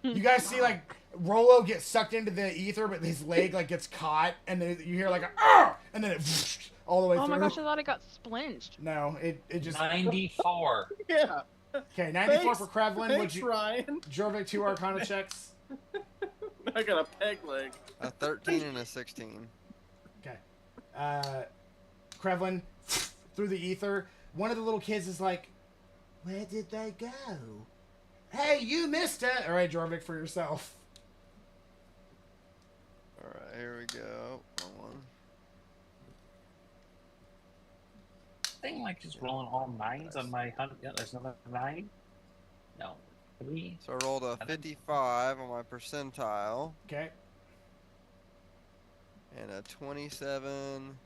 You guys see like Rolo gets sucked into the ether, but his leg like gets caught, and then you hear like a "Arr!" and then it all the way Oh through. my gosh, I thought it got splinched. No, it just 94. Yeah. okay. 94 Thanks. for Krevlin. Would Thanks, you Ryan. Jorvik 2 Arcana checks? I got a peg leg. A 13 and a 16. Okay. Krevlin through the ether. One of the little kids is like, "Where did they go?" Hey, you missed it. All right, Jorvik, for yourself. Alright, here we go. One. Thing like just rolling all 9s on my 100. Yeah, there's another 9. No. 3. So I rolled a 55 on my percentile, Okay. and a 27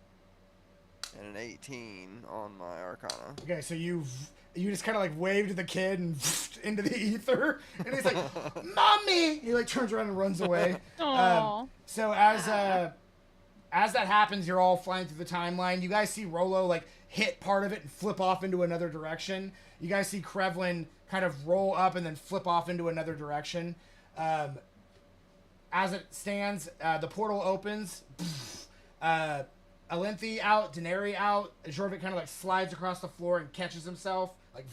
and an 18 on my arcana. Okay, so you just kind of like wave to the kid and into the ether, and he's like, "Mommy!" He like turns around and runs away. Aww. So as that happens, you're all flying through the timeline. You guys see Rolo like hit part of it and flip off into another direction. You guys see Krevlin kind of roll up and then flip off into another direction. As it stands, the portal opens. Alenthi out, Daenerys out. Jorvik kind of like slides across the floor and catches himself. Like,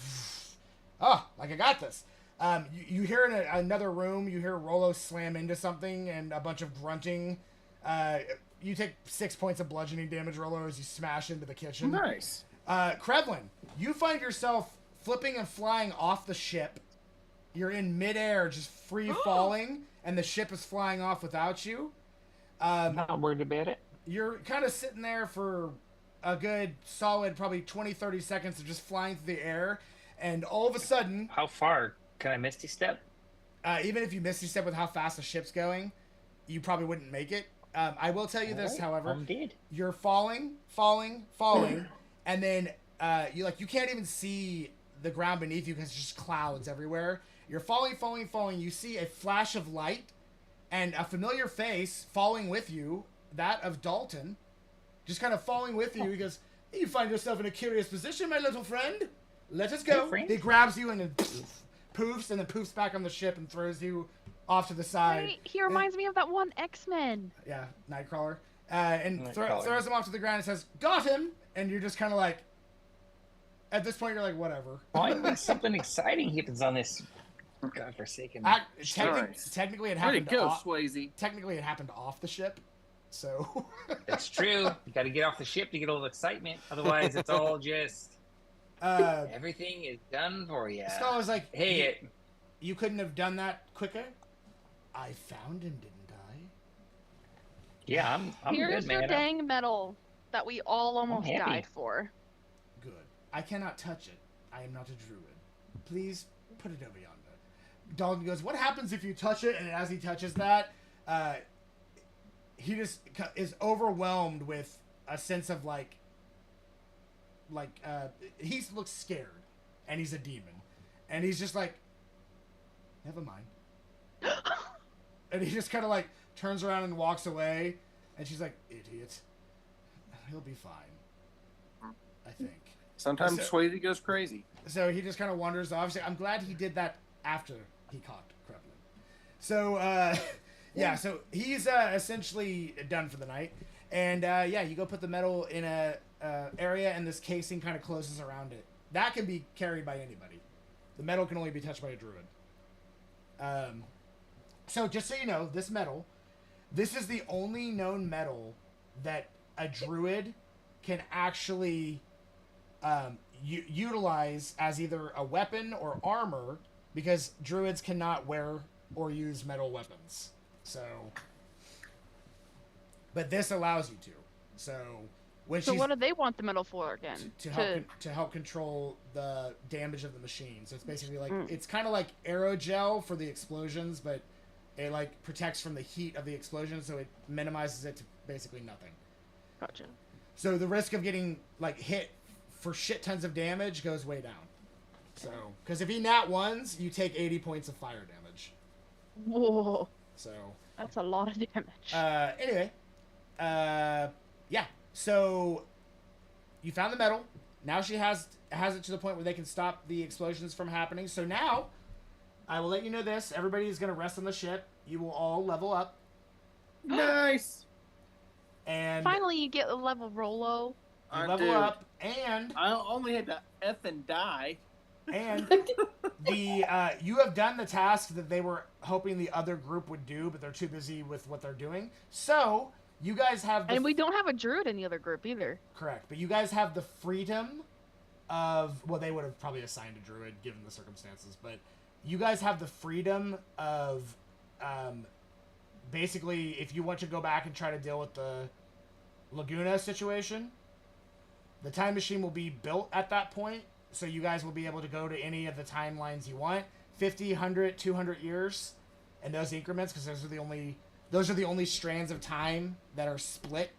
like I got this. You hear in another room, you hear Rolo slam into something and a bunch of grunting. You take 6 points of bludgeoning damage, Rolo, as you smash into the kitchen. Nice. Krevlin, you find yourself flipping and flying off the ship. You're in midair, just free falling, and the ship is flying off without you. Not worried about it. You're kind of sitting there for a good solid probably 20, 30 seconds of just flying through the air, and all of a sudden, How far? Can I misty step? even if you misty step with how fast the ship's going, you probably wouldn't make it. I will tell you this, however. I'm dead. You're falling, and then you can't even see the ground beneath you because it's just clouds everywhere. You're falling. You see a flash of light and a familiar face falling with you, that of Dalton, just kind of falling with you. He goes, "You find yourself in a curious position, my little friend. Let us go." Hey, friend. He grabs you and then poofs, and then poofs back on the ship and throws you off to the side. Wait, he reminds me of that one X-Men. Yeah, Nightcrawler. And Nightcrawler. throws him off to the ground and says, "Got him!" And you're just kind of like, at this point, you're like, whatever. Finally, something exciting happens on this godforsaken. Nice. Technically, it Way to happened. go, Swayze. Technically, it happened off the ship. So. That's true. You got to get off the ship to get a little excitement. Otherwise, it's all just everything is done for you. Skull was like, Hey, you couldn't have done that quicker? I found him, didn't I? yeah, I'm Here's good, your man. dang medal that we all almost happy. died for. Good. I cannot touch it. I am not a druid. Please put it over yonder. Dalton goes, "What happens if you touch it?" And as he touches that, he just is overwhelmed with a sense of he looks scared, and he's a demon, and he's just like, "Never mind." And he just kind of like turns around and walks away, and she's like, "Idiot. He'll be fine, I think." Sometimes So- Swayze goes crazy. So he just kind of wanders off. So I'm glad he did that after he caught Krevlin. So, yeah, so he's essentially done for the night. And, yeah, you go put the metal in a area, and this casing kind of closes around it. That can be carried by anybody. The metal can only be touched by a druid. So, just so you know, this metal, this is the only known metal that a druid can actually utilize as either a weapon or armor, because druids cannot wear or use metal weapons. So, but this allows you to. So, when So she's what do they want the metal for again? to help control the damage of the machine. So it's basically like it's kind of like aerogel for the explosions, but it like protects from the heat of the explosion, so it minimizes it to basically nothing. Gotcha. So the risk of getting like hit for shit tons of damage goes way down. So, because if he nat ones, you take 80 points of fire damage. Whoa. So That's a lot of damage. anyway, yeah. So you found the metal. Now she has it to the point where they can stop the explosions from happening. So now, I will let you know this. Everybody is going to rest on the ship. You will all level up. Nice. And Finally, you get a level Rolo. you I level do. up, and I only had to F and die. the you have done the task that they were hoping the other group would do, but they're too busy with what they're doing. So you guys have And we don't have a druid in the other group either. correct, but you guys have the freedom of, well, they would have probably assigned a druid given the circumstances, but you guys have the freedom of basically, if you want to go back and try to deal with the Laguna situation, the time machine will be built at that point, so you guys will be able to go to any of the timelines you want, 50, 100, 200 years, and those increments, because those are the only strands of time that are split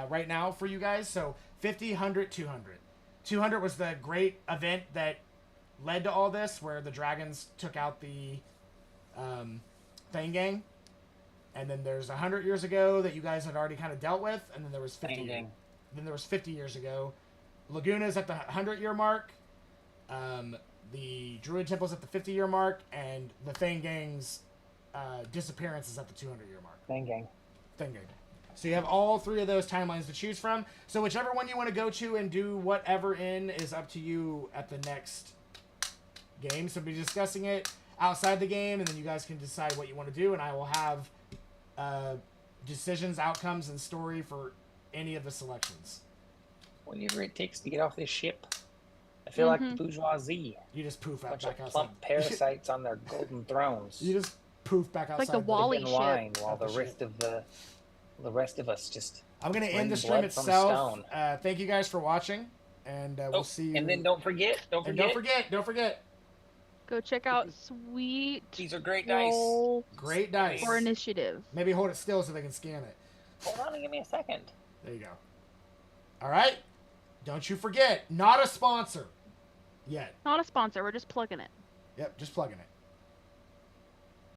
right now for you guys. So 50, 100, 200. 200 was the great event that led to all this, where the dragons took out the Thane Gang. And then there's 100 years ago that you guys had already kind of dealt with, and then there was 50. Then there was 50 years ago. Laguna's at the 100-year mark. The Druid Temple's at the 50-year mark, and the Thane Gang's disappearance is at the 200-year mark. Thane Gang. Thane Gang. So you have all three of those timelines to choose from. So whichever one you want to go to and do whatever in is up to you at the next game. So we'll be discussing it outside the game, and then you guys can decide what you want to do, and I will have decisions, outcomes, and story for any of the selections. Whatever it takes to get off this ship. I feel like the bourgeoisie. You just poof out Bunch back of outside. plump parasites on their golden thrones. You just poof back outside. Like the Wall-E Sipping ship. wine while Out the the rest of us just. I'm gonna bring end the blood stream from itself. stone. Thank you guys for watching, and we'll see you. And then don't forget. don't forget. Go check out Sweet These are great Roll Great dice. for Initiative. Maybe hold it still so they can scan it. Hold on and give me a second. There you go. All right. Don't you forget, not a sponsor yet. Not a sponsor. We're just plugging it. Yep, just plugging it.